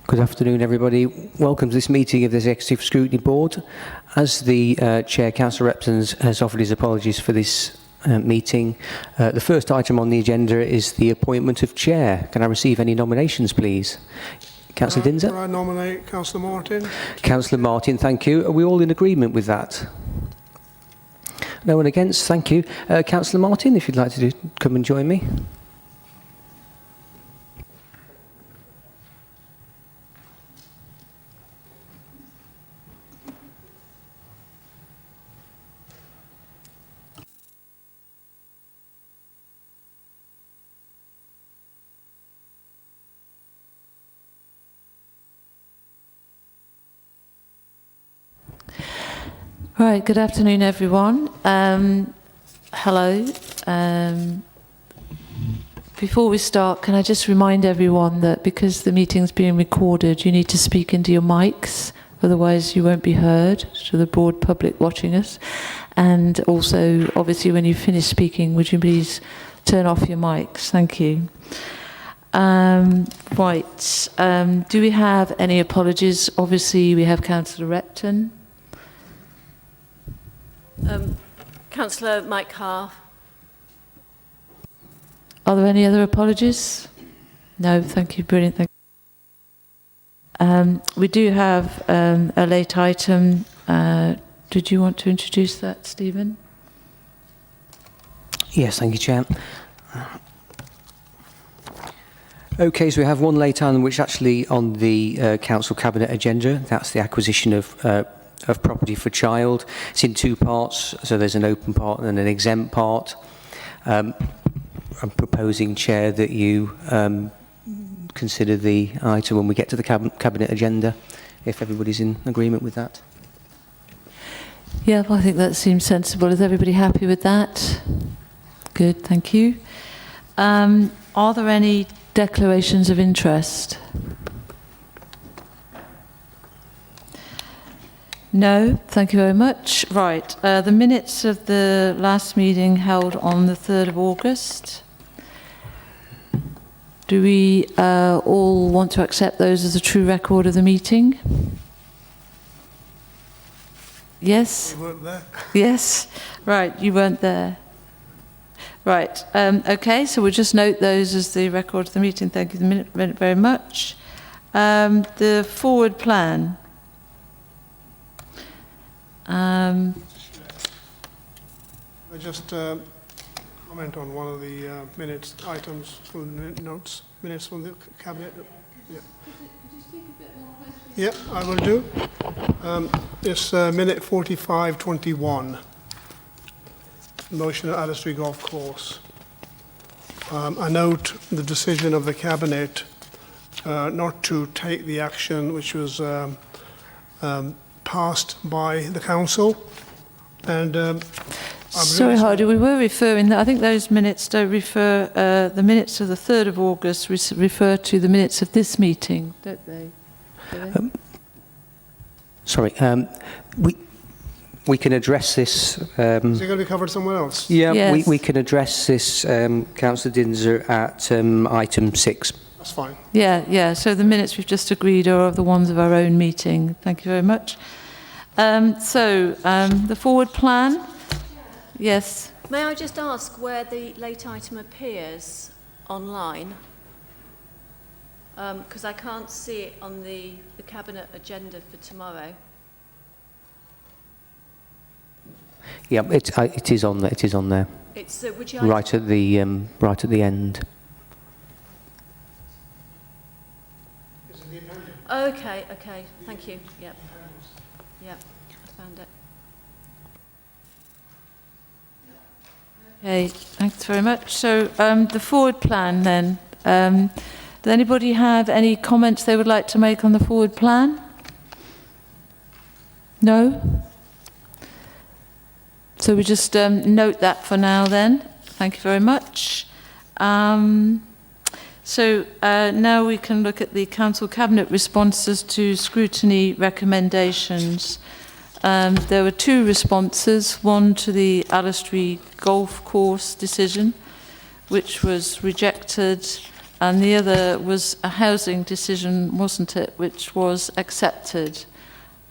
Good afternoon, everybody. Welcome to this meeting of the Executive Scrutiny Board. As the Chair, Councillor Repton has offered his apologies for this meeting. The first item on the agenda is the appointment of Chair. Can I receive any nominations, please? Councillor Dinser? Can I nominate Councillor Martin? Councillor Martin, thank you. Are we all in agreement with that? No one against? Thank you. Councillor Martin, if you'd like to come and join me. Right, good afternoon everyone. Hello. Before we start, can I just remind everyone that because the meeting's being recorded, you need to speak into your mics, otherwise you won't be heard to the broad public watching us. And also, obviously, when you finish speaking, would you please turn off your mics? Thank you. Right, do we have any apologies? Obviously, we have Councillor Repton. Councillor Mike Carr. Are there any other apologies? No, thank you, brilliant. Thank you. We do have a late item. Did you want to introduce that, Stephen? Yes, thank you, Chair. Okay, so we have one late item which is actually on the Council Cabinet agenda. That's the acquisition of property for child. It's in two parts, so there's an open part and an exempt part. I'm proposing, Chair, that you consider the item when we get to the Cabinet agenda, if everybody's in agreement with that. Yeah, well, I think that seems sensible. Is everybody happy with that? Good, thank you. Are there any declarations of interest? No, thank you very much. Right, the minutes of the last meeting held on the 3rd of August. Do we all want to accept those as a true record of the meeting? Yes? You weren't there. Yes? Right, you weren't there. Right, okay, so we'll just note those as the record of the meeting. Thank you very much. The forward plan. I just comment on one of the minutes items from the minutes from the Cabinet. Yeah. Could you speak a bit more closely? Yeah, I will do. It's minute 4521. Motion at Allistory Golf Course. I note the decision of the Cabinet not to take the action which was passed by the council, and sorry, Hardy, we were referring that. I think those minutes don't refer. The minutes of the 3rd of August refer to the minutes of this meeting, don't they? Sorry, we can address this. is it going to be covered somewhere else? Yeah, yes. we can address this, Councillor Dinser, at item 6. That's fine. Yeah. So the minutes we've just agreed are the ones of our own meeting. Thank you very much. The forward plan. Yes. May I just ask where the late item appears online? Because I can't see it on the Cabinet agenda for tomorrow. Yeah, it is on there. It is on there. It's which item? Right at the end. Okay. Thank you. Yep. I found it. Okay. Thanks very much. So the forward plan then. Does anybody have any comments they would like to make on the forward plan? No? So we just note that for now then. Thank you very much. So now we can look at the Council Cabinet responses to scrutiny recommendations. There were two responses, one to the Allistory Golf Course decision, which was rejected and the other was a housing decision, wasn't it, which was accepted.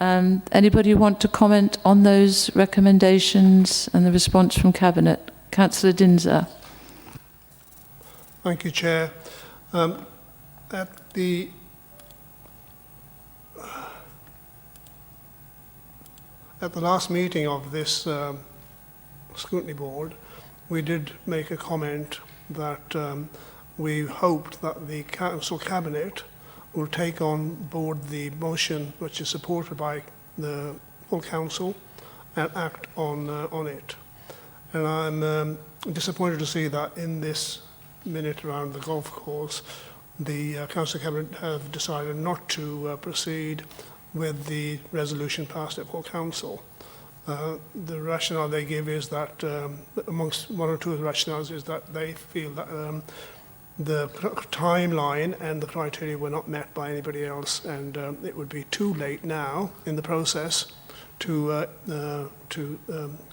Anybody want to comment on those recommendations and the response from Cabinet? Councillor Dinser. Thank you, Chair. At the last meeting of this scrutiny board, we did make a comment that we hoped that the Council Cabinet will take on board the motion which is supported by the full Council and act on it. And I'm disappointed to see that in this minute around the golf course, the Council Cabinet have decided not to proceed with the resolution passed at full Council. The rationale they give is that, amongst one or two of the rationales, is that they feel that the timeline and the criteria were not met by anybody else, and it would be too late now in the process to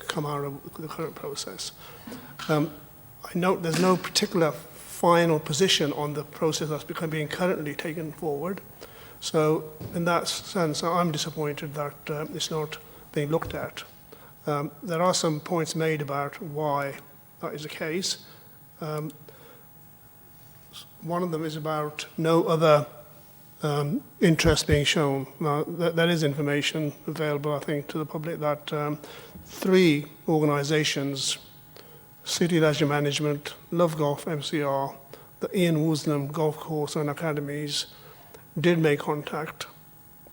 come out of the current process. I note there's no particular final position on the process that's being currently taken forward. So in that sense, I'm disappointed that it's not being looked at. There are some points made about why that is the case. One of them is about no other interest being shown. Now, there is information available, I think, to the public that 3 organisations, City Leisure Management, Love Golf MCR, the Ian Woosnam Golf Course and Academies, did make contact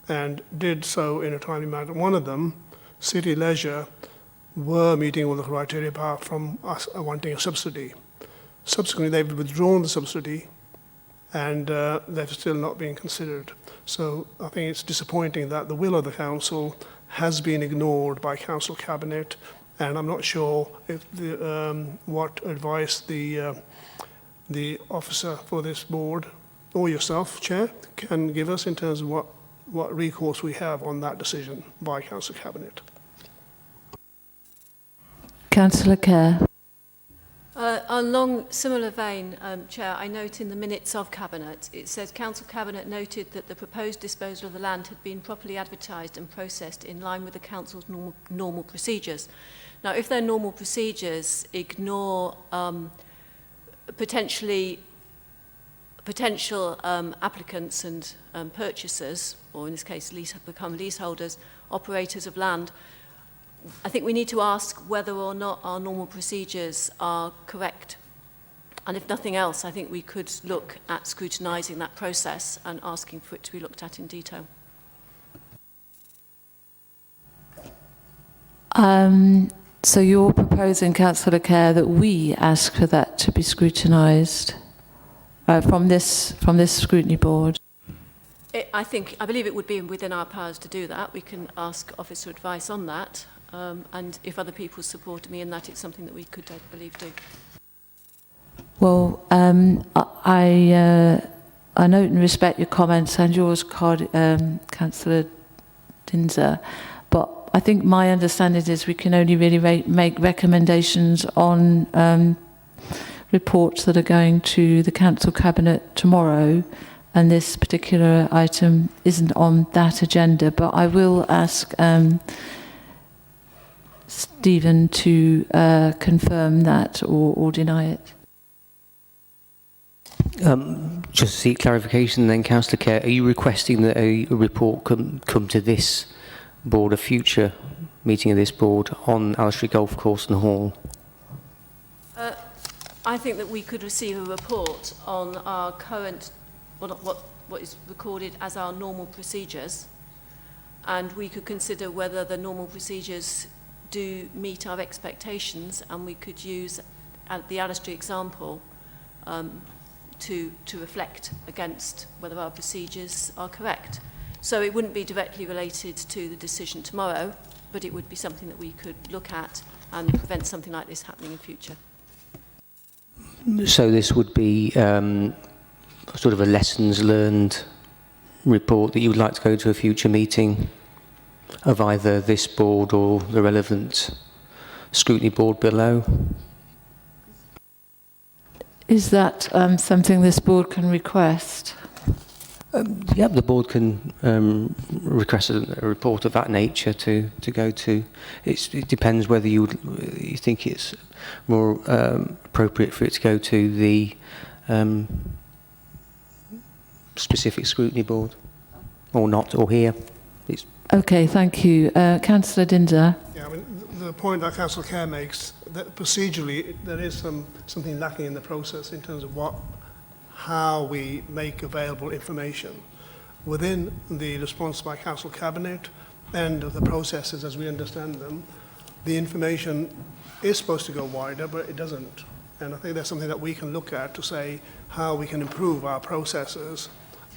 and did so in a timely manner. One of them, City Leisure, were meeting all the criteria apart from us wanting a subsidy. Subsequently, they've withdrawn the subsidy and they've still not been considered. So I think it's disappointing that the will of the Council has been ignored by Council Cabinet, and I'm not sure if what advice the officer for this board or yourself, Chair, can give us in terms of what recourse we have on that decision by Council Cabinet. Councillor Kerr. Along similar vein, Chair, I note in the minutes of Cabinet, it says Council Cabinet noted that the proposed disposal of the land had been properly advertised and processed in line with the Council's normal procedures. Now, if their normal procedures ignore potential applicants and purchasers, or in this case become leaseholders, operators of land, I think we need to ask whether or not our normal procedures are correct. And if nothing else, I think we could look at scrutinising that process and asking for it to be looked at in detail. So you're proposing, Councillor Kerr, that we ask for that to be scrutinised from this scrutiny board? I believe it would be within our powers to do that. We can ask officer advice on that. And if other people support me in that, it's something that we could, I believe, do. Well, I note and respect your comments and yours, Councillor Dinser, but I think my understanding is we can only really make recommendations on reports that are going to the Council Cabinet tomorrow, and this particular item isn't on that agenda, but I will ask Stephen to confirm that or deny it. Just to seek clarification then, Councillor Kerr, are you requesting that a report come to this board, a future meeting of this board, on Alice Street Golf Course and Hall? I think that we could receive a report on our current, what is recorded as our normal procedures, and we could consider whether the normal procedures do meet our expectations, and we could use the Alice Street example to reflect against whether our procedures are correct. So it wouldn't be directly related to the decision tomorrow, but it would be something that we could look at and prevent something like this happening in future. So this would be sort of a lessons learned report that you would like to go to a future meeting of either this board or the relevant scrutiny board below? Is that something this board can request? Yeah, the board can request a report of that nature to go to. It depends whether you think it's more appropriate for it to go to the specific scrutiny board or not, or here. It's Okay, thank you. Councillor Dinder. Yeah, I mean, the point that Councillor Kerr makes, that procedurally there is something lacking in the process in terms of how we make available information. Within the response by Council Cabinet and the processes as we understand them, the information is supposed to go wider, but it doesn't. And I think that's something that we can look at to say how we can improve our processes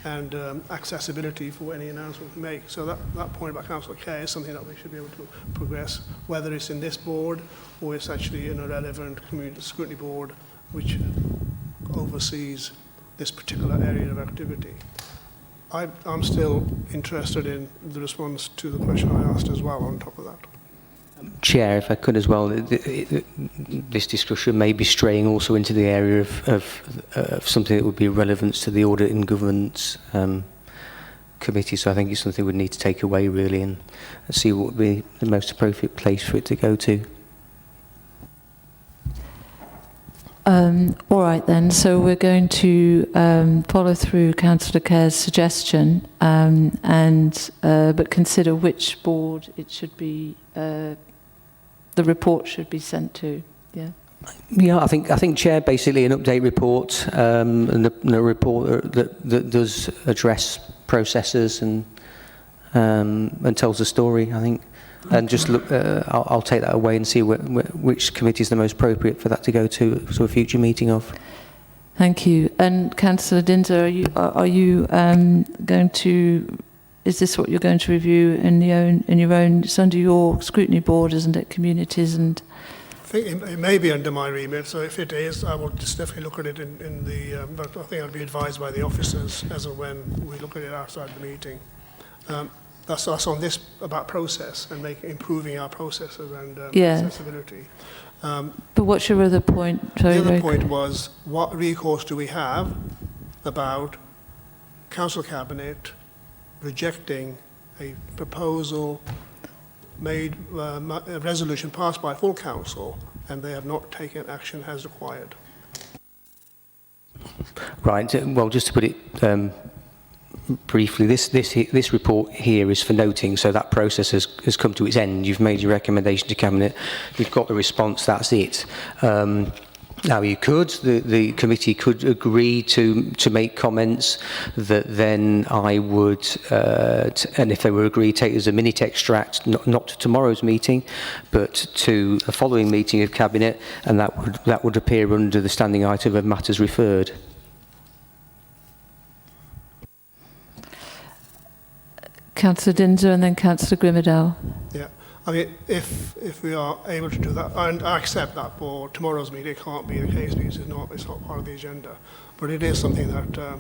and accessibility for any announcement we make. So that point about Councillor Kerr is something that we should be able to progress, whether it's in this board or it's actually in a relevant community scrutiny board which oversees this particular area of activity. I'm still interested in the response to the question I asked as well on top of that. Chair, if I could as well, this discussion may be straying also into the area of something that would be relevant to the Audit and Governance Committee. So I think it's something we'd need to take away really and see what would be the most appropriate place for it to go to. All right then, so we're going to follow through Councillor Kerr's suggestion but consider which board it should be, the report should be sent to. Yeah. Yeah, I think Chair, basically an update report and a report that does address processes and tells the story, I think. And just look, I'll take that away and see which committee is the most appropriate for that to go to a future meeting of. Thank you. And Councillor Dinder, are you going to? Is this what you're going to review in your own? It's under your scrutiny board, isn't it? Communities and. I think it may be under my remit, so if it is, I will just definitely look at it in the. But I think I'll be advised by the officers as and when we look at it outside the meeting. That's on this about process and improving our processes and accessibility. But what's your other point? The other point was, what recourse do we have about Council Cabinet rejecting a proposal made, a resolution passed by full council, and they have not taken action as required? Right. Well, just to put it briefly, this report here is for noting, so that process has come to its end. You've made your recommendation to Cabinet. We've got the response. That's it. Now, the committee could agree to make comments that then I would, and if they were agreed, take as a minute extract, not to tomorrow's meeting, but to a following meeting of Cabinet, and that would appear under the standing item of matters referred. Councillor Dinder and then Councillor Grimmadale. Yeah, I mean, if we are able to do that, and I accept that for tomorrow's meeting, it can't be the case because it's not part of the agenda, but it is something that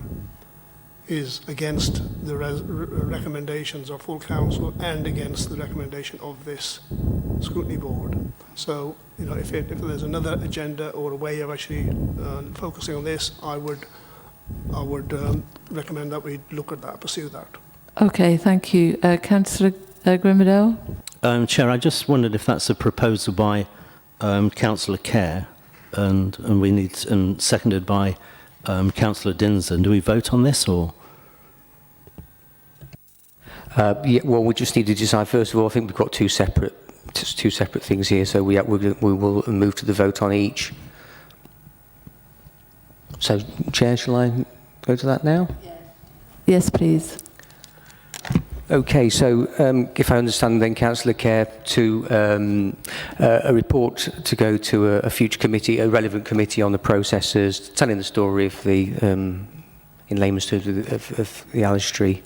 is against the recommendations of full council and against the recommendation of this scrutiny board. So, you know, if there's another agenda or a way of actually focusing on this, I would recommend that we look at that, pursue that. Okay, thank you. Councillor Grimmadale? Chair, I just wondered if that's a proposal by Councillor Kerr and seconded by Councillor Dinder. Do we vote on this or? Yeah, well, we just need to decide first of all. I think we've got two separate things here, so we will move to the vote on each. So, Chair, shall I go to that now? Yes, please. Okay, so if I understand then, Councillor Kerr, to a report to go to a future committee, a relevant committee on the processes, telling the story of the, in layman's terms, of the Alice Tree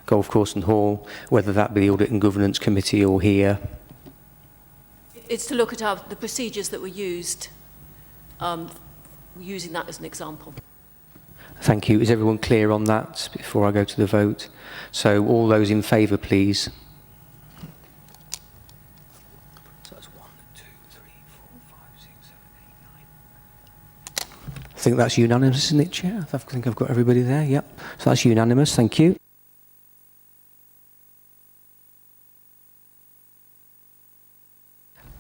Golf Course and Hall, whether that be the Audit and Governance Committee or here. It's to look at the procedures that were used, using that as an example. Thank you. Is everyone clear on that before I go to the vote? So all those in favour, please. So that's 1, 2, 3, 4, 5, 6, 7, 8, 9. think that's unanimous, isn't it, Chair? I think I've got everybody there, yep. So that's unanimous, thank you.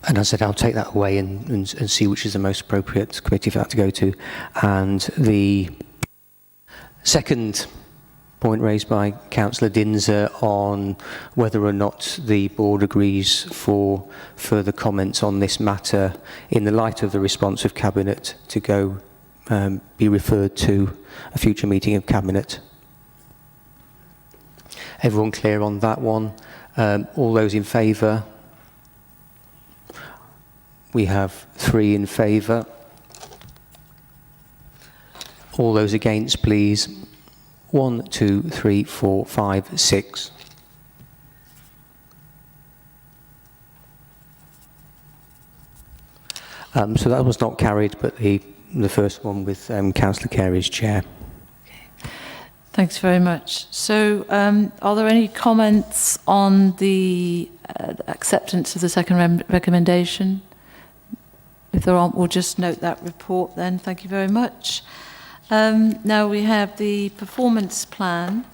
And as I said, I'll take that away and see which is the most appropriate committee for that to go to. And the second point raised by Councillor Dinser on whether or not the board agrees for further comments on this matter in the light of the response of Cabinet to go be referred to a future meeting of Cabinet. Everyone clear on that one? All those in favour? We have 3 in favour. All those against, please. 1, 2, 3, 4, 5, 6. So that was not carried, but the first one with Councillor Carey as chair. Thanks very much. So are there any comments on the acceptance of the second recommendation? If there aren't, we'll just note that report then. Thank you very much. Now we have the performance plan,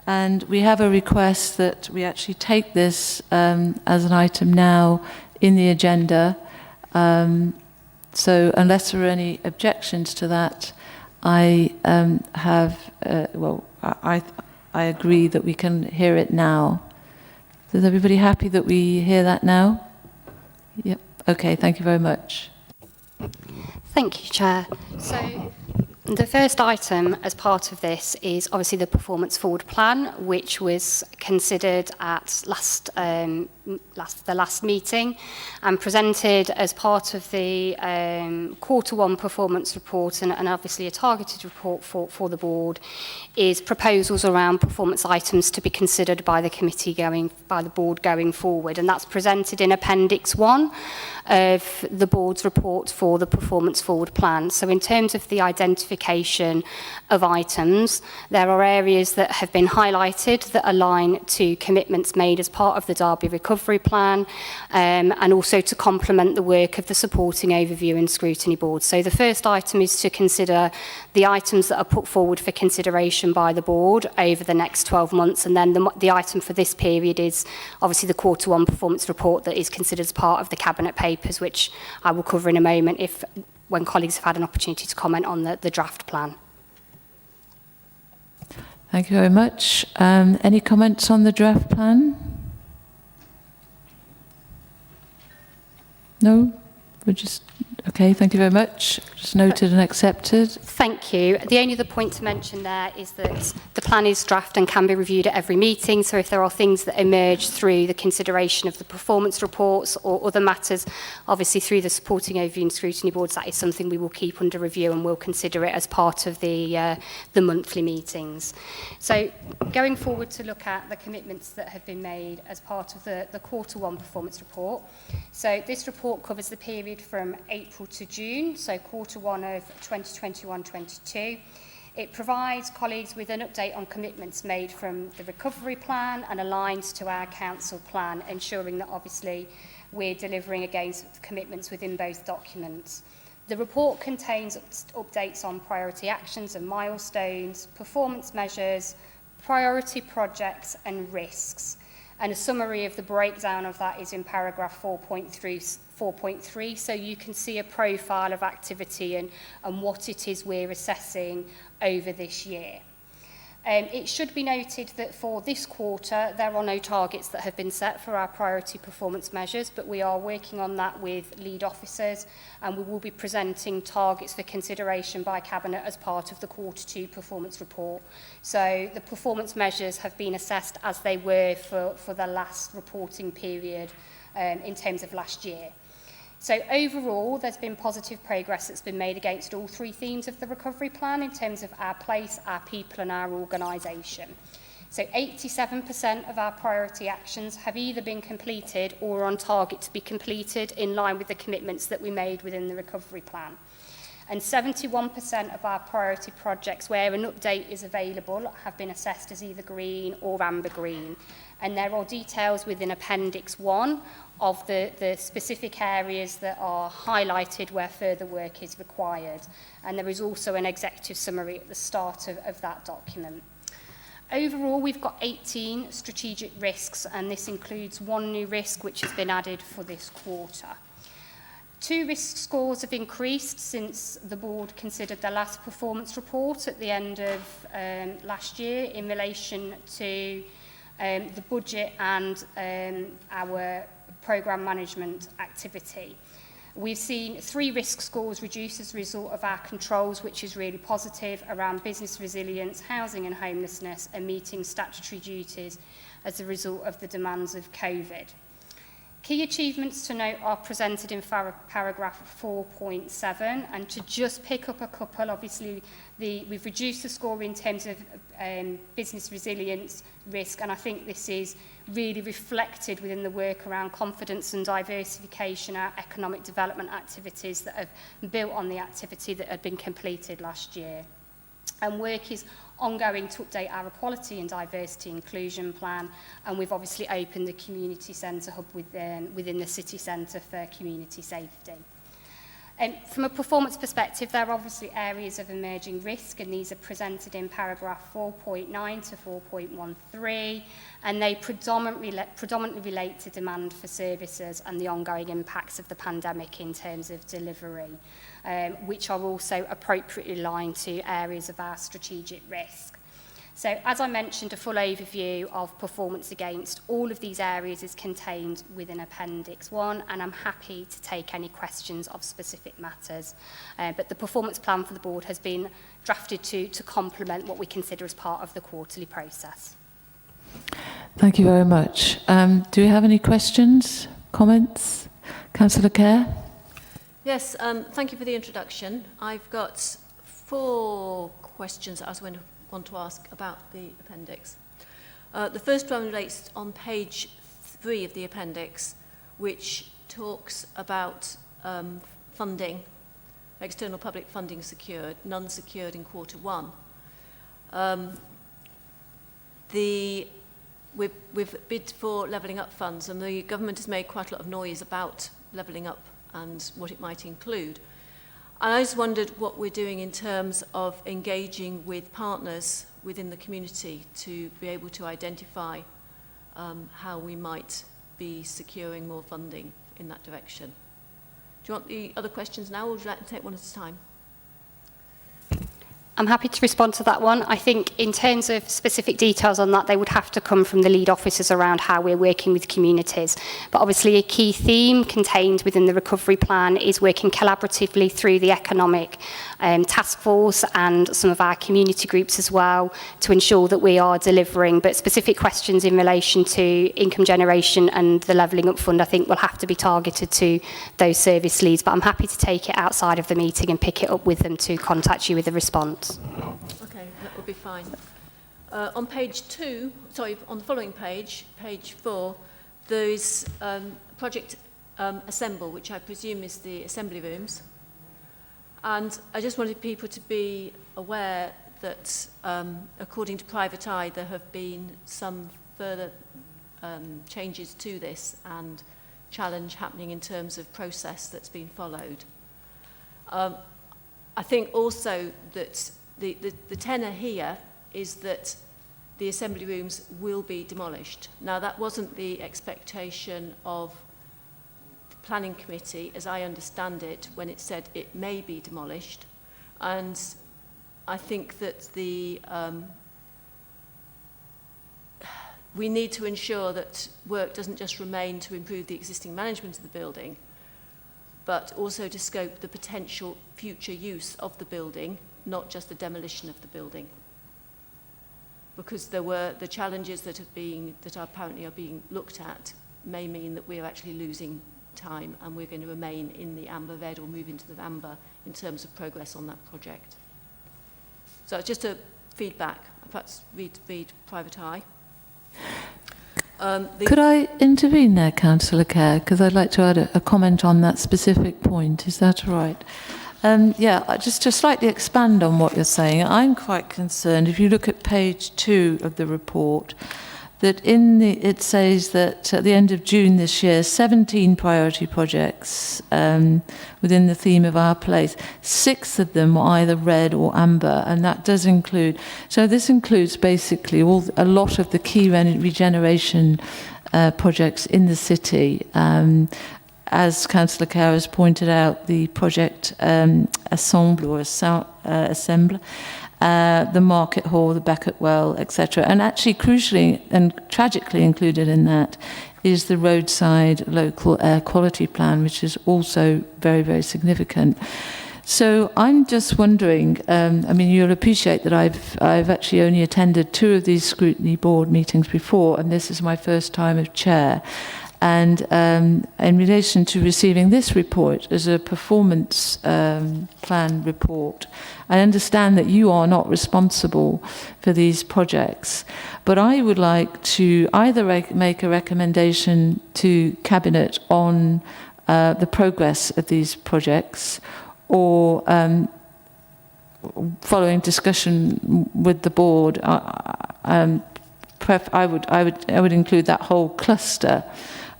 and we have a request that we actually take this as an item now in the agenda. So unless there are any objections to that, I I agree that we can hear it now. Is everybody happy that we hear that now? Yep. Okay, thank you very much. Thank you, Chair. So the first item as part of this is obviously the performance forward plan, which was considered at the last meeting and presented as part of the Q1 performance report and obviously a targeted report for the board, is proposals around performance items to be considered by the board going forward, and that's presented in Appendix 1 of the board's report for the performance forward plan. So in terms of the identification of items, there are areas that have been highlighted that align to commitments made as part of the Derby Recovery Plan, and also to complement the work of the supporting overview and scrutiny board. So the first item is to consider the items that are put forward for consideration by the board over the next 12 months, and then the item for this period is obviously the Q1 performance report that is considered as part of the Cabinet papers, which I will cover in a moment when colleagues have had an opportunity to comment on the draft plan. Thank you very much. Any comments on the draft plan? No? We're just... Okay, thank you very much. Just noted and accepted. Thank you. The only other point to mention there is that the plan is draft and can be reviewed at every meeting, so if there are things that emerge through the consideration of the performance reports or other matters, obviously through the supporting overview and scrutiny boards, that is something we will keep under review and we'll consider it as part of the monthly meetings. So going forward to look at the commitments that have been made as part of the Q1 performance report. So this report covers the period from April to June, so Q1 of 2021-22. It provides colleagues with an update on commitments made from the recovery plan and aligns to our council plan, ensuring that obviously we're delivering against commitments within both documents. The report contains updates on priority actions and milestones, performance measures, priority projects and risks. And a summary of the breakdown of that is in paragraph 4.3, so you can see a profile of activity and what it is we're assessing over this year. It should be noted that for this quarter, there are no targets that have been set for our priority performance measures, but we are working on that with lead officers, and we will be presenting targets for consideration by Cabinet as part of the Q2 performance report. So the performance measures have been assessed as they were for the last reporting period in terms of last year. So overall, there's been positive progress that's been made against all 3 themes of the recovery plan in terms of our place, our people and our organisation. So 87% of our priority actions have either been completed or are on target to be completed in line with the commitments that we made within the recovery plan. And 71% of our priority projects where an update is available have been assessed as either green or amber green. And there are details within Appendix 1 of the specific areas that are highlighted where further work is required. And there is also an executive summary at the start of that document. Overall, we've got 18 strategic risks, and this includes one new risk which has been added for this quarter. 2 risk scores have increased since the board considered the last performance report at the end of last year in relation to the budget and our programme management activity. We've seen 3 risk scores reduce as a result of our controls, which is really positive, around business resilience, housing and homelessness, and meeting statutory duties as a result of the demands of COVID. Key achievements to note are presented in paragraph 4.7, and to just pick up a couple, obviously we've reduced the score in terms of business resilience risk, and I think this is really reflected within the work around confidence and diversification, our economic development activities that have built on the activity that had been completed last year. And work is ongoing to update our equality and diversity inclusion plan, and we've obviously opened the community centre hub within the city centre for community safety. From a performance perspective, there are obviously areas of emerging risk, and these are presented in paragraph 4.9 to 4.13, and they predominantly relate to demand for services and the ongoing impacts of the pandemic in terms of delivery, which are also appropriately aligned to areas of our strategic risk. So, as I mentioned, a full overview of performance against all of these areas is contained within Appendix 1, and I'm happy to take any questions of specific matters. But the performance plan for the board has been drafted to complement what we consider as part of the quarterly process. Thank you very much. Do we have any questions, comments? Councillor Kerr? Yes, thank you for the introduction. I've got 4 questions that I was going to want to ask about the appendix. The first one relates on page 3 of the appendix, which talks about funding, external public funding secured, none secured in quarter 1. We've bid for levelling up funds, and the government has made quite a lot of noise about levelling up and what it might include. And I just wondered what we're doing in terms of engaging with partners within the community to be able to identify how we might be securing more funding in that direction. Do you want the other questions now, or would you like to take one at a time? I'm happy to respond to that one. I think in terms of specific details on that, they would have to come from the lead officers around how we're working with communities. But obviously a key theme contained within the recovery plan is working collaboratively through the economic task force and some of our community groups as well to ensure that we are delivering. But specific questions in relation to income generation and the levelling up fund, I think will have to be targeted to those service leads. But I'm happy to take it outside of the meeting and pick it up with them to contact you with a response. Okay, that would be fine. On page 2, sorry, on the following page, page 4, there is Project Assemble, which I presume is the assembly rooms. And I just wanted people to be aware that, according to Private Eye, there have been some further changes to this and challenge happening in terms of process that's been followed. I think also that the tenor here is that the assembly rooms will be demolished. Now, that wasn't the expectation of the planning committee, as I understand it, when it said it may be demolished. And I think that we need to ensure that work doesn't just remain to improve the existing management of the building, but also to scope the potential future use of the building, not just the demolition of the building. Because there were the challenges that apparently are being looked at may mean that we're actually losing time and we're going to remain in the amber red or move into the amber in terms of progress on that project. So it's just a feedback. Perhaps read Private Eye. Could I intervene there, Councillor Kerr? Because I'd like to add a comment on that specific point. Is that all right? Just to slightly expand on what you're saying, I'm quite concerned, if you look at page 2 of the report, that it says that at the end of June this year, 17 priority projects within the theme of Our Place, 6 of them were either red or amber, and that does include, so this includes basically a lot of the key regeneration projects in the city. As Councillor Kerr has pointed out, the project Assemble, the Market Hall, the Beckett Well, etc. And actually, crucially and tragically included in that is the roadside local air quality plan, which is also very, very significant. So I'm just wondering, you'll appreciate that I've actually only attended 2 of these scrutiny board meetings before, and this is my first time as chair. And in relation to receiving this report as a performance plan report, I understand that you are not responsible for these projects, but I would like to either make a recommendation to Cabinet on the progress of these projects, or following discussion with the board, I would include that whole cluster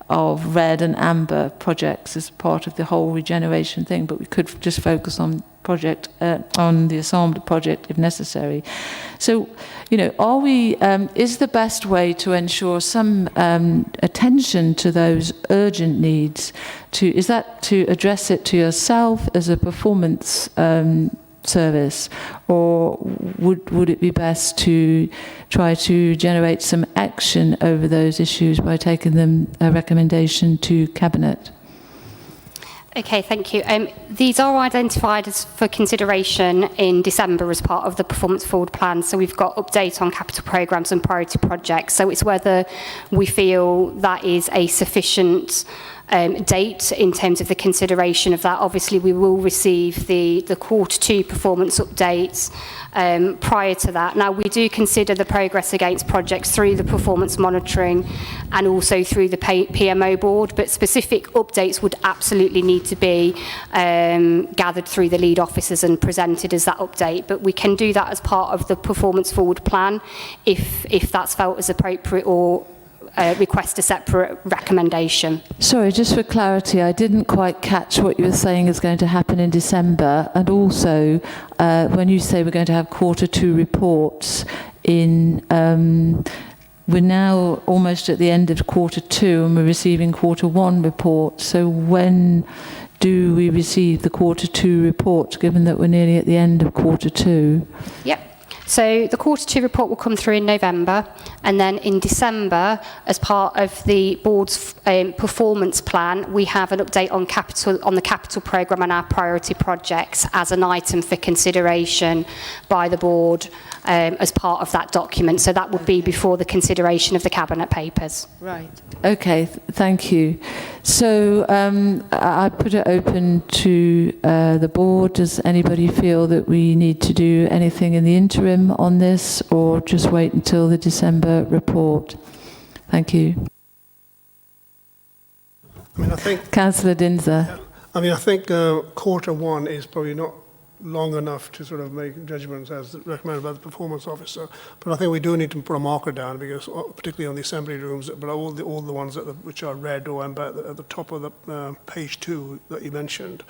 of red and amber projects as part of the whole regeneration thing, but we could just focus on on the Assemble project if necessary. So, are we? Is the best way to ensure some attention to those urgent needs? Is that to address it to yourself as a performance service, or would it be best to try to generate some action over those issues by taking them a recommendation to Cabinet? Okay, thank you. These are identified as for consideration in December as part of the Performance Forward Plan. So we've got update on capital programmes and priority projects. So it's whether we feel that is a sufficient date in terms of the consideration of that. Obviously, we will receive the Q2 performance updates prior to that. Now, we do consider the progress against projects through the performance monitoring and also through the PMO board, but specific updates would absolutely need to be gathered through the lead officers and presented as that update. But we can do that as part of the Performance Forward Plan if that's felt as appropriate, or request a separate recommendation. Sorry, just for clarity, I didn't quite catch what you were saying is going to happen in December, and also when you say we're going to have Q2 reports in, we're now almost at the end of Q2 and we're receiving Q1 reports. So when do we receive the Q2 reports, given that we're nearly at the end of Q2? Yep. So the Q2 report will come through in November, and then in December, as part of the board's performance plan, we have an update on the capital programme and our priority projects as an item for consideration by the board as part of that document. So that would be before the consideration of the Cabinet papers. Right. Okay, thank you. So I put it open to the board. Does anybody feel that we need to do anything in the interim on this, or just wait until the December report? Thank you. I think Councillor Dinser. Yeah. I think Q1 is probably not long enough to sort of make judgments as recommended by the performance officer. But I think we do need to put a marker down, because particularly on the assembly rooms, but all the ones which are red or amber at the top of the page 2 that you mentioned,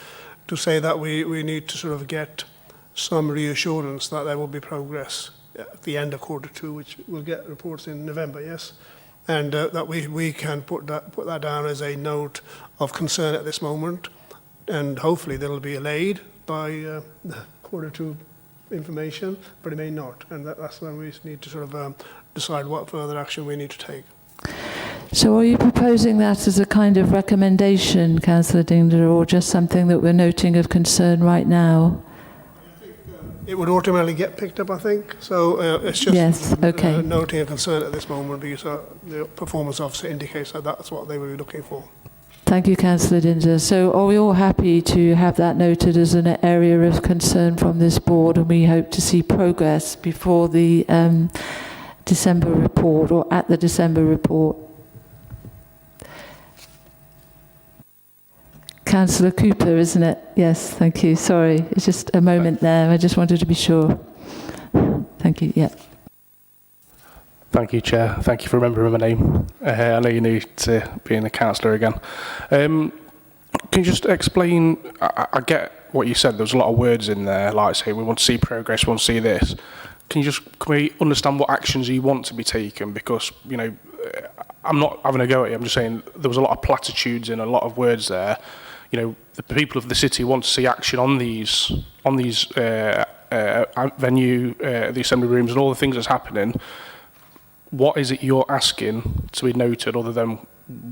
to say that we need to sort of get some reassurance that there will be progress at the end of Q2, which we'll get reports in November, yes? And that we can put that down as a note of concern at this moment, and hopefully that'll be allayed by the Q2 information, but it may not, and that's when we need to sort of decide what further action we need to take. So are you proposing that as a kind of recommendation, Councillor Dingler, or just something that we're noting of concern right now? It would automatically get picked up, I think. So it's just yes, okay. Noting a concern at this moment, because the performance officer indicates that that's what they were looking for. Thank you, Councillor Dinser. So are we all happy to have that noted as an area of concern from this board, and we hope to see progress before the December report, or at the December report? Councillor Cooper, isn't it? Yes, thank you. Sorry, it's just a moment there. I just wanted to be sure. Thank you. Yeah. Thank you, Chair. Thank you for remembering my name. I know you need to be in the councillor again. Can you just explain, I get what you said, there was a lot of words in there, like say we want to see progress, we want to see this. Can we understand what actions you want to be taken? Because, you know, I'm not having a go at you, I'm just saying there was a lot of platitudes and a lot of words there. You know, the people of the city want to see action on these venue, the assembly rooms and all the things that's happening. What is it you're asking to be noted other than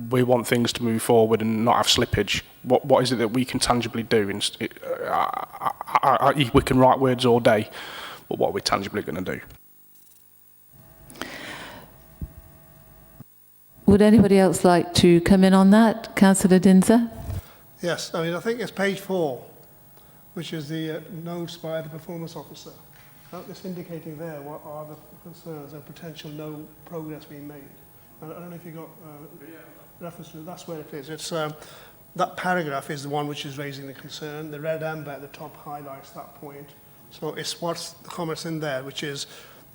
we want things to move forward and not have slippage? What is it that we can tangibly do? We can write words all day, but what are we tangibly going to do? Would anybody else like to come in on that? Councillor Dinser? Yes, I mean, I think it's page 4, which is the notes by the performance officer. It's indicating there what are the concerns and potential no progress being made. I don't know if you got reference to it. That's where it is. It's that paragraph is the one which is raising the concern. The red amber at the top highlights that point. So it's what's the comments in there, which is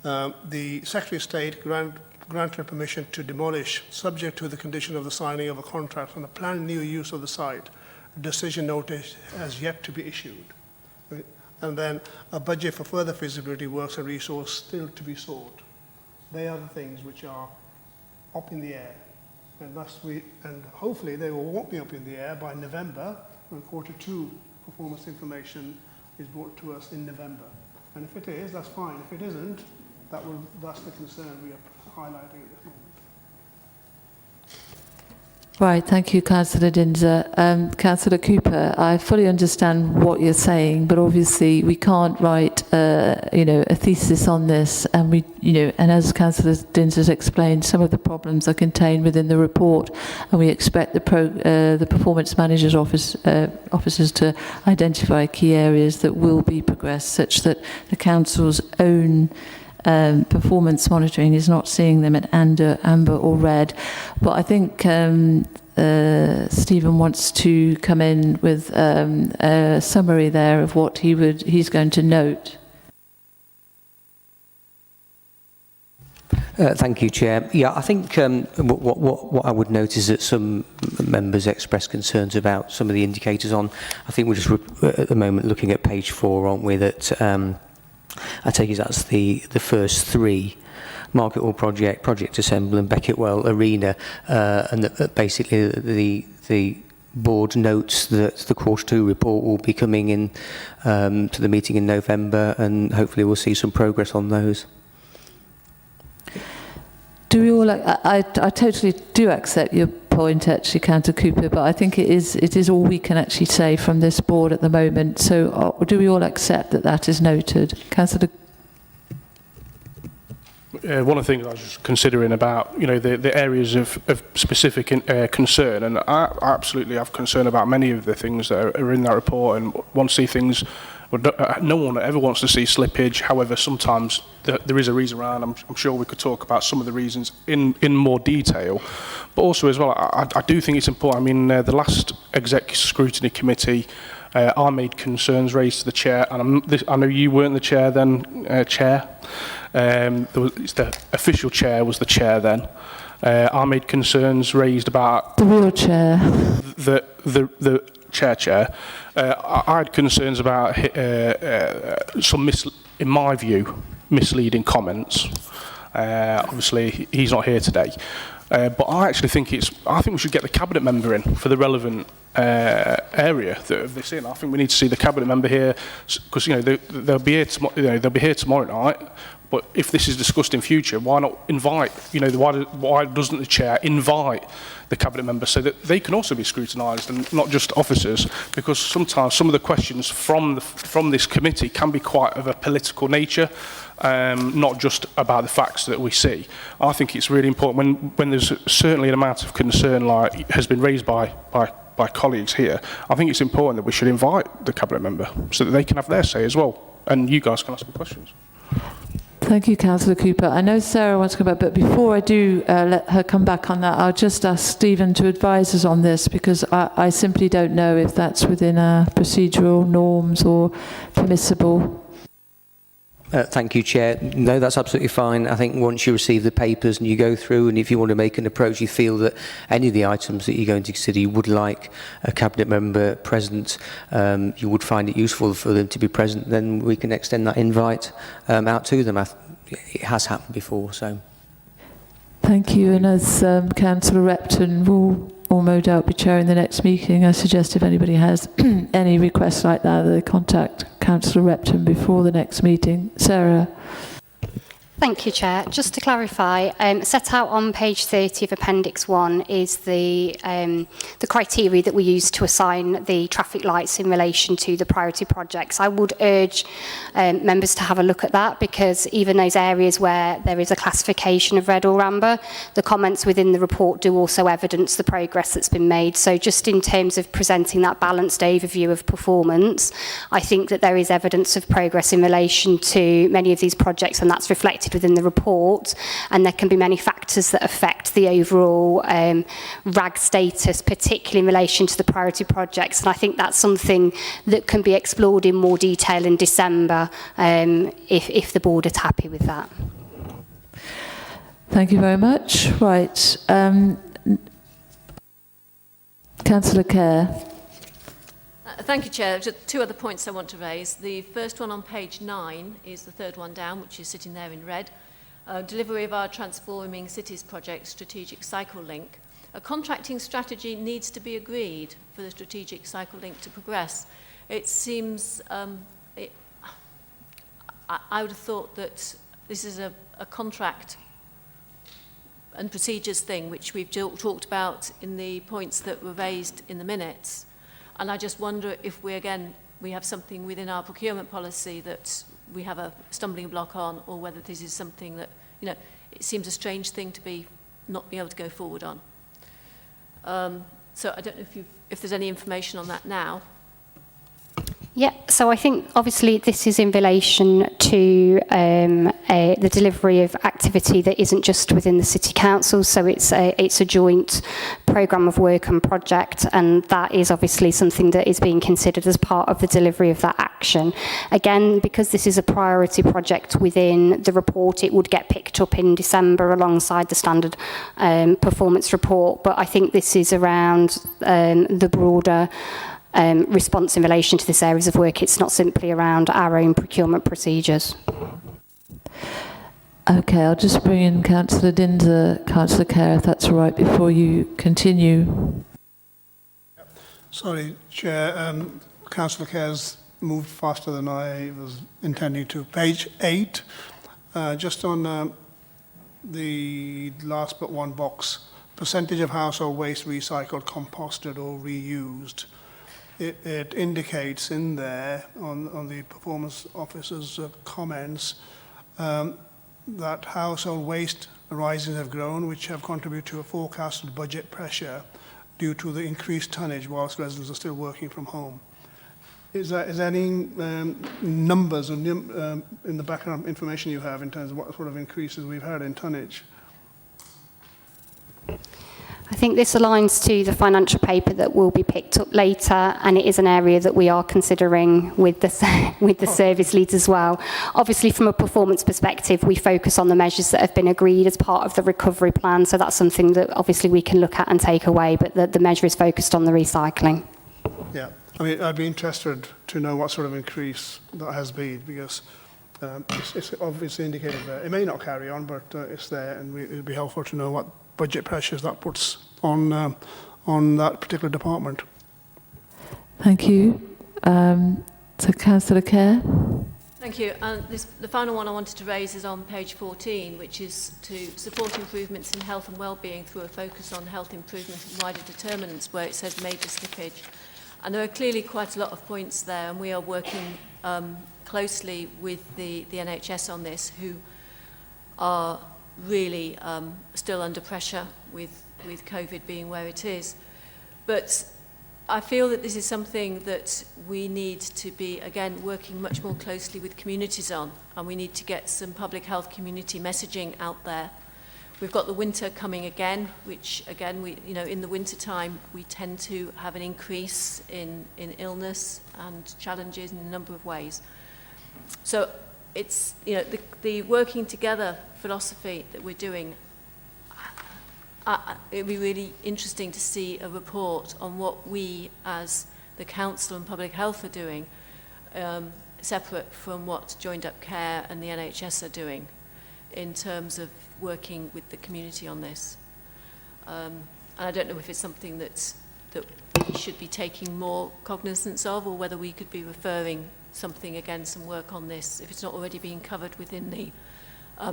the Secretary of State granted permission to demolish, subject to the condition of the signing of a contract on the planned new use of the site. A decision notice has yet to be issued. And then a budget for further feasibility works and resource still to be sought. They are the things which are up in the air. And hopefully they won't be up in the air by November, when Q2 performance information is brought to us in November. And if it is, that's fine. If it isn't, that's the concern we are highlighting at this moment. Right, thank you, Councillor Dinser. Councillor Cooper, I fully understand what you're saying, but obviously we can't write, a thesis on this, and and as Councillor Dinser's explained, some of the problems are contained within the report, and we expect the performance manager's officers to identify key areas that will be progressed, such that the council's own performance monitoring is not seeing them at amber or red. But I think Stephen wants to come in with a summary there of what he's going to note. Thank you, Chair. Yeah, I think what I would note is that some members expressed concerns about some of the indicators on. I think we're just at the moment looking at page 4, aren't we? That I take it that's the first 3, Market Hall Project, Project Assembly and Becketwell Arena, and that basically the board notes that the Q2 report will be coming in to the meeting in November, and hopefully we'll see some progress on those. Do we all? I totally do accept your point, actually, Councillor Cooper, but I think it is all we can actually say from this board at the moment. So do we all accept that is noted? Councillor. One of the things I was just considering about, the areas of specific concern, and I absolutely have concern about many of the things that are in that report, and want to see things. No one ever wants to see slippage. However, sometimes there is a reason around. I'm sure we could talk about some of the reasons in more detail. But also as well, I do think it's important. I mean, the last Executive Scrutiny Committee, I made concerns raised to the chair, and I know you weren't the chair then, Chair. The official chair was the chair then. I made concerns raised about the real chair. The chair. I had concerns about some, in my view, misleading comments. Obviously, he's not here today. But I actually think we should get the cabinet member in for the relevant area of this in. I think we need to see the cabinet member here because they'll be here tomorrow night. But if this is discussed in future, why not invite? Why doesn't the chair invite the cabinet members so that they can also be scrutinised and not just officers? Because sometimes some of the questions from this committee can be quite of a political nature. Not just about the facts that we see. I think it's really important when there's certainly an amount of concern like has been raised by colleagues here. I think it's important that we should invite the cabinet member so that they can have their say as well, and you guys can ask them questions. Thank you, Councillor Cooper. I know Sarah wants to come back, but before I do let her come back on that, I'll just ask Stephen to advise us on this, because I simply don't know if that's within our procedural norms or permissible. Thank you, Chair. No, that's absolutely fine. I think once you receive the papers and you go through, and if you want to make an approach, you feel that any of the items that you're going to consider, you would like a Cabinet member present, you would find it useful for them to be present, then we can extend that invite out to them. It has happened before, so. Thank you. And as Councillor Repton will no doubt be chairing the next meeting, I suggest if anybody has any requests like that, they contact Councillor Repton before the next meeting. Sarah. Thank you, Chair. Just to clarify, set out on page 30 of Appendix 1 is the criteria that we use to assign the traffic lights in relation to the priority projects. I would urge members to have a look at that, because even those areas where there is a classification of red or amber, the comments within the report do also evidence the progress that's been made. So just in terms of presenting that balanced overview of performance, I think that there is evidence of progress in relation to many of these projects, and that's reflected within the report, and there can be many factors that affect the overall RAG status, particularly in relation to the priority projects, and I think that's something that can be explored in more detail in December if the board is happy with that. Thank you very much. Right. Councillor Kerr. Thank you, Chair. Just two other points I want to raise. The first one on page 9 is the third one down, which is sitting there in red. Delivery of our Transforming Cities project, Strategic Cycle Link. A contracting strategy needs to be agreed for the Strategic Cycle Link to progress. It seems, I would have thought that this is a contract and procedures thing, which we've talked about in the points that were raised in the minutes. And I just wonder if we have something within our procurement policy that we have a stumbling block on, or whether this is something that, it seems a strange thing to not be able to go forward on. So I don't know if there's any information on that now. Yeah, so I think obviously this is in relation to the delivery of activity that isn't just within the City Council, so it's a joint programme of work and project, and that is obviously something that is being considered as part of the delivery of that action. Again, because this is a priority project within the report, it would get picked up in December alongside the standard performance report, but I think this is around the broader response in relation to this areas of work. It's not simply around our own procurement procedures. Okay, I'll just bring in Councillor Dinser, Councillor Kerr, if that's all right, before you continue. Sorry, Chair. Councillor Kerr's moved faster than I was intending to. Page 8, just on the last but one box, percentage of household waste recycled, composted or reused. It indicates in there, on the performance officer's comments, that household waste arisings have grown, which have contributed to a forecasted budget pressure due to the increased tonnage whilst residents are still working from home. Is there any numbers in the background information you have in terms of what sort of increases we've had in tonnage? I think this aligns to the financial paper that will be picked up later, and it is an area that we are considering with the service leads as well. Obviously, from a performance perspective, we focus on the measures that have been agreed as part of the recovery plan, so that's something that obviously we can look at and take away, but the measure is focused on the recycling. Yeah, I mean, I'd be interested to know what sort of increase that has been, because it's obviously indicated there. It may not carry on, but it's there, and it would be helpful to know what budget pressures that puts on that particular department. Thank you. So Councillor Kerr. Thank you. And the final one I wanted to raise is on page 14, which is to support improvements in health and well-being through a focus on health improvement and wider determinants, where it says major slippage. And there are clearly quite a lot of points there, and we are working closely with the NHS on this, who are really still under pressure with COVID being where it is. But I feel that this is something that we need to be, again, working much more closely with communities on, and we need to get some public health community messaging out there. We've got the winter coming again, which again, in the winter time, we tend to have an increase in illness and challenges in a number of ways. So it's, the working together philosophy that we're doing, it'd be really interesting to see a report on what we as the Council and Public Health are doing, separate from what Joined Up Care and the NHS are doing in terms of working with the community on this. And I don't know if it's something that we should be taking more cognizance of, or whether we could be referring something, again, some work on this, if it's not already being covered within the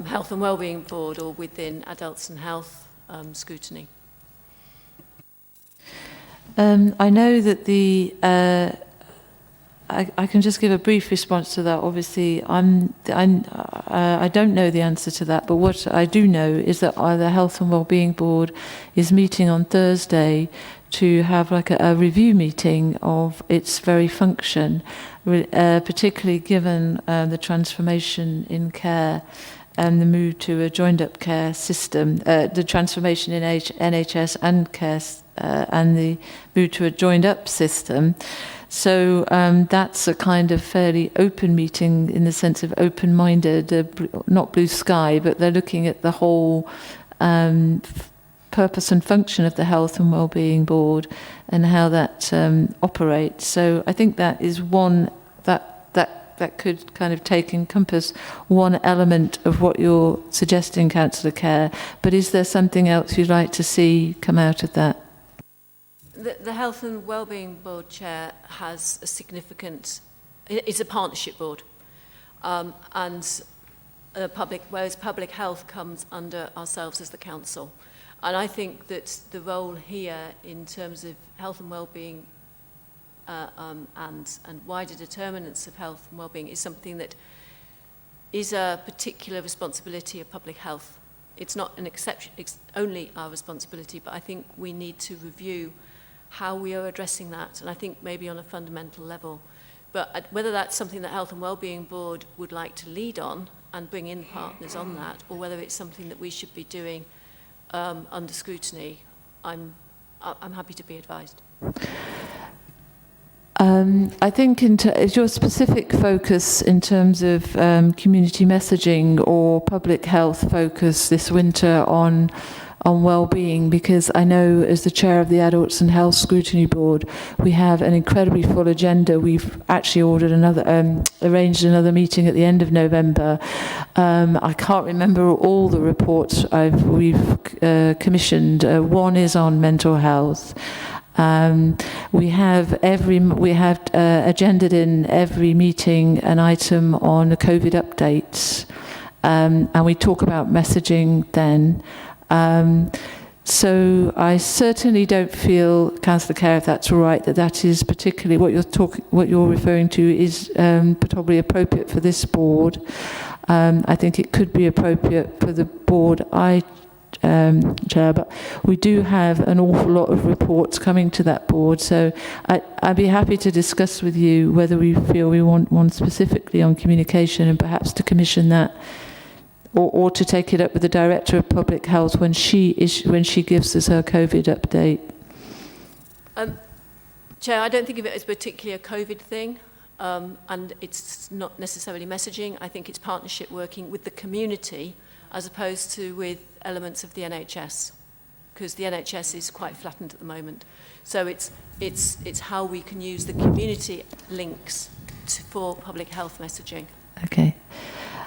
Health and Wellbeing Board or within Adults and Health Scrutiny. I know that I can just give a brief response to that. Obviously, I don't know the answer to that, but what I do know is that the Health and Wellbeing Board is meeting on Thursday to have like a review meeting of its very function, particularly given the transformation in care and the move to a joined-up care system, the transformation in NHS and care, and the move to a joined-up system. So that's a kind of fairly open meeting in the sense of open-minded, not blue sky, but they're looking at the whole purpose and function of the Health and Wellbeing Board and how that operates. So I think that is one that could kind of encompass one element of what you're suggesting, Councillor Kerr. But is there something else you'd like to see come out of that? The Health and Wellbeing Board Chair has a significant, it's a partnership board, whereas public health comes under ourselves as the council. And I think that the role here in terms of health and wellbeing and wider determinants of health and wellbeing is something that is a particular responsibility of public health. It's not an exception, it's only our responsibility, but I think we need to review how we are addressing that, and I think maybe on a fundamental level. But whether that's something that Health and Wellbeing Board would like to lead on and bring in partners on that, or whether it's something that we should be doing under scrutiny, I'm happy to be advised. I think is your specific focus in terms of community messaging or public health focus this winter on well-being, because I know as the chair of the Adults and Health Scrutiny Board, we have an incredibly full agenda. We've actually arranged another meeting at the end of November. I can't remember all the reports we've commissioned. One is on mental health. We have agendaed in every meeting an item on the COVID updates, and we talk about messaging then. So I certainly don't feel, Councillor Kerr, if that's all right, that is particularly what you're referring to is probably appropriate for this board. I think it could be appropriate for the board chair, but we do have an awful lot of reports coming to that board, so I'd be happy to discuss with you whether we feel we want one specifically on communication, and perhaps to commission that, or to take it up with the Director of Public Health when she gives us her COVID update. Chair, I don't think of it as particularly a COVID thing, and it's not necessarily messaging. I think it's partnership working with the community as opposed to with elements of the NHS, because the NHS is quite flattened at the moment. So it's how we can use the community links for public health messaging. Okay.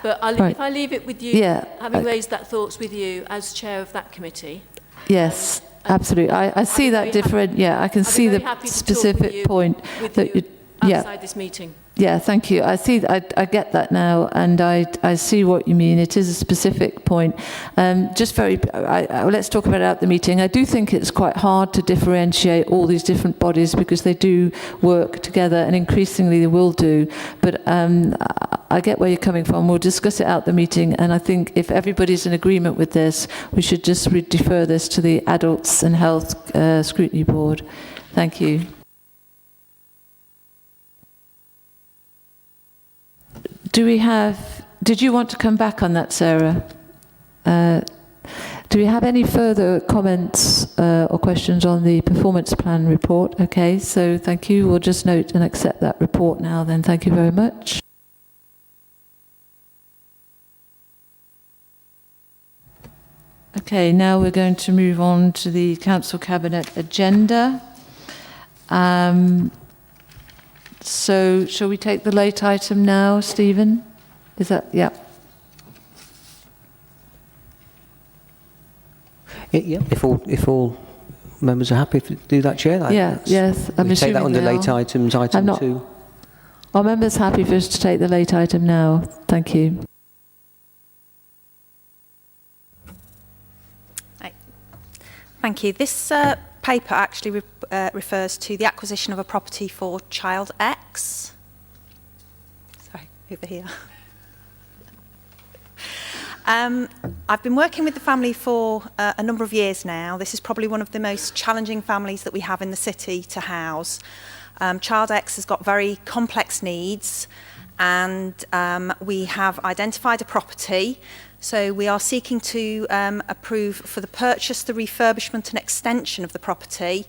But if I leave it with you, having raised that thoughts with you as chair of that committee. Yes, absolutely. I see that different. Yeah, I can see the specific point that you outside this meeting. Yeah, thank you. I get that now, and I see what you mean. It is a specific point. Let's talk about it at the meeting. I do think it's quite hard to differentiate all these different bodies because they do work together, and increasingly they will do. But I get where you're coming from. We'll discuss it at the meeting, and I think if everybody's in agreement with this, we should just defer this to the Adults and Health Scrutiny Board. Thank you. Did you want to come back on that, Sarah? Do we have any further comments or questions on the performance plan report? Okay, so thank you. We'll just note and accept that report now then. Thank you very much. Okay, now we're going to move on to the Council Cabinet agenda. So shall we take the late item now, Stephen? Is that, yeah. Yeah, if all members are happy to do that, Chair. Yes. I'm we take that assuming under they late are. items, item 2. Are members happy for us to take the late item now? Thank you. Thank you. This paper actually refers to the acquisition of a property for Child X. Sorry, over here. I've been working with the family for a number of years now. This is probably one of the most challenging families that we have in the city to house. Child X has got very complex needs, and we have identified a property. So we are seeking to approve for the purchase, the refurbishment and extension of the property,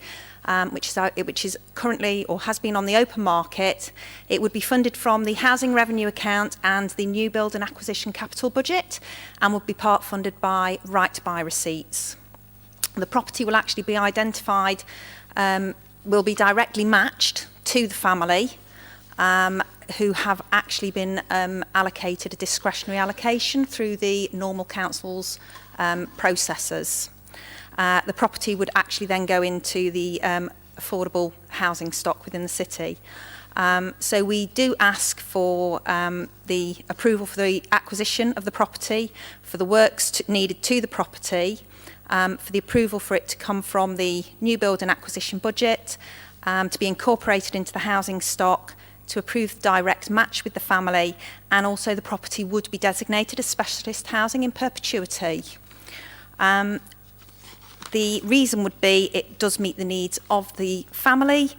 which is currently or has been on the open market. It would be funded from the housing revenue account and the new build and acquisition capital budget, and would be part funded by right to buy receipts. The property will actually be identified, will be directly matched to the family, who have actually been allocated a discretionary allocation through the normal council's processes. The property would actually then go into the affordable housing stock within the city. So we do ask for the approval for the acquisition of the property, for the works needed to the property, for the approval for it to come from the new build and acquisition budget, to be incorporated into the housing stock, to approve the direct match with the family, and also the property would be designated as specialist housing in perpetuity. The reason would be it does meet the needs of the family,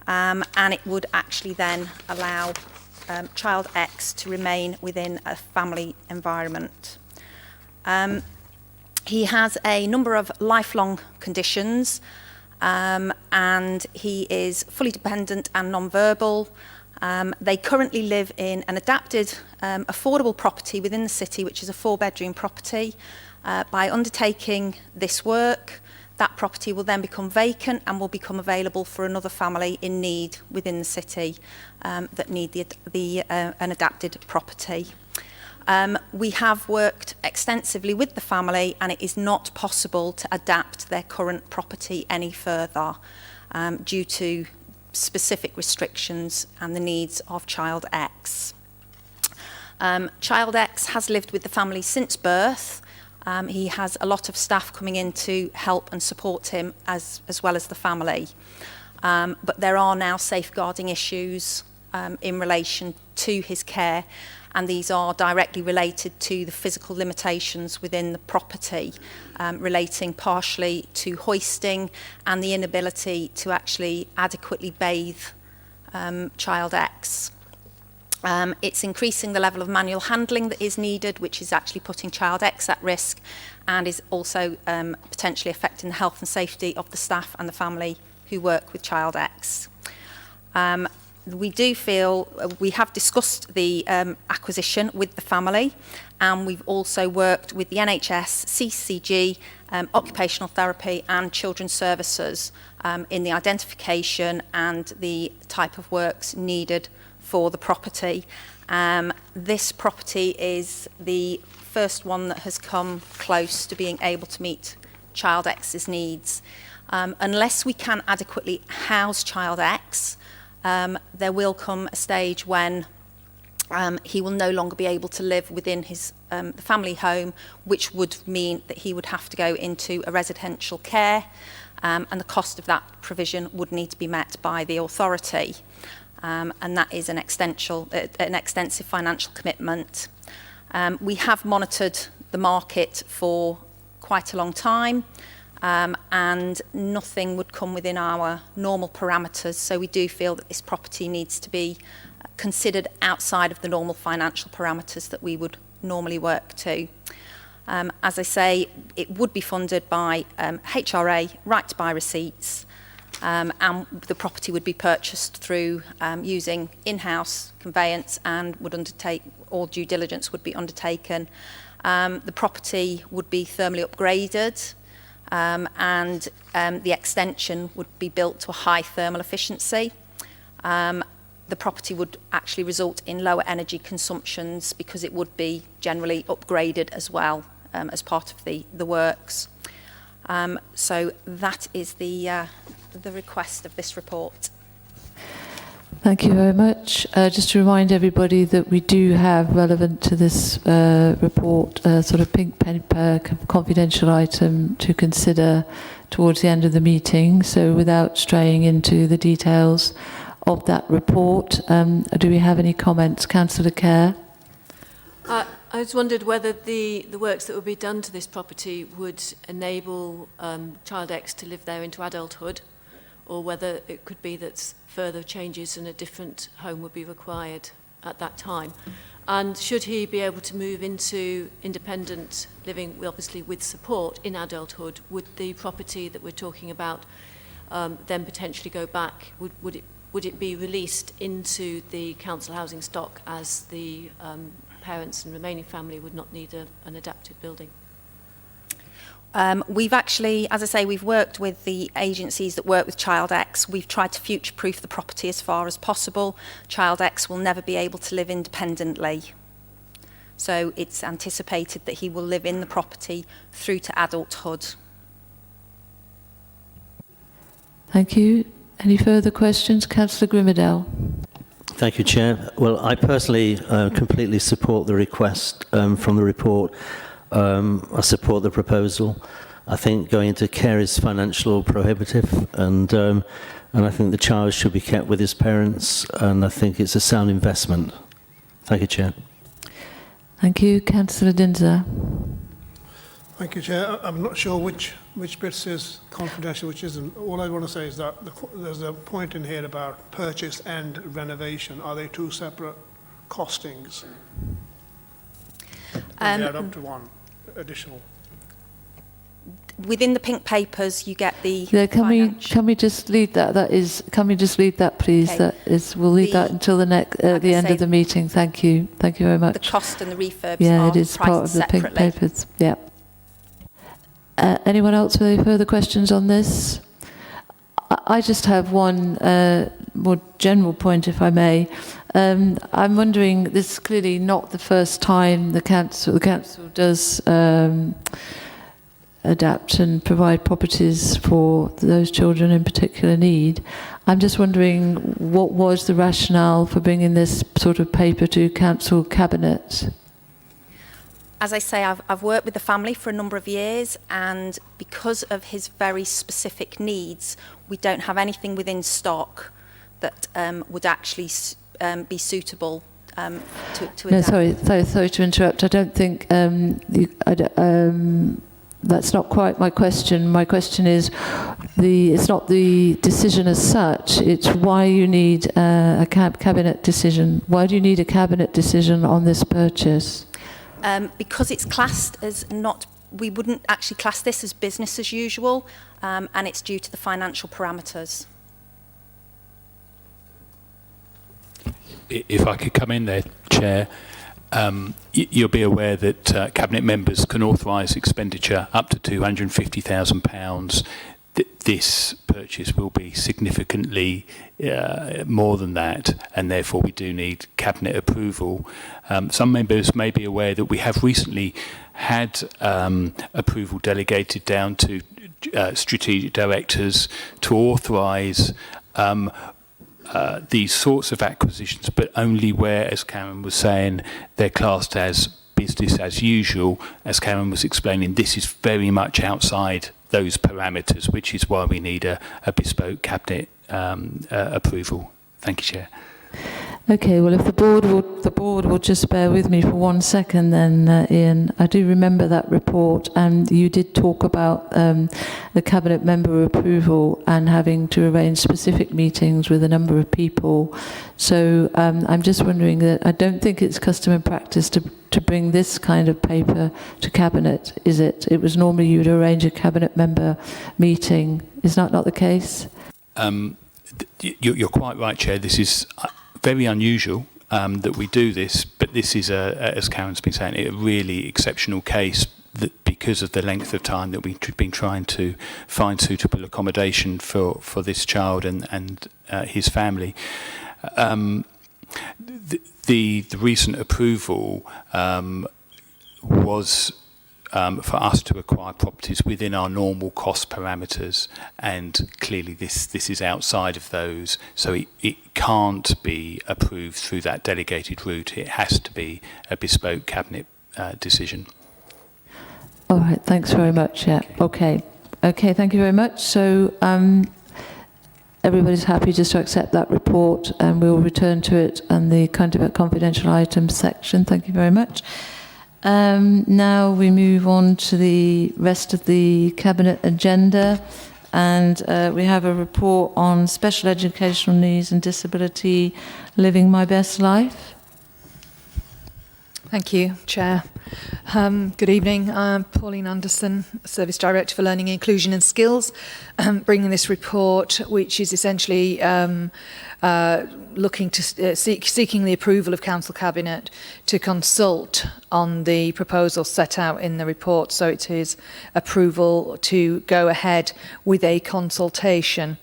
and it would actually then allow Child X to remain within a family environment. He has a number of lifelong conditions, and he is fully dependent and non-verbal. They currently live in an adapted, affordable property within the city, which is a 4-bedroom property. By undertaking this work, that property will then become vacant and will become available for another family in need within the city that need an adapted property. We have worked extensively with the family, and it is not possible to adapt their current property any further due to specific restrictions and the needs of Child X. Child X has lived with the family since birth. He has a lot of staff coming in to help and support him as well as the family. But there are now safeguarding issues in relation to his care, and these are directly related to the physical limitations within the property, relating partially to hoisting and the inability to actually adequately bathe Child X. It's increasing the level of manual handling that is needed, which is actually putting Child X at risk, and is also potentially affecting the health and safety of the staff and the family who work with Child X. We do feel we have discussed the acquisition with the family, and we've also worked with the NHS, CCG, occupational therapy and children's services in the identification and the type of works needed for the property. This property is the first one that has come close to being able to meet Child X's needs. Unless we can adequately house Child X, there will come a stage when he will no longer be able to live within his the family home, which would mean that he would have to go into a residential care, and the cost of that provision would need to be met by the authority, and that is an extensive financial commitment. We have monitored the market for quite a long time, and nothing would come within our normal parameters, so we do feel that this property needs to be considered outside of the normal financial parameters that we would normally work to. As I say, it would be funded by HRA, right to buy receipts, and the property would be purchased through using in-house conveyance and would undertake, all due diligence would be undertaken. The property would be thermally upgraded, and the extension would be built to a high thermal efficiency. The property would actually result in lower energy consumptions because it would be generally upgraded as well as part of the works. So that is the request of this report. Thank you very much. Just to remind everybody that we do have, relevant to this report, a sort of pink paper confidential item to consider towards the end of the meeting. So without straying into the details of that report, do we have any comments? Councillor Kerr? I just wondered whether the works that would be done to this property would enable Child X to live there into adulthood, or whether it could be that further changes and a different home would be required at that time. And should he be able to move into independent living, obviously with support in adulthood, would the property that we're talking about then potentially go back? Would it be released into the council housing stock, as the parents and remaining family would not need an adapted building? We've actually, as I say, we've worked with the agencies that work with Child X. We've tried to future-proof the property as far as possible. Child X will never be able to live independently. So it's anticipated that he will live in the property through to adulthood. Thank you. Any further questions? Councillor Grimmadale. Thank you, Chair. Well, I personally completely support the request from the report. I support the proposal. I think going into care is financial prohibitive, and I think the child should be kept with his parents, and I think it's a sound investment. Thank you, Chair. Thank you. Councillor Dinser. Thank you, Chair. I'm not sure which bits is confidential, which isn't. All I want to say is that there's a point in here about purchase and renovation. Are they two separate costings? They add up to one additional. Within the pink papers, you get the. Yeah, can we just leave that? Can we just leave that, please? Okay. That is, we'll leave that until the the end of the meeting. Thank you. Thank you very much. The cost and the refurbs yeah, are it is part of the separately. pink papers. Yeah. Anyone else with any further questions on this? I just have one more general point, if I may. I'm wondering, this is clearly not the first time the council does adapt and provide properties for those children in particular need. I'm just wondering, what was the rationale for bringing this sort of paper to council cabinet? As I say, I've worked with the family for a number of years, and because of his very specific needs, we don't have anything within stock that would actually be suitable to No, adapt. sorry to interrupt. I don't think that's not quite my question. My question is, it's not the decision as such. It's why you need a cabinet decision. Why do you need a cabinet decision on this purchase? Because it's classed as not, we wouldn't actually class this as business as usual, and it's due to the financial parameters. If I could come in there, Chair, you'll be aware that Cabinet members can authorise expenditure up to £250,000. This purchase will be significantly more than that, and therefore we do need Cabinet approval. Some members may be aware that we have recently had approval delegated down to strategic directors to authorise these sorts of acquisitions, but only where, as Karen was saying, they're classed as business as usual. As Karen was explaining, this is very much outside those parameters, which is why we need a bespoke cabinet approval. Thank you, Chair. Okay, well, if the board will just bear with me for 1 second, then Ian, I do remember that report, and you did talk about the cabinet member approval and having to arrange specific meetings with a number of people. So I'm just wondering that I don't think it's custom and practice to bring this kind of paper to cabinet, is it? It was normally you'd arrange a cabinet member meeting. Is that not the case? You're quite right, Chair. This is very unusual that we do this, but this is, as Karen's been saying, a really exceptional case that because of the length of time that we've been trying to find suitable accommodation for this child and his family. The recent approval was for us to acquire properties within our normal cost parameters, and clearly this is outside of those, so it can't be approved through that delegated route. It has to be a bespoke cabinet decision. All right, thanks very much. Yeah, okay, thank you very much. So everybody's happy just to accept that report, and we'll return to it and the confidential items section. Thank you very much. Now we move on to the rest of the cabinet agenda, and we have a report on special educational needs and disability, living my best life. Thank you, Chair. Good evening. I'm Pauline Anderson, Service Director for Learning, Inclusion and Skills, bringing this report, which is essentially looking to seeking the approval of Council Cabinet to consult on the proposal set out in the report. So it is approval to go ahead with a consultation.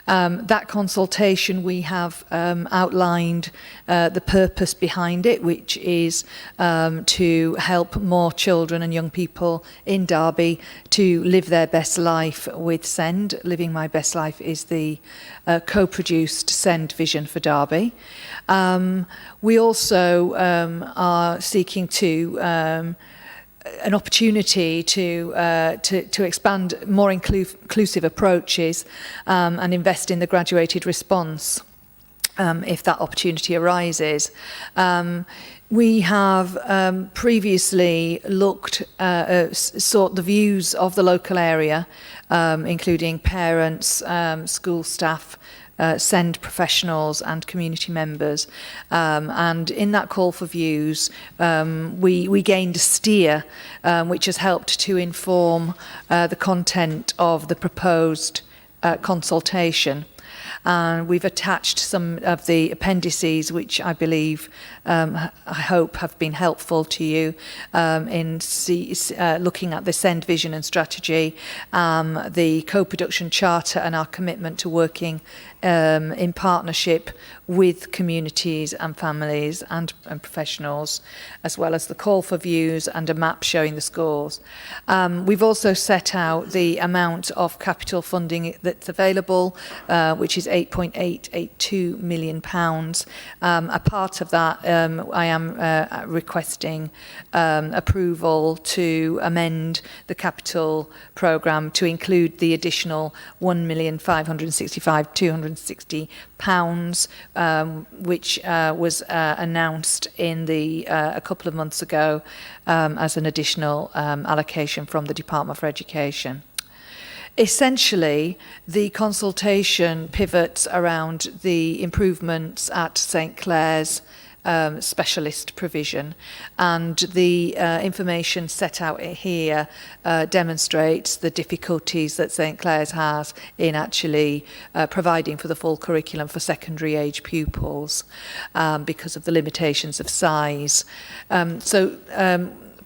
That consultation, we have outlined the purpose behind it, which is to help more children and young people in Derby to live their best life with SEND. Living My Best Life is the co-produced SEND vision for Derby. We also are seeking to an opportunity to expand more inclusive approaches and invest in the graduated response if that opportunity arises. We have previously sought the views of the local area, including parents, school staff, SEND professionals and community members. And in that call for views, we gained a steer, which has helped to inform the content of the proposed consultation. And we've attached some of the appendices, which I believe, I hope, have been helpful to you in looking at the SEND vision and strategy, the co-production charter and our commitment to working in partnership with communities and families and professionals, as well as the call for views and a map showing the scores. We've also set out the amount of capital funding that's available, which is £8.882 million. A part of that, I am requesting approval to amend the capital programme to include the additional £1,565,260, which was announced in a couple of months ago as an additional allocation from the Department for Education. Essentially, the consultation pivots around the improvements at St Clair's specialist provision, and the information set out here demonstrates the difficulties that St Clair's has in actually providing for the full curriculum for secondary age pupils because of the limitations of size.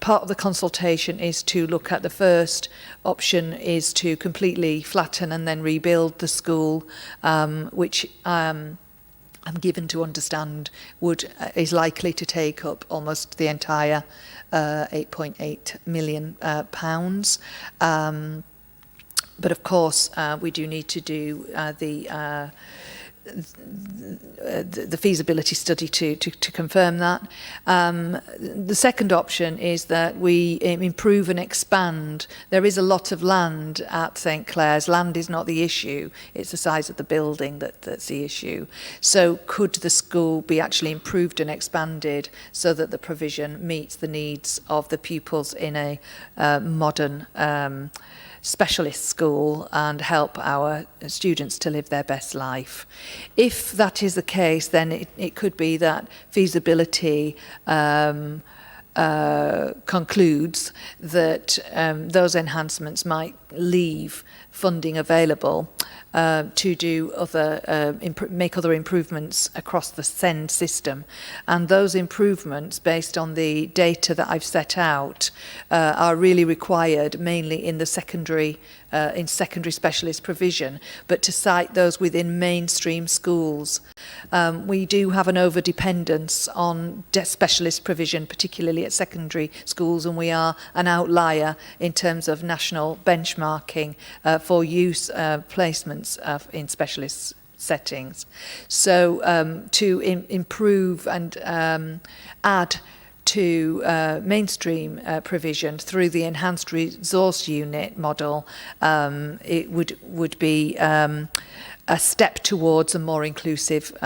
Part of the consultation is to look at the first option is to completely flatten and then rebuild the school, which I'm given to understand is likely to take up almost the entire £8.8 million. But of course, we do need to do the feasibility study to confirm that. The second option is that we improve and expand. There is a lot of land at St Clair's. Land is not the issue, it's the size of the building that's the issue. So could the school be actually improved and expanded so that the provision meets the needs of the pupils in a modern specialist school and help our students to live their best life? If that is the case, then it could be that feasibility concludes that those enhancements might leave funding available to do make other improvements across the SEND system. And those improvements, based on the data that I've set out, are really required mainly in the secondary specialist provision, but to cite those within mainstream schools. We do have an over-dependence on specialist provision, particularly at secondary schools, and we are an outlier in terms of national benchmarking for use placements in specialist settings. So to improve and add to mainstream provision through the enhanced resource unit model, it would be a step towards a more inclusive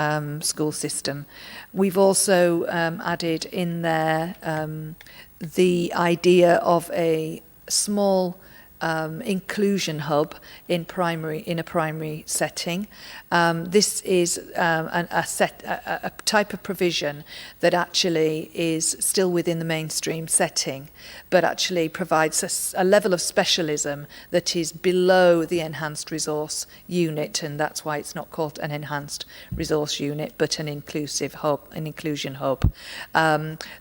school system. We've also added in there the idea of a small inclusion hub in a primary setting. This is a type of provision that actually is still within the mainstream setting, but actually provides a level of specialism that is below the enhanced resource unit, and that's why it's not called an enhanced resource unit, but an inclusive hub, an inclusion hub.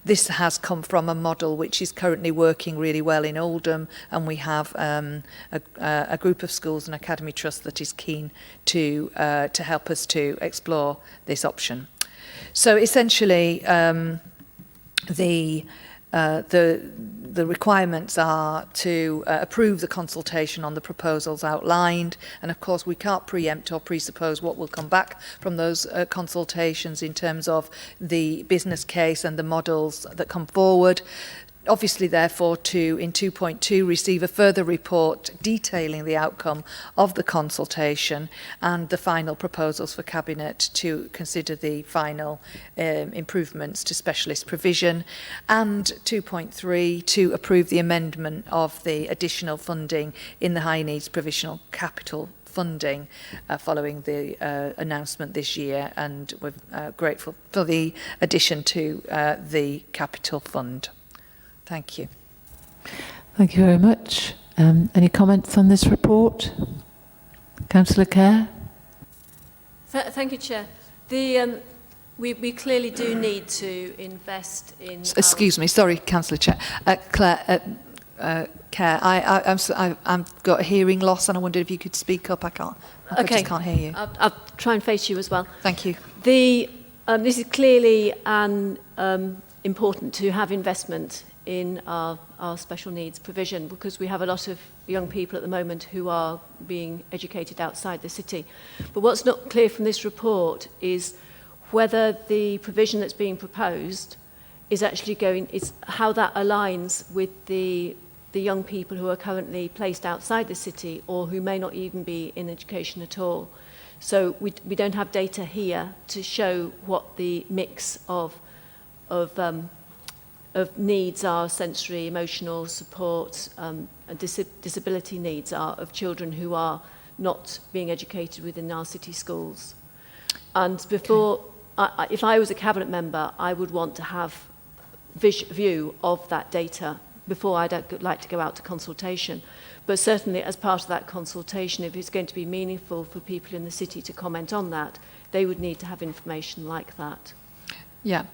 This has come from a model which is currently working really well in Oldham, and we have a group of schools and Academy Trust that is keen to help us to explore this option. So essentially, the requirements are to approve the consultation on the proposals outlined, and of course we can't preempt or presuppose what will come back from those consultations in terms of the business case and the models that come forward. Obviously, therefore, in 2.2, receive a further report detailing the outcome of the consultation and the final proposals for Cabinet to consider the final improvements to specialist provision, and 2.3, to approve the amendment of the additional funding in the high needs provisional capital funding following the announcement this year, and we're grateful for the addition to the capital fund. Thank you. Thank you very much. Any comments on this report? Councillor Kerr? Thank you, Chair. We clearly do need to invest in... Excuse me, sorry, Councillor Chair. Claire, Kerr, I've got a hearing loss and I wondered if you could speak up. I just can't hear you. I'll try and face you as well. Thank you. This is clearly important to have investment in our special needs provision, because we have a lot of young people at the moment who are being educated outside the city. But what's not clear from this report is whether the provision that's being proposed is actually is how that aligns with the young people who are currently placed outside the city or who may not even be in education at all. So we don't have data here to show what the mix of needs are, sensory, emotional support, and disability needs are of children who are not being educated within our city schools. And before, if I was a Cabinet member, I would want to have view of that data before I'd like to go out to consultation. But certainly as part of that consultation, if it's going to be meaningful for people in the city to comment on that, they would need to have information like that. Yeah,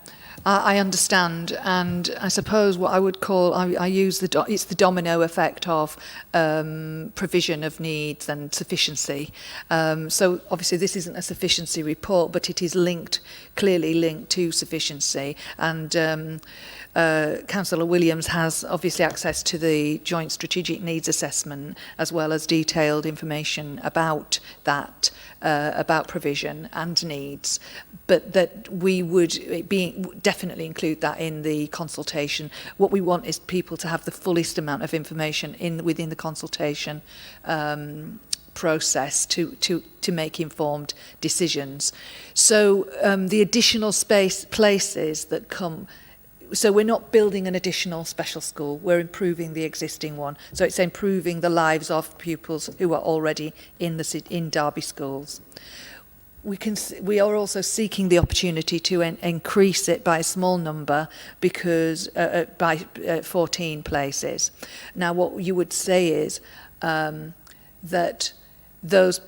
I understand, and I suppose what I would call, I use it's the domino effect of provision of needs and sufficiency. So obviously this isn't a sufficiency report, but it is clearly linked to sufficiency, and Councillor Williams has obviously access to the Joint Strategic Needs Assessment, as well as detailed information about that, about provision and needs, but that we would definitely include that in the consultation. What we want is people to have the fullest amount of information within the consultation process to make informed decisions. So the additional places that come. So we're not building an additional special school, we're improving the existing one. So it's improving the lives of pupils who are already in Derby schools. We are also seeking the opportunity to increase it by a small number, because by 14 places. Now what you would say is that those,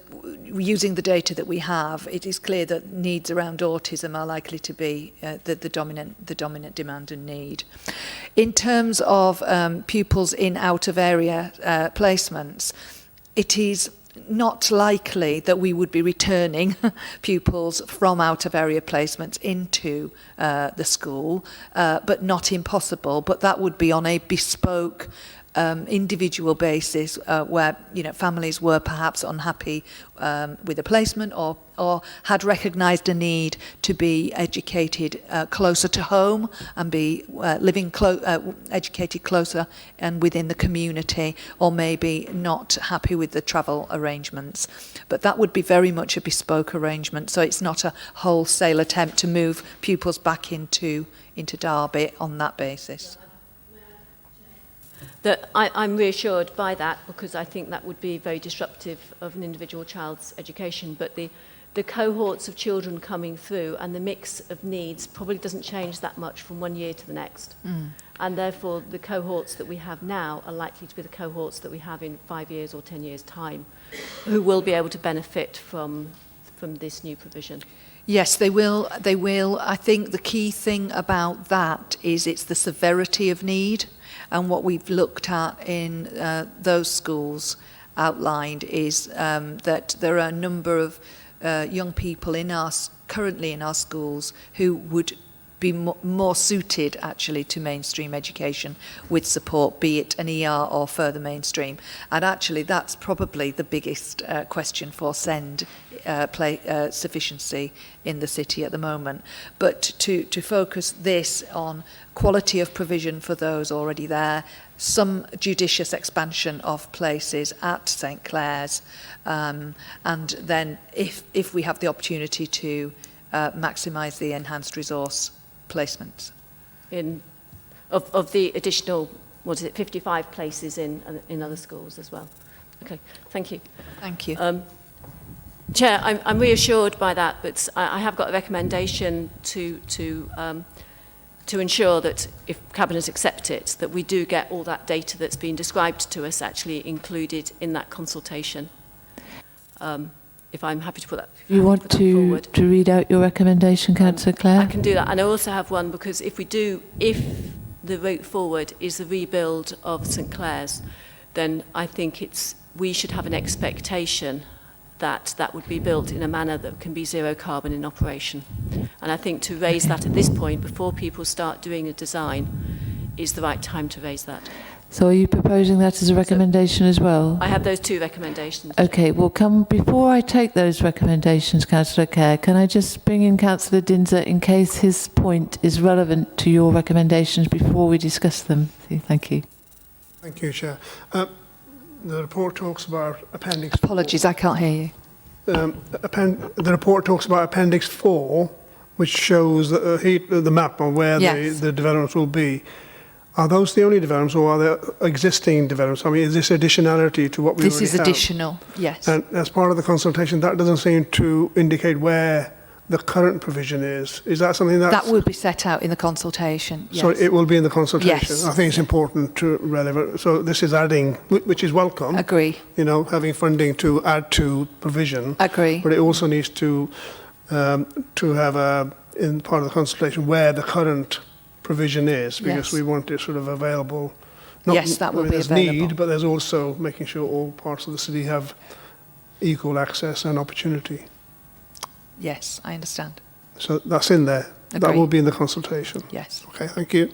using the data that we have, it is clear that needs around autism are likely to be the dominant demand and need. In terms of pupils in out-of-area placements, it is not likely that we would be returning pupils from out-of-area placements into the school, but not impossible. But that would be on a bespoke individual basis, where families were perhaps unhappy with a placement, or had recognised a need to be educated closer to home and be educated closer and within the community, or maybe not happy with the travel arrangements. But that would be very much a bespoke arrangement, so it's not a wholesale attempt to move pupils back into Derby on that basis. That I'm reassured by that, because I think that would be very disruptive of an individual child's education. But the cohorts of children coming through and the mix of needs probably doesn't change that much from one year to the next. And therefore the cohorts that we have now are likely to be the cohorts that we have in 5 years or 10 years' time, who will be able to benefit from this new provision. Yes, they will. I think the key thing about that is it's the severity of need. And what we've looked at in those schools outlined is that there are a number of young people currently in our schools who would be more suited actually to mainstream education with support, be it an ER or further mainstream. And actually that's probably the biggest question for SEND sufficiency in the city at the moment. But to focus this on quality of provision for those already there, some judicious expansion of places at St Clair's, and then if we have the opportunity to maximise the enhanced resource placements. Of the additional, 55 places in other schools as well. Okay, thank you. Thank you. Chair, I'm reassured by that, but I have got a recommendation to ensure that if Cabinet accept it, that we do get all that data that's been described to us actually included in that consultation. If I'm happy to put that You want to read out your recommendation, Councillor Clare? I can do that. And I also have one, because if the route forward is the rebuild of St Clair's, then I think we should have an expectation that would be built in a manner that can be zero carbon in operation. And I think to raise that at this point, before people start doing a design, is the right time to raise that. So are you proposing that as a recommendation as well? I have those two recommendations. Okay, well, before I take those recommendations, Councillor Kerr, can I just bring in Councillor Dinser in case his point is relevant to your recommendations before we discuss them? Thank you. Thank you, Chair. The report talks about Appendix 4. Apologies, I can't hear you. The report talks about Appendix 4, which shows the map of where the developments will be. Are those the only developments, or are there existing developments? I mean, is this additionality to what we already have? This is additional, yes. And as part of the consultation, that doesn't seem to indicate where the current provision is. Is that something that will be set out in the consultation? Yes. So it will be in the consultation. Yes. I think it's important to relevant. So this is adding, which is welcome. Agree. Having funding to add to provision. Agree. But it also needs to have in part of the consultation where the current provision is, because Yes. we want it sort of available. Yes, that will be there's available. need, but there's also making sure all parts of the city have equal access and opportunity. Yes, I understand. So that's in there. That Agreed. will be in the consultation. Yes. Okay, thank you.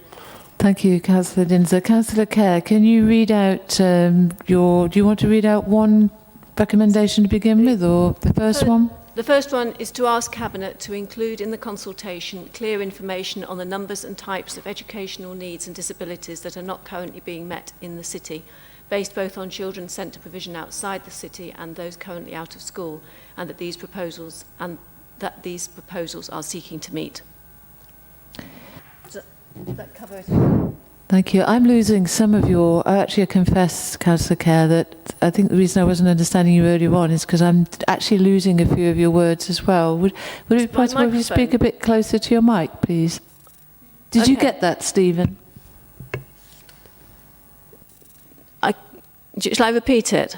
Thank you, Councillor Dinser. Councillor Kerr, can you read out do you want to read out one recommendation to begin with, or the first one? The first one is to ask Cabinet to include in the consultation clear information on the numbers and types of educational needs and disabilities that are not currently being met in the city, based both on children's centre provision outside the city and those currently out of school, and that these proposals are seeking to meet. Does that cover it? Thank you. I'm losing some of your... I actually confess, Councillor Kerr, that I think the reason I wasn't understanding you earlier on is because I'm actually losing a few of your words as well. Would it be possible if you speak a bit closer to your mic, please? Did you get that, Stephen? Shall I repeat it?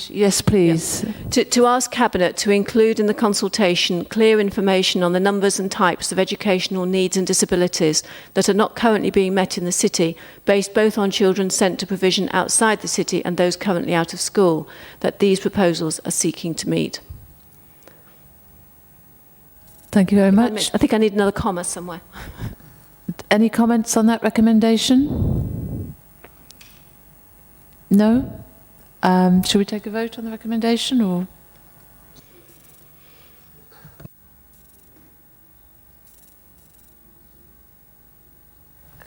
Yes, please. To ask Cabinet to include in the consultation clear information on the numbers and types of educational needs and disabilities that are not currently being met in the city, based both on children's centre provision outside the city and those currently out of school, that these proposals are seeking to meet. Thank you very much. I think I need another comma somewhere. Any comments on that recommendation? No? Should we take a vote on the recommendation, or?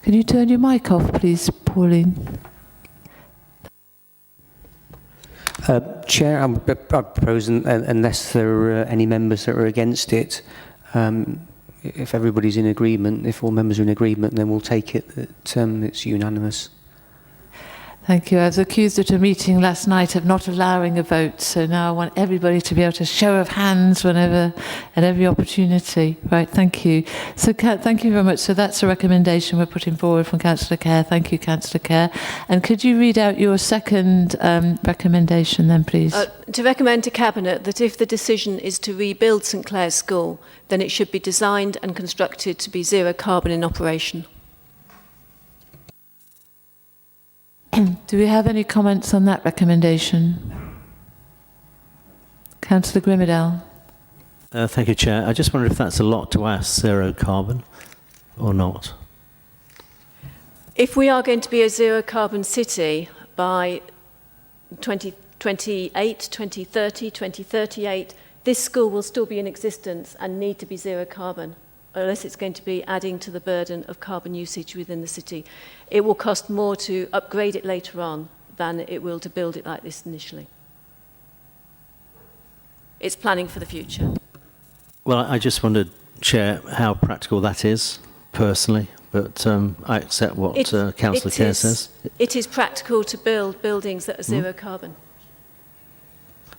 Can you turn your mic off, please, Pauline? Chair, I'm proposing, unless there are any members that are against it, if everybody's in agreement, if all members are in agreement, then we'll take it that it's unanimous. Thank you. I was accused at a meeting last night of not allowing a vote, so now I want everybody to be able to show of hands whenever, at every opportunity. Right, thank you. So thank you very much. So that's a recommendation we're putting forward from Councillor Kerr. Thank you, Councillor Kerr. And could you read out your second recommendation then, please? To recommend to Cabinet that if the decision is to rebuild St Clair's School, then it should be designed and constructed to be zero carbon in operation. Do we have any comments on that recommendation? Councillor Grimmadale. Thank you, Chair. I just wonder if that's a lot to ask, zero carbon, or not. If we are going to be a zero carbon city by 2028, 2030, 2038, this school will still be in existence and need to be zero carbon, unless it's going to be adding to the burden of carbon usage within the city. It will cost more to upgrade it later on than it will to build it like this initially. It's planning for the future. Well, I just wondered, Chair, how practical that is, personally, but I accept what Councillor Kerr says. It is practical to build buildings that are zero carbon.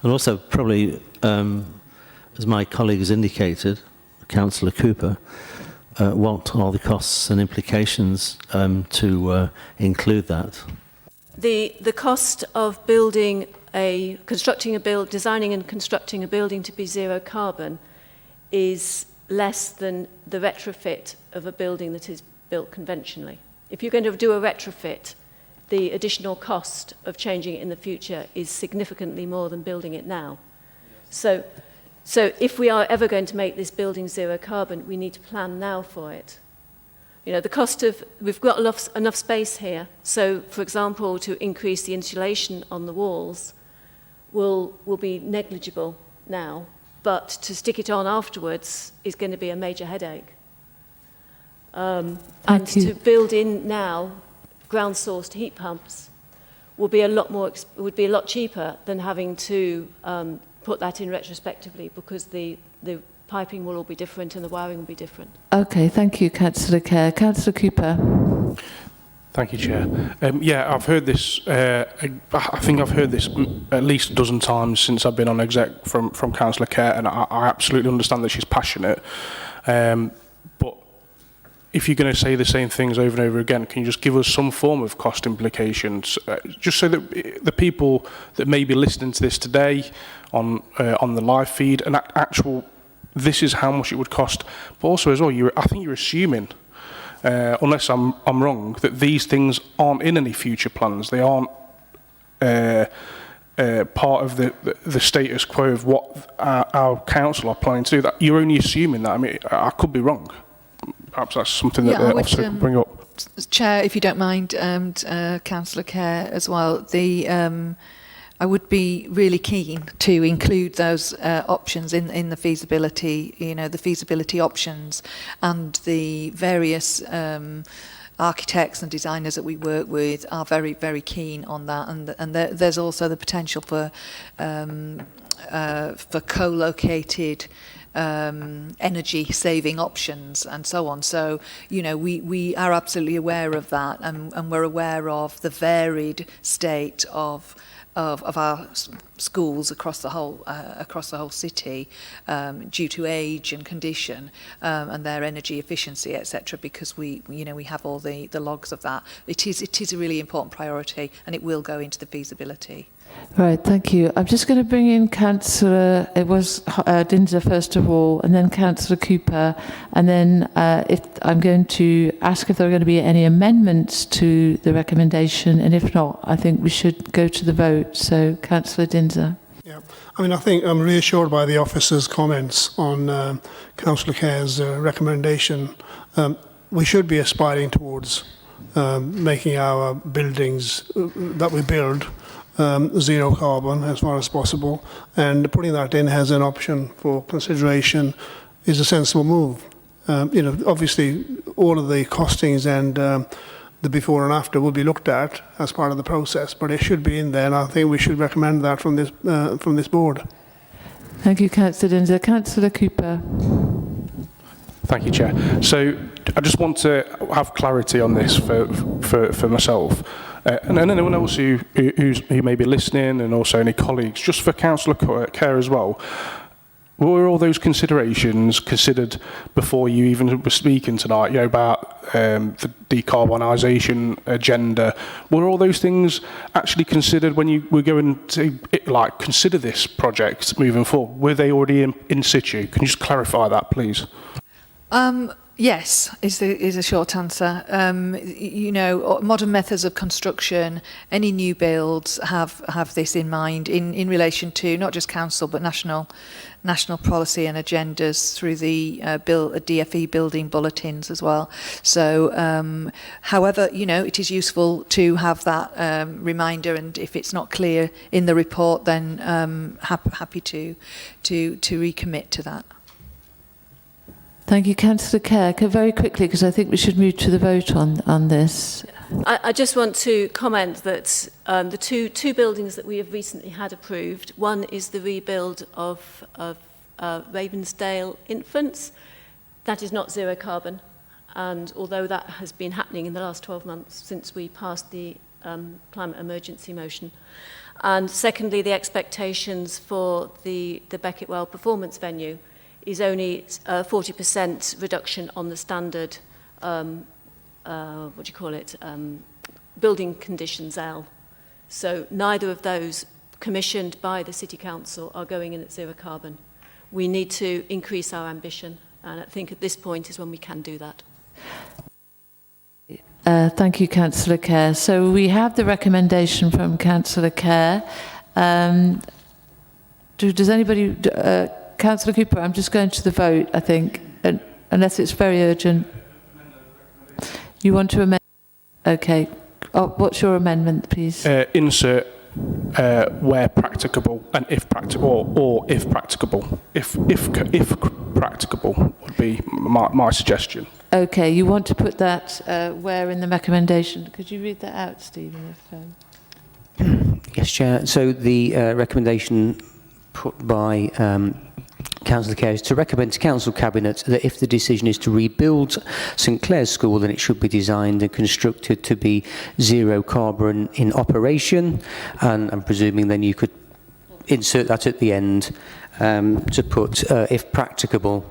And also, probably, as my colleague has indicated, Councillor Cooper, what are the costs and implications to include that? The cost of designing and constructing a building to be zero carbon is less than the retrofit of a building that is built conventionally. If you're going to do a retrofit, the additional cost of changing it in the future is significantly more than building it now. So if we are ever going to make this building zero carbon, we need to plan now for it. You know, the cost of, we've got enough space here, so for example, to increase the insulation on the walls will be negligible now, but to stick it on afterwards is going to be a major headache. And to build in now ground sourced heat pumps would be a lot cheaper than having to put that in retrospectively, because the piping will all be different and the wiring will be different. Okay, thank you, Councillor Kerr. Councillor Cooper. Thank you, Chair. Yeah, I've heard this, I think I've heard this at least a dozen times since I've been on exec from Councillor Kerr, and I absolutely understand that she's passionate. But if you're going to say the same things over and over again, can you just give us some form of cost implications, just so that the people that may be listening to this today on the live feed, an actual this is how much it would cost. But also as well, I think you're assuming, unless I'm wrong, that these things aren't in any future plans. They aren't part of the status quo of what our council are planning to do. That you're only assuming that. I mean, I could be wrong. Perhaps that's something that the officer could bring up. Chair, if you don't mind, and Councillor Kerr as well, I would be really keen to include those options in the feasibility, the feasibility options and the various architects and designers that we work with are very, very keen on that. And there's also the potential for co-located energy saving options and so on. So, we are absolutely aware of that, and we're aware of the varied state of our schools across the whole city, due to age and condition, and their energy efficiency, etc. Because we have all the logs of that. It is a really important priority, and it will go into the feasibility. Right, thank you. I'm just going to bring in Councillor, it was Dinser first of all, and then Councillor Cooper, and then if I'm going to ask if there are going to be any amendments to the recommendation, and if not, I think we should go to the vote. So, Councillor Dinser. Yeah, I mean, I think I'm reassured by the officer's comments on Councillor Kerr's recommendation. We should be aspiring towards making our buildings that we build zero carbon as far as possible, and putting that in as an option for consideration is a sensible move. Obviously all of the costings and the before and after will be looked at as part of the process, but it should be in there, and I think we should recommend that from this board. Thank you, Councillor Dinser. Councillor Cooper. Thank you, Chair. So I just want to have clarity on this for myself. And anyone else who may be listening, and also any colleagues, just for Councillor Kerr as well, were all those considerations considered before you even were speaking tonight, about the decarbonisation agenda? Were all those things actually considered when you were going to consider this project moving forward? Were they already in situ? Can you just clarify that, please? Yes, is a short answer. Modern methods of construction, any new builds have this in mind in relation to not just council but national policy and agendas through the DFE building bulletins as well. So, however, it is useful to have that reminder, and if it's not clear in the report, then happy to recommit to that. Thank you, Councillor Kerr. Very quickly, because I think we should move to the vote on this. I just want to comment that the two buildings that we have recently had approved, one is the rebuild of Ravensdale Infants. That is not zero carbon, and although that has been happening in the last 12 months since we passed the climate emergency motion. And secondly, the expectations for the Beckett-Well performance venue is only 40% reduction on the standard, building conditions L. So neither of those commissioned by the City Council are going in at zero carbon. We need to increase our ambition, and I think at this point is when we can do that. Thank you, Councillor Kerr. So we have the recommendation from Councillor Kerr. Does anybody... Councillor Cooper, I'm just going to the vote, I think, unless it's very urgent. You want to amend? Okay. What's your amendment, please? Insert where practicable and if practicable, or if practicable. If practicable would be my suggestion. Okay. You want to put that where in the recommendation? Could you read that out, Stephen? Yes, Chair. So the recommendation put by Councillor Kerr is to recommend to Council Cabinet that if the decision is to rebuild St Clair's School, then it should be designed and constructed to be zero carbon in operation. And I'm presuming then you could insert that at the end to put if practicable.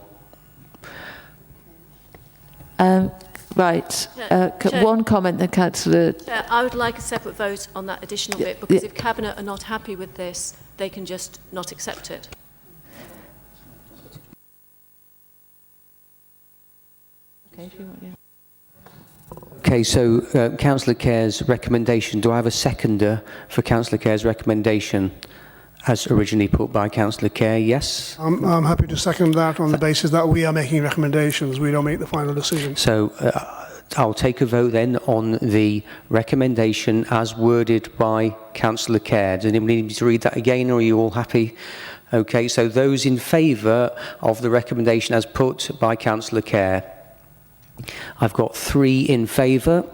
Right. One comment then, Councillor. I would like a separate vote on that additional bit, because if Cabinet are not happy with this, they can just not accept it. Okay, if you want, yeah. Okay, so Councillor Kerr's recommendation, do I have a seconder for Councillor Kerr's recommendation as originally put by Councillor Kerr? Yes? I'm happy to second that on the basis that we are making recommendations. We don't make the final decision. So I'll take a vote then on the recommendation as worded by Councillor Kerr. Does anybody need me to read that again, or are you all happy? Okay, so those in favour of the recommendation as put by Councillor Kerr. I've got 3 in favour.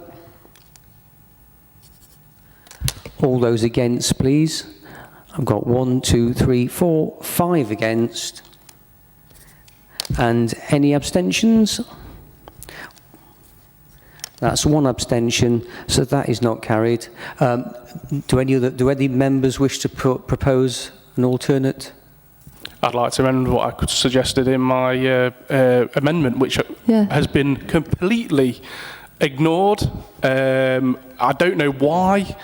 All those against, please. I've got 1, 2, 3, 4, 5 against. And any abstentions? That's 1 abstention, so that is not carried. Do any members wish to propose an alternate? I'd like to amend what I suggested in my amendment, which has been completely ignored. I don't know why.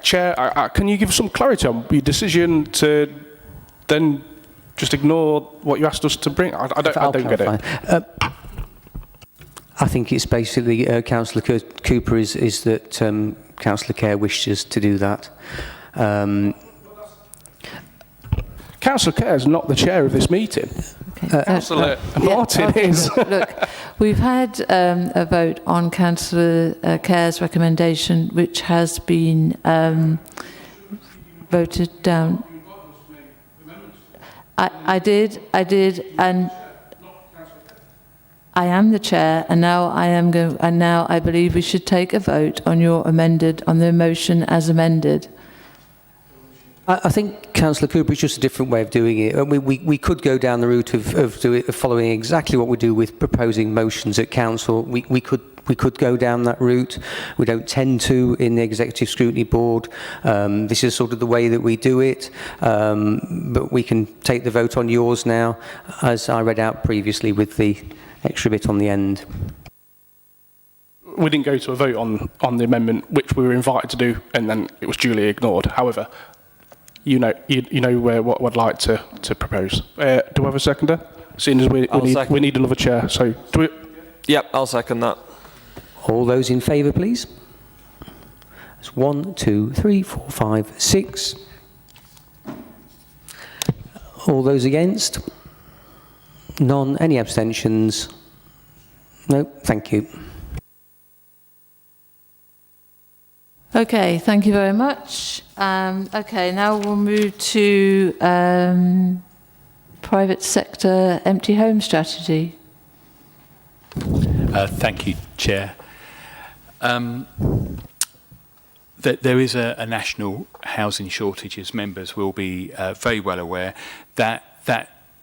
Chair, can you give some clarity on your decision to then just ignore what you asked us to bring? I don't get it. I think it's basically Councillor Cooper is that Councillor Kerr wishes to do that. Councillor Kerr is not the chair of this meeting. Okay. Councillor Martin is. Look, we've had a vote on Councillor Kerr's recommendation, which has been voted down. I did, and I am the chair, and now I believe we should take a vote on on the motion as amended. I think Councillor Cooper is just a different way of doing it. We could go down the route of following exactly what we do with proposing motions at council. We could go down that route. We don't tend to in the Executive Scrutiny Board. This is sort of the way that we do it. But we can take the vote on yours now, as I read out previously with the extra bit on the end. We didn't go to a vote on the amendment, which we were invited to do, and then it was duly ignored. However, you know what I'd like to propose. Do I have a seconder? Seeing as we need another chair, so do we? Yep, I'll second that. All those in favour, please. That's 1, 2, 3, 4, 5, 6. All those against? None. Any abstentions? No. Thank you. Okay, thank you very much. Okay, now we'll move to private sector empty home strategy. Thank you, Chair. There is a national housing shortage, as members will be very well aware. That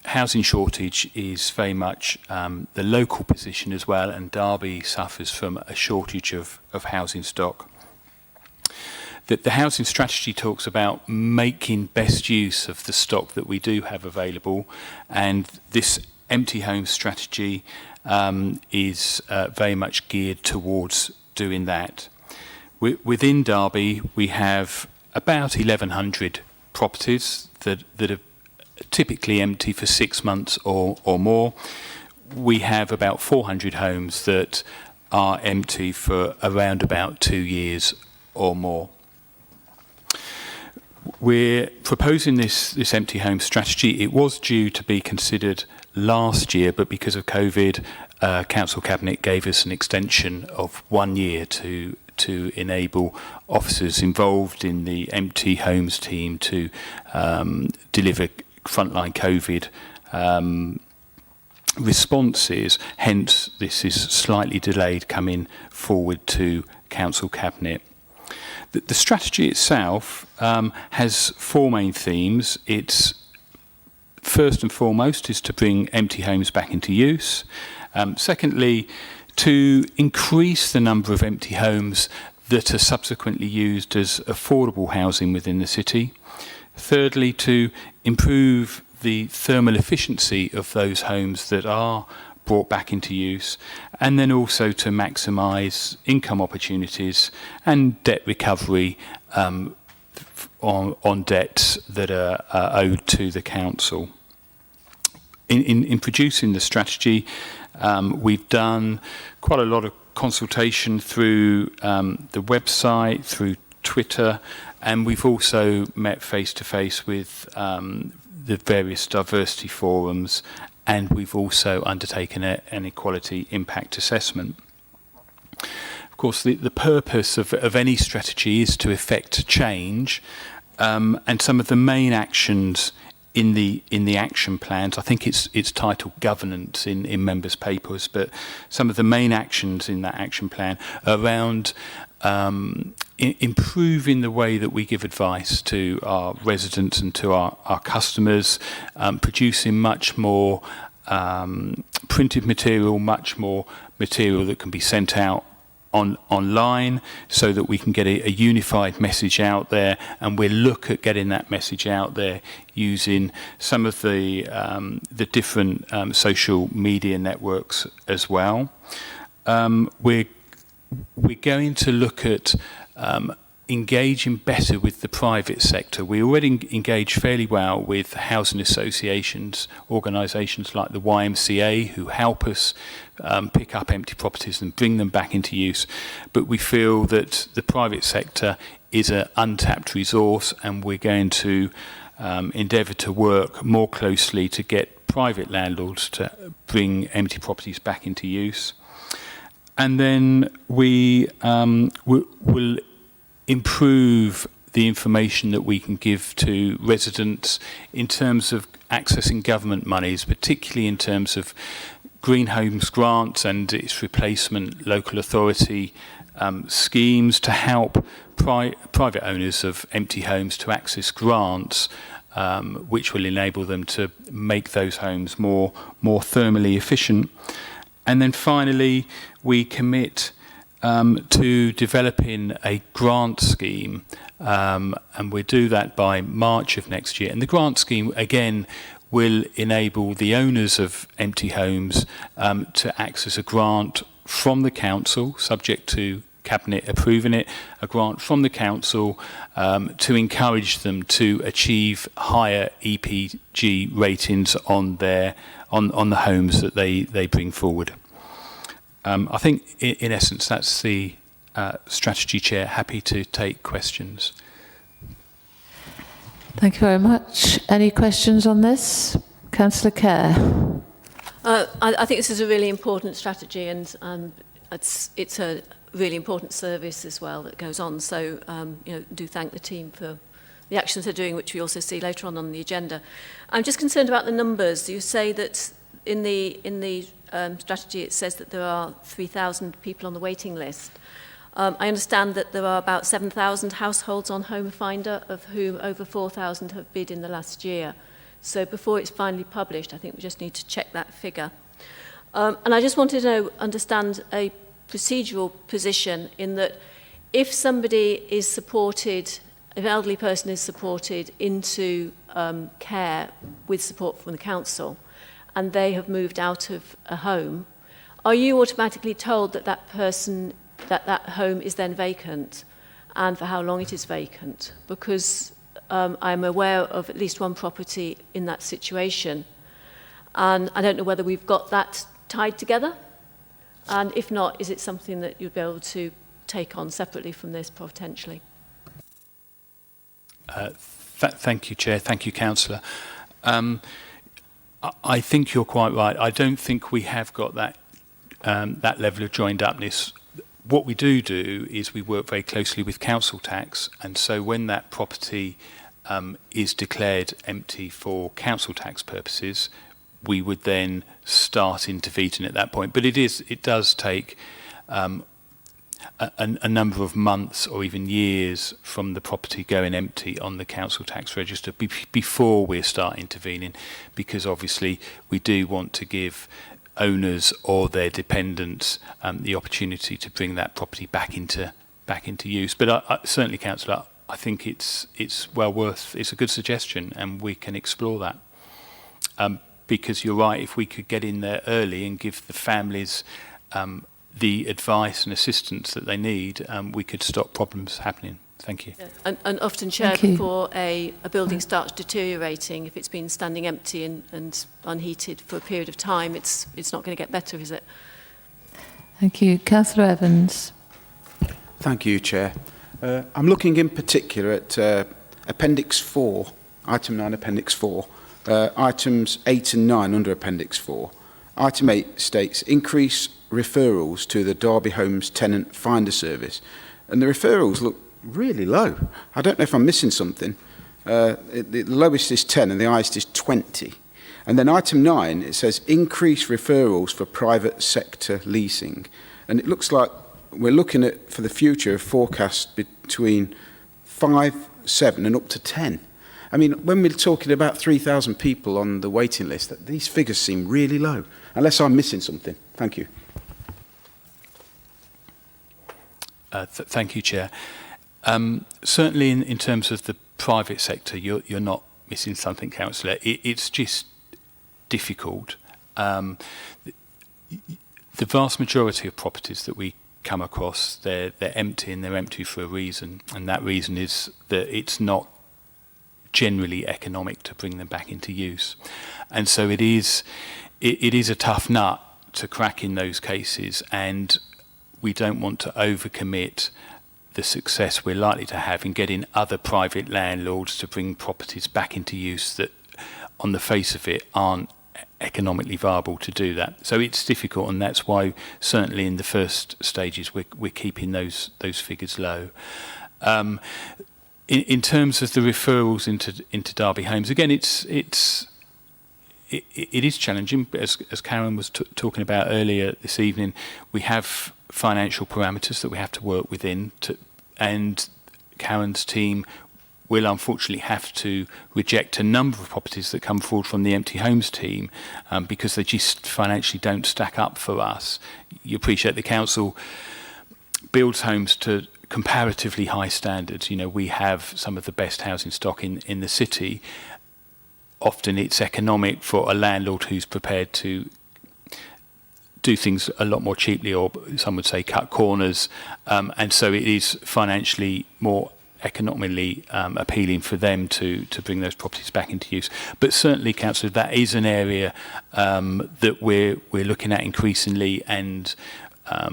housing shortage is very much the local position as well, and Derby suffers from a shortage of housing stock. The housing strategy talks about making best use of the stock that we do have available, and this empty home strategy is very much geared towards doing that. Within Derby, we have about 1,100 properties that are typically empty for 6 months or more. We have about 400 homes that are empty for around about 2 years or more. We're proposing this empty home strategy. It was due to be considered last year, but because of COVID, Council Cabinet gave us an extension of 1 year to enable officers involved in the empty homes team to deliver frontline COVID responses. Hence, this is slightly delayed coming forward to Council Cabinet. The strategy itself has 4 main themes. It's first and foremost is to bring empty homes back into use. Secondly, to increase the number of empty homes that are subsequently used as affordable housing within the city. Thirdly, to improve the thermal efficiency of those homes that are brought back into use, and then also to maximise income opportunities and debt recovery on debts that are owed to the council. in producing the strategy, we've done quite a lot of consultation through the website, through Twitter, and we've also met face-to-face with the various diversity forums, and we've also undertaken an equality impact assessment. Of course, the purpose of any strategy is to effect change, and some of the main actions in the action plans, I think it's titled governance in members' papers, but some of the main actions in that action plan are around improving the way that we give advice to our residents and to our customers, producing much more printed material, much more material that can be sent out online, so that we can get a unified message out there, and we'll look at getting that message out there using some of the different social media networks as well. We're going to look at engaging better with the private sector. We already engage fairly well with housing associations, organisations like the YMCA, who help us pick up empty properties and bring them back into use. But we feel that the private sector is an untapped resource, and we're going to endeavour to work more closely to get private landlords to bring empty properties back into use. And then we will improve the information that we can give to residents in terms of accessing government monies, particularly in terms of Green Homes grants and its replacement local authority schemes, to help private owners of empty homes to access grants which will enable them to make those homes more thermally efficient. And then finally, we commit to developing a grant scheme, and we'll do that by March of next year. And the grant scheme, again, will enable the owners of empty homes to access a grant from the council, subject to Cabinet approving it, a grant from the council to encourage them to achieve higher EPG ratings on the homes that they bring forward. I think, in essence, that's the strategy, Chair. Happy to take questions. Thank you very much. Any questions on this? Councillor Kerr. I think this is a really important strategy, and it's a really important service as well that goes on. So, do thank the team for the actions they're doing, which we also see later on the agenda. I'm just concerned about the numbers. You say that in the strategy it says that there are 3,000 people on the waiting list. I understand that there are about 7,000 households on Home Finder, of whom over 4,000 have bid in the last year. So before it's finally published, I think we just need to check that figure. And I just wanted to understand a procedural position in that if somebody is supported, if an elderly person is supported into care with support from the council, and they have moved out of a home, are you automatically told that that person, that home is then vacant, and for how long it is vacant? Because I'm aware of at least one property in that situation, and I don't know whether we've got that tied together, and if not, is it something that you'd be able to take on separately from this potentially? Thank you, Chair. Thank you, Councillor. I think you're quite right. I don't think we have got that that level of joined upness. What we do is we work very closely with council tax, and so when that property is declared empty for council tax purposes, we would then start intervening at that point. But it does take a number of months or even years from the property going empty on the council tax register before we start intervening, because obviously we do want to give owners or their dependents the opportunity to bring that property back into use. But I certainly, Councillor, I think it's well worth. It's a good suggestion, and we can explore that. Because you're right, if we could get in there early and give the families the advice and assistance that they need, we could stop problems happening. Thank you. And often, Chair, Thank you. before a building starts deteriorating, if it's been standing empty and unheated for a period of time, it's not going to get better, is it? Thank you. Councillor Evans. Thank you, Chair. I'm looking in particular at Appendix 4, Item 9, Appendix 4, items 8 and 9 under Appendix 4. Item 8 states, increase referrals to the Derby Homes Tenant Finder Service. And the referrals look really low. I don't know if I'm missing something. The lowest is 10 and the highest is 20. And then item 9, it says, increase referrals for private sector leasing. And it looks like we're looking at, for the future, a forecast between 5, 7 and up to 10. I mean, when we're talking about 3,000 people on the waiting list, these figures seem really low, unless I'm missing something. Thank you. Thank you, Chair. Certainly in terms of the private sector, you're not missing something, Councillor. It's just difficult. The vast majority of properties that we come across, they're empty, and they're empty for a reason, and that reason is that it's not generally economic to bring them back into use. And so it is a tough nut to crack in those cases, and we don't want to overcommit the success we're likely to have in getting other private landlords to bring properties back into use that, on the face of it, aren't economically viable to do that. So it's difficult, and that's why certainly in the first stages we're keeping those figures low. In terms of the referrals into Derby Homes, again, it is challenging. As Karen was talking about earlier this evening, we have financial parameters that we have to work within, and Karen's team will unfortunately have to reject a number of properties that come forward from the Empty Homes team because they just financially don't stack up for us. You appreciate the council builds homes to comparatively high standards. You know, we have some of the best housing stock in the city. Often it's economic for a landlord who's prepared to do things a lot more cheaply, or some would say cut corners, and so it is financially more economically appealing for them to bring those properties back into use. But certainly, Councillor, that is an area that we're looking at increasingly, and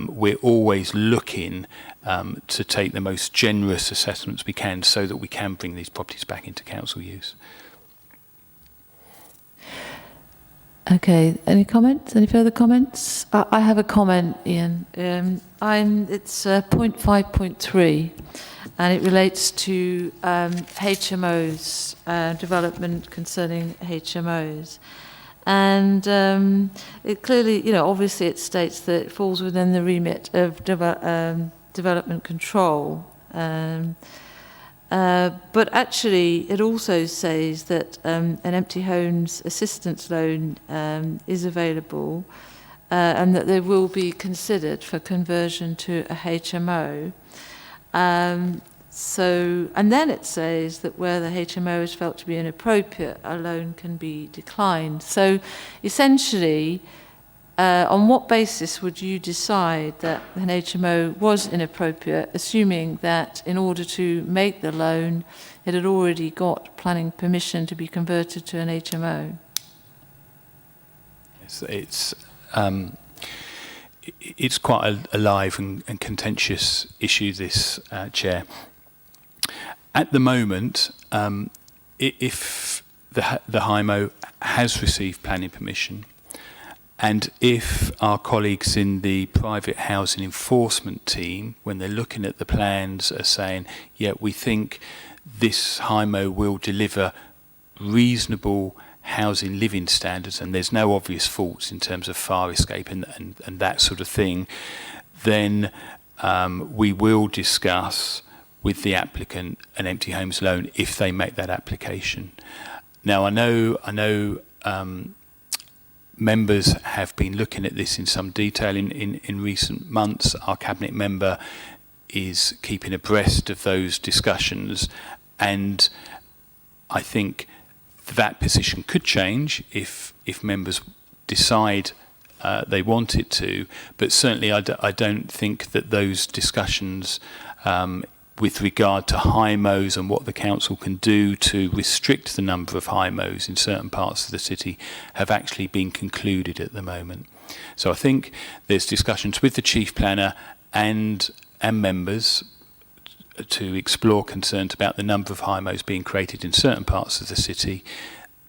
we're always looking to take the most generous assessments we can so that we can bring these properties back into council use. Okay, any comments? Any further comments? I have a comment, Ian. It's point 5.3, and it relates to HMOs, development concerning HMOs. And it clearly, you know, obviously it states that it falls within the remit of development control. But actually, it also says that an empty homes assistance loan is available and that they will be considered for conversion to a HMO. And then it says that where the HMO is felt to be inappropriate, a loan can be declined. So essentially, on what basis would you decide that an HMO was inappropriate, assuming that in order to make the loan, it had already got planning permission to be converted to an HMO? It's quite a live and contentious issue, this, Chair. At the moment, if the HMO has received planning permission, and if our colleagues in the private housing enforcement team, when they're looking at the plans, are saying, yeah, we think this HMO will deliver reasonable housing living standards and there's no obvious faults in terms of fire escape and that sort of thing, then we will discuss with the applicant an empty homes loan if they make that application. Now, I know members have been looking at this in some detail in recent months. Our cabinet member is keeping abreast of those discussions, and I think that position could change if members decide they want it to. But certainly, I don't think that those discussions with regard to HIMOs and what the council can do to restrict the number of HIMOs in certain parts of the city have actually been concluded at the moment. So I think there's discussions with the chief planner and members to explore concerns about the number of HIMOs being created in certain parts of the city.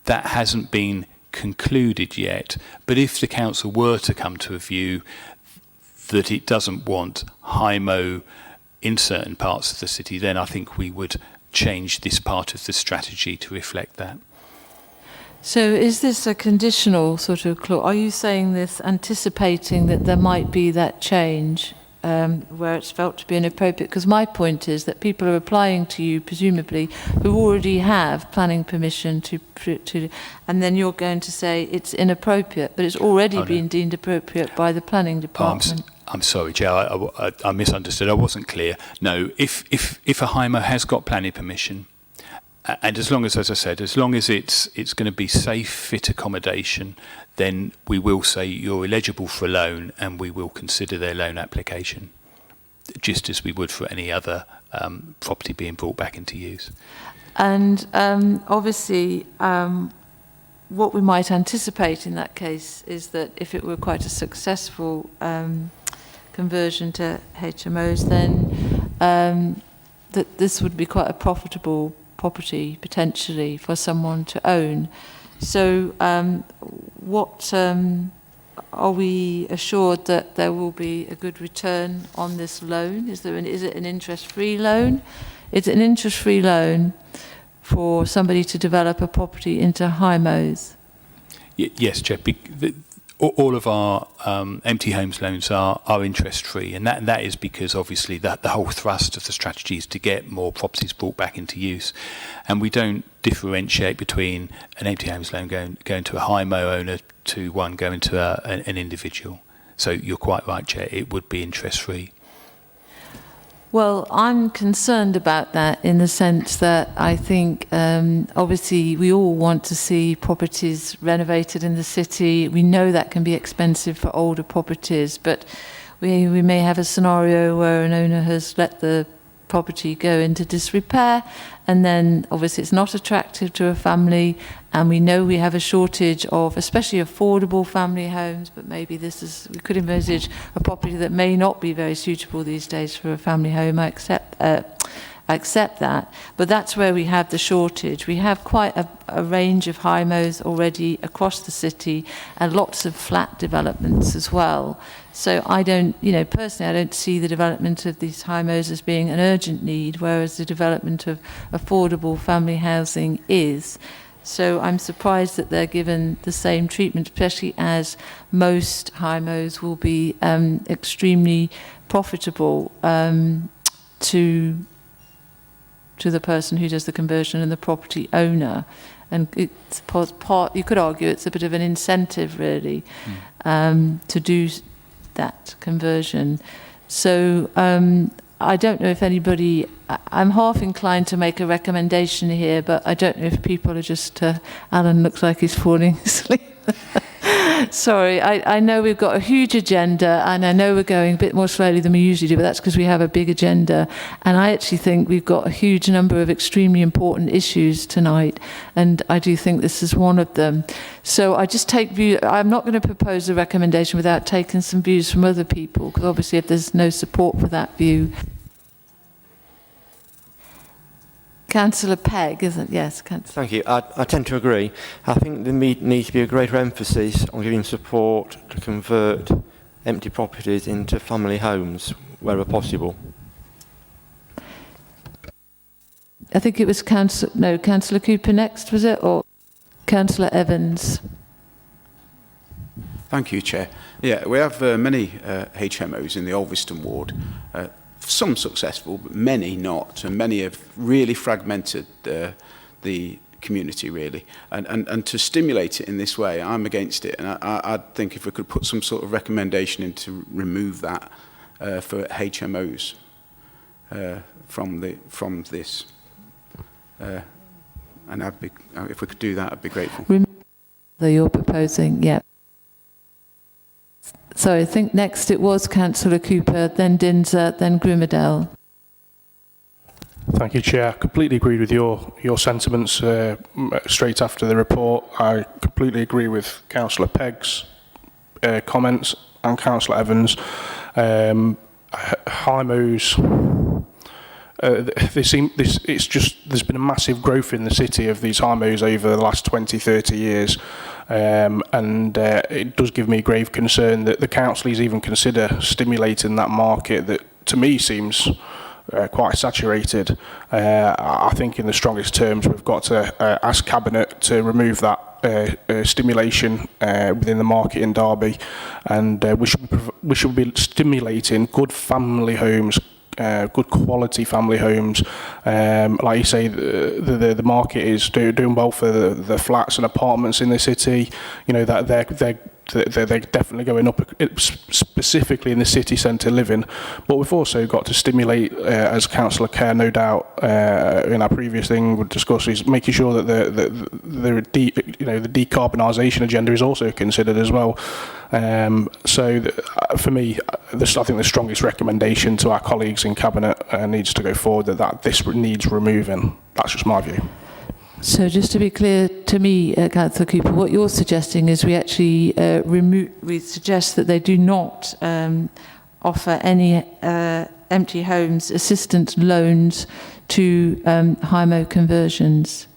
That hasn't been concluded yet, but if the council were to come to a view that it doesn't want HIMO in certain parts of the city, then I think we would change this part of the strategy to reflect that. So is this a conditional sort of clause? Are you saying this anticipating that there might be that change where it's felt to be inappropriate? Because my point is that people are applying to you, presumably, who already have planning permission to and then you're going to say it's inappropriate, but it's already been deemed appropriate by the planning department. I'm sorry, Joe, I misunderstood. I wasn't clear. No, if a HIMO has got planning permission, and as I said, as long as it's going to be safe, fit accommodation, then we will say you're eligible for a loan and we will consider their loan application, just as we would for any other property being brought back into use. And obviously, what we might anticipate in that case is that if it were quite a successful conversion to HMOs, then that this would be quite a profitable property potentially for someone to own. So what are we assured that there will be a good return on this loan? Is it an interest-free loan? It's an interest-free loan for somebody to develop a property into HIMOs. Yes, Chair. All of our empty homes loans are interest-free, and that is because obviously the whole thrust of the strategy is to get more properties brought back into use, and we don't differentiate between an empty homes loan going to a HIMO owner to one going to an individual. So you're quite right, Chair. It would be interest-free. Well, I'm concerned about that in the sense that I think obviously we all want to see properties renovated in the city. We know that can be expensive for older properties, but we may have a scenario where an owner has let the property go into disrepair, and then obviously it's not attractive to a family, and we know we have a shortage of especially affordable family homes, but maybe we could envisage a property that may not be very suitable these days for a family home. I accept that, but that's where we have the shortage. We have quite a range of HIMOs already across the city and lots of flat developments as well. So I don't, personally, I don't see the development of these HIMOs as being an urgent need, whereas the development of affordable family housing is. So I'm surprised that they're given the same treatment, especially as most HIMOs will be extremely profitable to the person who does the conversion and the property owner. And it's part, you could argue it's a bit of an incentive really to do that conversion. So I don't know if anybody, I'm half inclined to make a recommendation here, but I don't know if people are just, Alan looks like he's falling asleep. Sorry, I know we've got a huge agenda, and I know we're going a bit more slowly than we usually do, but that's because we have a big agenda. And I actually think we've got a huge number of extremely important issues tonight, and I do think this is one of them. So I just take view, I'm not going to propose a recommendation without taking some views from other people, because obviously if there's no support for that view. Councillor Pegg, isn't it? Yes, Councillor. Thank you. I tend to agree. I think there needs to be a greater emphasis on giving support to convert empty properties into family homes wherever possible. I think it was Councillor Cooper next, was it? Or Councillor Evans? Thank you, Chair. Yeah, we have many HMOs in the Ulverston ward. Some successful, but many not, and many have really fragmented the community, really. And to stimulate it in this way, I'm against it. And I think if we could put some sort of recommendation in to remove that for HMOs from this, and if we could do that, I'd be grateful. That you're proposing, yeah. So I think next it was Councillor Cooper, then Dinser, then Grimmadale. Thank you, Chair. I completely agree with your sentiments straight after the report. I completely agree with Councillor Pegg's comments and Councillor Evans. HIMOs, there's been a massive growth in the city of these HIMOs over the last 20, 30 years. It does give me grave concern that the council is even consider stimulating that market that to me seems quite saturated. I think in the strongest terms we've got to ask Cabinet to remove that stimulation within the market in Derby, and we should be stimulating good family homes, good quality family homes. Like you say, the market is doing well for the flats and apartments in the city. You know that they're definitely going up, specifically in the city centre living. But we've also got to stimulate, as Councillor Kerr no doubt in our previous thing we discussed, is making sure that the decarbonisation agenda is also considered as well. For me, I think the strongest recommendation to our colleagues in Cabinet needs to go forward that this needs removing. That's just my view. So just to be clear to me, Councillor Cooper, what you're suggesting is we actually we suggest that they do not offer any empty homes assistance loans to HIMO conversions.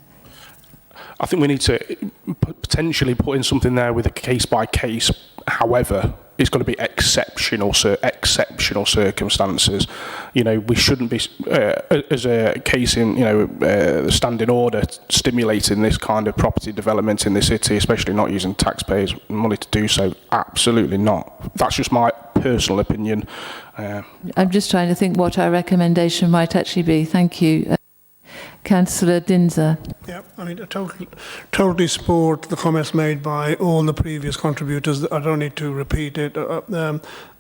I think we need to potentially put in something there with a case by case. However, it's got to be exceptional circumstances. You know, we shouldn't be, as a case in, the standing order, stimulating this kind of property development in the city, especially not using taxpayers' money to do so. Absolutely not. That's just my personal opinion. I'm just trying to think what our recommendation might actually be. Thank you. Councillor Dinser. Yeah, I mean, I totally support the comments made by all the previous contributors. I don't need to repeat it.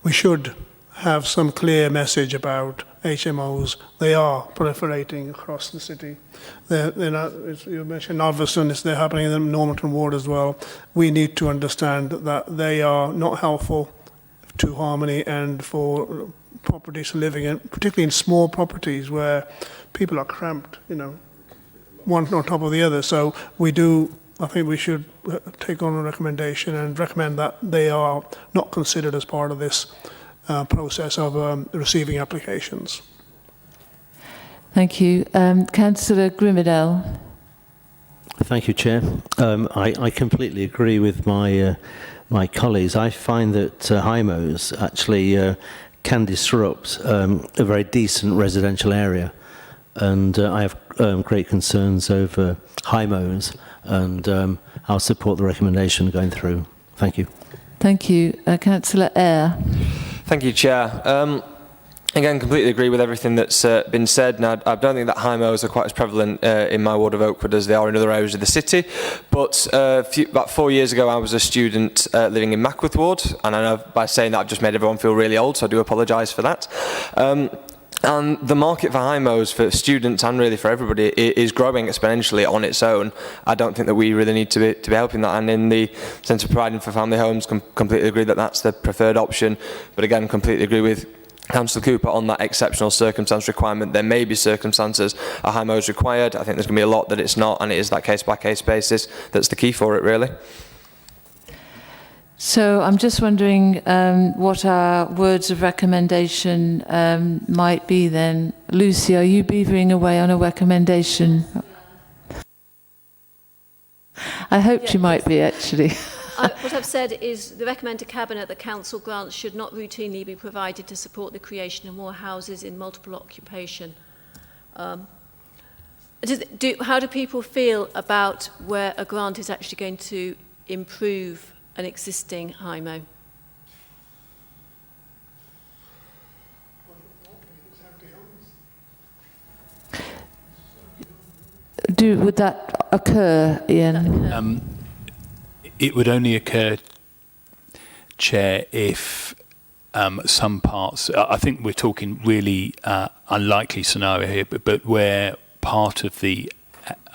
We should have some clear message about HMOs. They are proliferating across the city. They're not, you mentioned Alveston, they're happening in the Normanton ward as well. We need to understand that they are not helpful to Harmony and for properties living in, particularly in small properties where people are cramped, one on top of the other. So I think we should take on a recommendation and recommend that they are not considered as part of this process of receiving applications. Thank you. Councillor Grimmadell. Thank you, Chair. I completely agree with my colleagues. I find that HIMOs actually can disrupt a very decent residential area, and I have great concerns over HIMOs, and I'll support the recommendation going through. Thank you. Thank you. Councillor Eyre. Thank you, Chair. Again, completely agree with everything that's been said. Now, I don't think that HIMOs are quite as prevalent in my ward of Oakwood as they are in other areas of the city. But about 4 years ago, I was a student living in Mackworth ward, and I know by saying that I've just made everyone feel really old, so I do apologise for that. And the market for HIMOs for students and really for everybody is growing exponentially on its own. I don't think that we really need to be helping that. And in the sense of providing for family homes, completely agree that that's the preferred option. But again, completely agree with Councillor Cooper on that exceptional circumstance requirement. There may be circumstances a HIMO is required. I think there's going to be a lot that it's not, and it is that case-by-case basis that's the key for it, really. So I'm just wondering what our words of recommendation might be then. Lucy, are you beavering away on a recommendation? I hoped you might be, actually. What I've said is the recommend to Cabinet that council grants should not routinely be provided to support the creation of more houses in multiple occupation. How do people feel about where a grant is actually going to improve an existing HIMO? Would that occur, Ian? It would only occur, Chair, if some parts, I think we're talking really unlikely scenario here, but where part of the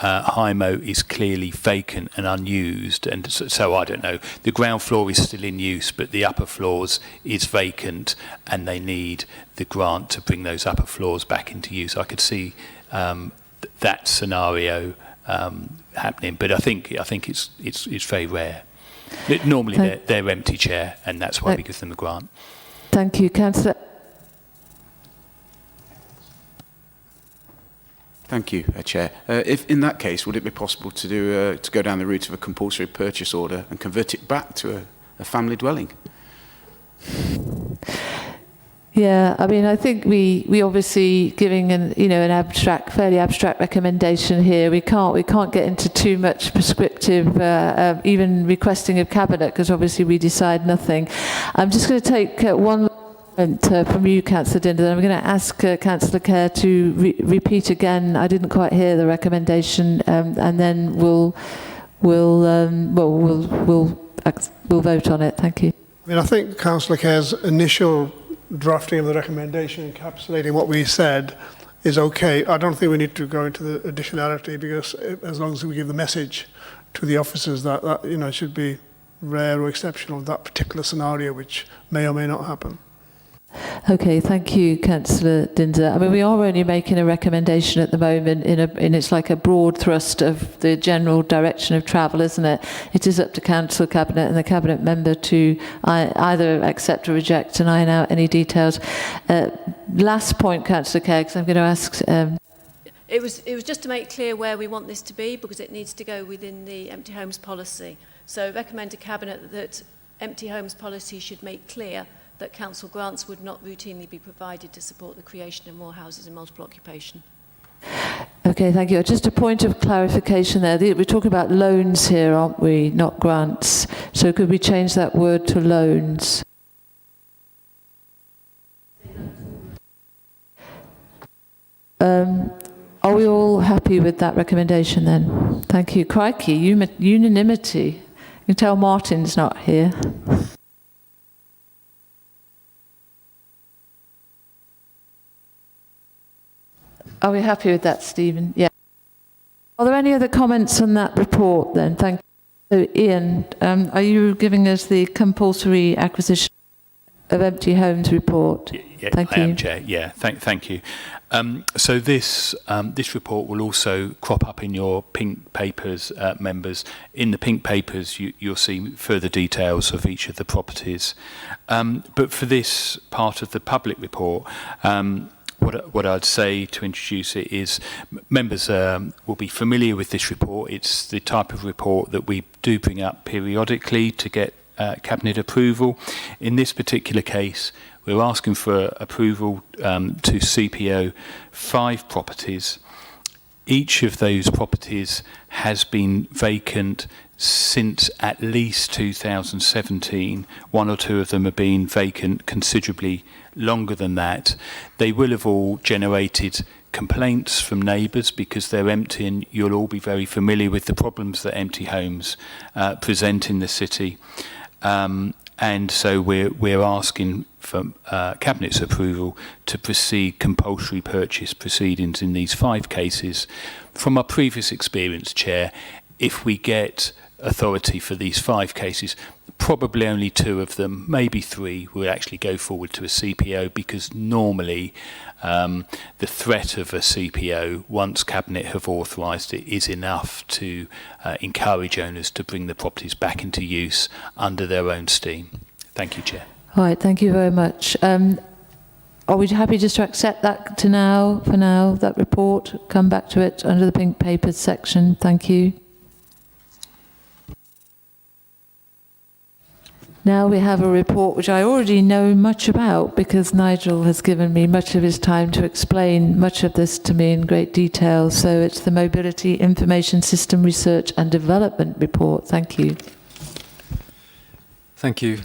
HIMO is clearly vacant and unused, and so I don't know, the ground floor is still in use, but the upper floors is vacant, and they need the grant to bring those upper floors back into use. I could see that scenario happening, but I think it's very rare. Normally they're empty, Chair, and that's why we give them a grant. Thank you, Councillor. Thank you, Chair. If in that case, would it be possible to go down the route of a compulsory purchase order and convert it back to a family dwelling? Yeah, I mean, I think we obviously giving an fairly abstract recommendation here. We can't get into too much prescriptive, even requesting of cabinet, because obviously we decide nothing. I'm just going to take one from you, Councillor Dinder. I'm going to ask Councillor Kerr to repeat again. I didn't quite hear the recommendation, and then we'll vote on it. Thank you. I mean, I think Councillor Kerr's initial drafting of the recommendation encapsulating what we said is okay. I don't think we need to go into the additionality, because as long as we give the message to the officers that it should be rare or exceptional, that particular scenario, which may or may not happen. Okay, thank you, Councillor Dinder. I mean, we are only making a recommendation at the moment in it's like a broad thrust of the general direction of travel, isn't it? It is up to Council Cabinet and the Cabinet member to either accept or reject and iron out any details. Last point, Councillor Kerr, because I'm going to ask... It was just to make clear where we want this to be, because it needs to go within the empty homes policy. So recommend to Cabinet that empty homes policy should make clear that council grants would not routinely be provided to support the creation of more houses in multiple occupation. Okay, thank you. Just a point of clarification there. We're talking about loans here, aren't we? Not grants. So could we change that word to loans? Are we all happy with that recommendation then? Thank you. Crikey, unanimity. You can tell Martin's not here. Are we happy with that, Stephen? Yeah. Are there any other comments on that report then? Thank you. So, Ian, are you giving us the compulsory acquisition of empty homes report? Yeah, thank you. I am, Chair. Yeah, thank you. So this report will also crop up in your pink papers, members. In the pink papers, you'll see further details of each of the properties. But for this part of the public report, what I'd say to introduce it is members will be familiar with this report. It's the type of report that we do bring up periodically to get Cabinet approval. In this particular case, we're asking for approval to CPO 5 properties. Each of those properties has been vacant since at least 2017. One or two of them have been vacant considerably longer than that. They will have all generated complaints from neighbours because they're empty, and you'll all be very familiar with the problems that empty homes present in the city. And so we're asking for Cabinet's approval to proceed compulsory purchase proceedings in these 5 cases. From our previous experience, Chair, if we get authority for these 5 cases, probably only 2 of them, maybe 3, will actually go forward to a CPO, because normally the threat of a CPO, once Cabinet have authorised it, is enough to encourage owners to bring the properties back into use under their own steam. Thank you, Chair. All right, thank you very much. Are we happy just to accept that for now, that report? Come back to it under the pink papers section. Thank you. Now we have a report which I already know much about, because Nigel has given me much of his time to explain much of this to me in great detail. So it's the Mobility Information System Research and Development Report. Thank you. Thank you.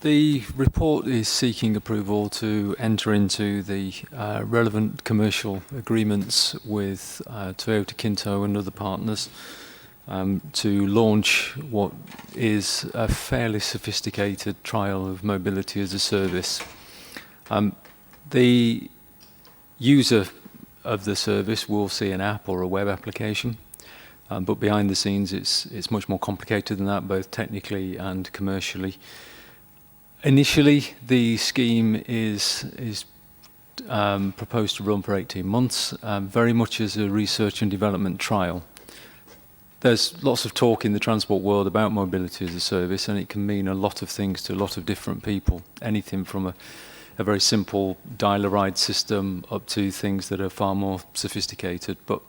The report is seeking approval to enter into the relevant commercial agreements with Toyota Kinto and other partners to launch what is a fairly sophisticated trial of mobility as a service. The user of the service will see an app or a web application. But behind the scenes, it's much more complicated than that, both technically and commercially. Initially, the scheme is proposed to run for 18 months, very much as a research and development trial. There's lots of talk in the transport world about mobility as a service, and it can mean a lot of things to a lot of different people. Anything from a very simple dial-a-ride system up to things that are far more sophisticated. But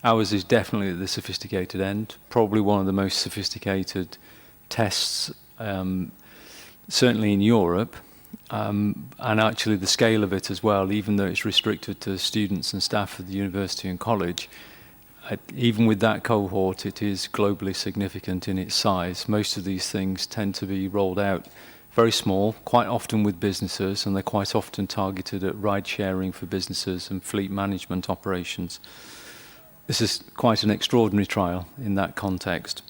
ours is definitely at the sophisticated end, probably one of the most sophisticated tests, certainly in Europe, and actually the scale of it as well, even though it's restricted to students and staff of the university and college. Even with that cohort, it is globally significant in its size. Most of these things tend to be rolled out very small, quite often with businesses, and they're quite often targeted at ride sharing for businesses and fleet management operations. This is quite an extraordinary trial in that context.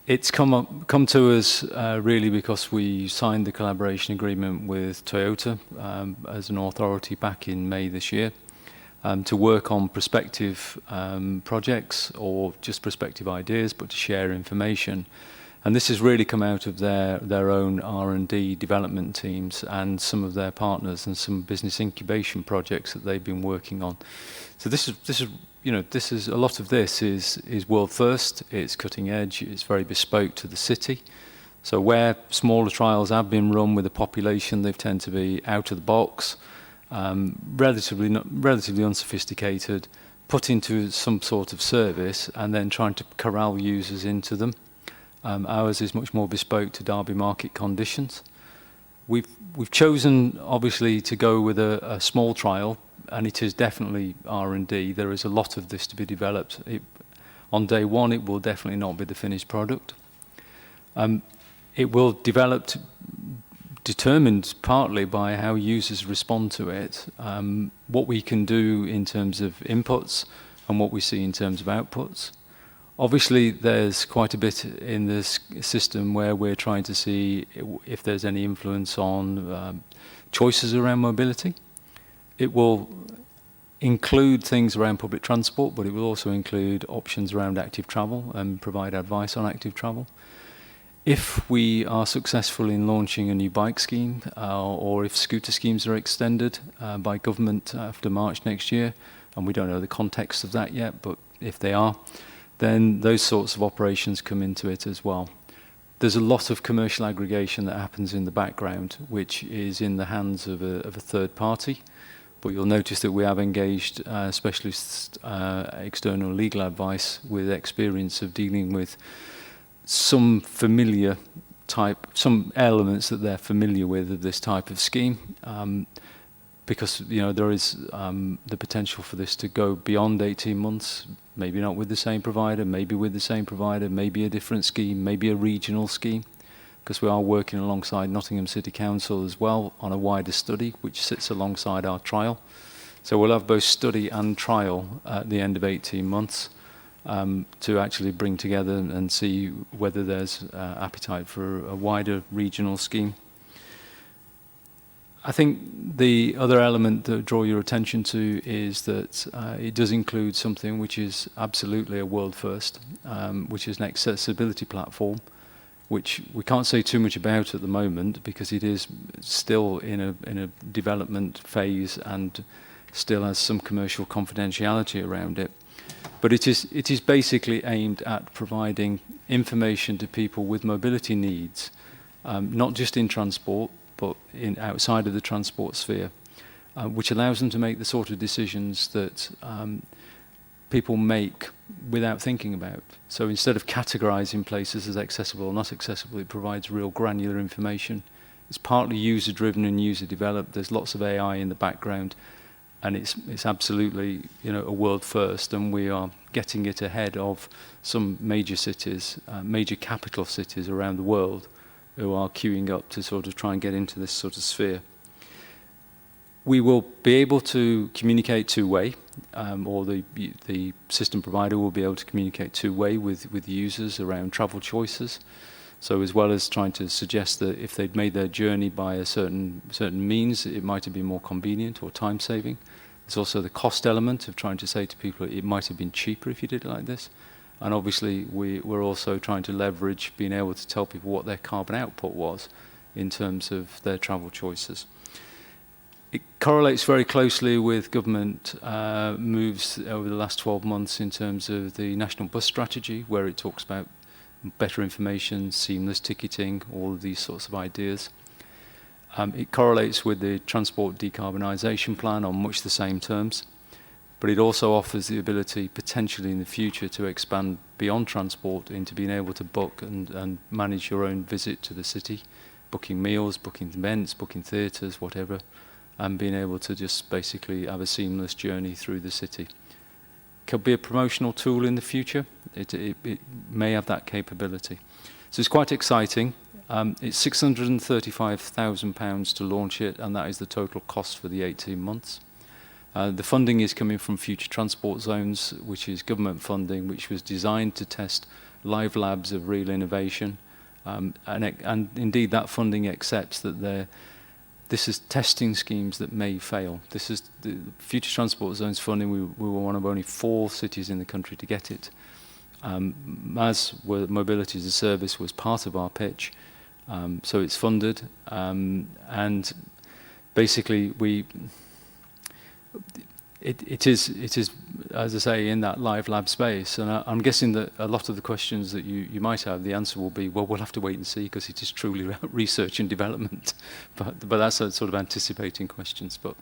It's come to us really because we signed the collaboration agreement with Toyota as an authority back in May this year. To work on prospective projects or just prospective ideas, but to share information. And this has really come out of their own R&D development teams and some of their partners and some business incubation projects that they've been working on. So this is a lot of this is world first. It's cutting edge. It's very bespoke to the city. So where smaller trials have been run with a population, they tend to be out of the box. Relatively unsophisticated, put into some sort of service and then trying to corral users into them. Ours is much more bespoke to Derby market conditions. We've chosen obviously to go with a small trial, and it is definitely R&D. There is a lot of this to be developed. On day one, it will definitely not be the finished product. It will develop determined partly by how users respond to it, what we can do in terms of inputs and what we see in terms of outputs. Obviously, there's quite a bit in this system where we're trying to see if there's any influence on choices around mobility. It will include things around public transport, but it will also include options around active travel and provide advice on active travel. If we are successful in launching a new bike scheme, or if scooter schemes are extended by government after March next year, and we don't know the context of that yet, but if they are, then those sorts of operations come into it as well. There's a lot of commercial aggregation that happens in the background, which is in the hands of a third party. But you'll notice that we have engaged specialist external legal advice with experience of dealing with some elements that they're familiar with of this type of scheme, because there is the potential for this to go beyond 18 months, maybe not with the same provider, maybe with the same provider, maybe a different scheme, maybe a regional scheme, because we are working alongside Nottingham City Council as well on a wider study which sits alongside our trial. So we'll have both study and trial at the end of 18 months. To actually bring together and see whether there's appetite for a wider regional scheme. I think the other element to draw your attention to is that it does include something which is absolutely a world first, which is an accessibility platform, which we can't say too much about at the moment because it is still in a development phase and still has some commercial confidentiality around it. But it is basically aimed at providing information to people with mobility needs, not just in transport, but outside of the transport sphere, which allows them to make the sort of decisions that people make without thinking about. So instead of categorizing places as accessible or not accessible, it provides real granular information. It's partly user-driven and user-developed. There's lots of AI in the background. And it's absolutely a world first, and we are getting it ahead of some major cities, major capital cities around the world, who are queuing up to sort of try and get into this sort of sphere. We will be able to communicate two-way, or the system provider will be able to communicate two-way with users around travel choices. So as well as trying to suggest that if they'd made their journey by a certain means, it might have been more convenient or time-saving, There's also the cost element of trying to say to people it might have been cheaper if you did it like this. And obviously we're also trying to leverage being able to tell people what their carbon output was in terms of their travel choices. It correlates very closely with government moves over the last 12 months in terms of the National Bus Strategy, where it talks about better information, seamless ticketing, all of these sorts of ideas. It correlates with the Transport Decarbonisation Plan on much the same terms, but it also offers the ability potentially in the future to expand beyond transport into being able to book and manage your own visit to the city, booking meals, booking events, booking theatres, whatever, and being able to just basically have a seamless journey through the city. Could be a promotional tool in the future. It may have that capability. So it's quite exciting. It's £635,000 to launch it, and that is the total cost for the 18 months. The funding is coming from Future Transport Zones, which is government funding, which was designed to test live labs of real innovation. And indeed, that funding accepts that this is testing schemes that may fail. This is the Future Transport Zones funding. We were one of only 4 cities in the country to get it. MAS, Mobility as a Service, was part of our pitch. So it's funded. And basically, it is, as I say, in that live lab space. And I'm guessing that a lot of the questions that you might have, the answer will be, well, we'll have to wait and see, because it is truly research and development. But that's a sort of anticipating questions. But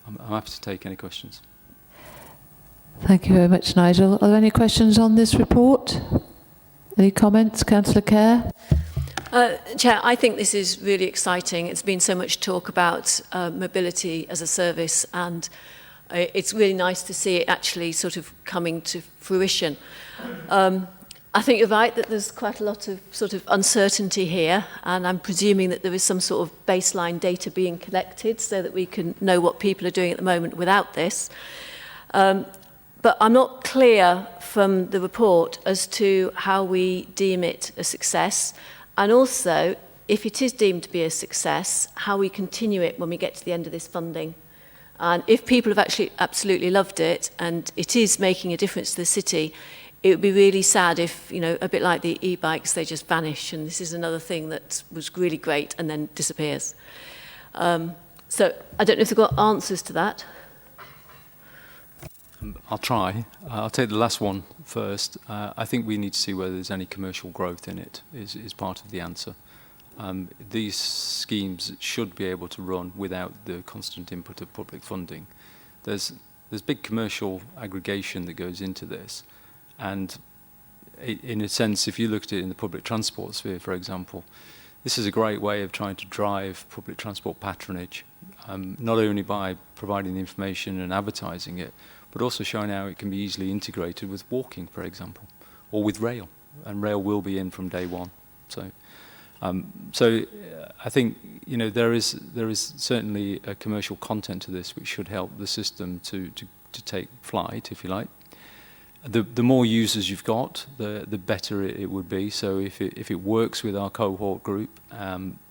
I'm happy to take any questions. Thank you very much, Nigel. Are there any questions on this report? Any comments, Councillor Kerr? Chair, I think this is really exciting. It's been so much talk about mobility as a service, and it's really nice to see it actually sort of coming to fruition. I think you're right that there's quite a lot of sort of uncertainty here, and I'm presuming that there is some sort of baseline data being collected so that we can know what people are doing at the moment without this. But I'm not clear from the report as to how we deem it a success, and also, if it is deemed to be a success, how we continue it when we get to the end of this funding. And if people have actually absolutely loved it and it is making a difference to the city, it would be really sad if, you know, a bit like the e-bikes, they just vanish, and this is another thing that was really great and then disappears. So I don't know if they've got answers to that. I'll try. I'll take the last one first. I think we need to see whether there's any commercial growth in it, is part of the answer. These schemes should be able to run without the constant input of public funding. There's big commercial aggregation that goes into this, and in a sense, if you looked at it in the public transport sphere, for example, this is a great way of trying to drive public transport patronage, not only by providing the information and advertising it, but also showing how it can be easily integrated with walking, for example, or with rail, and rail will be in from day one. So I think, you know, there is certainly a commercial content to this which should help the system to take flight, if you like. The more users you've got, the better it would be. So if it works with our cohort group,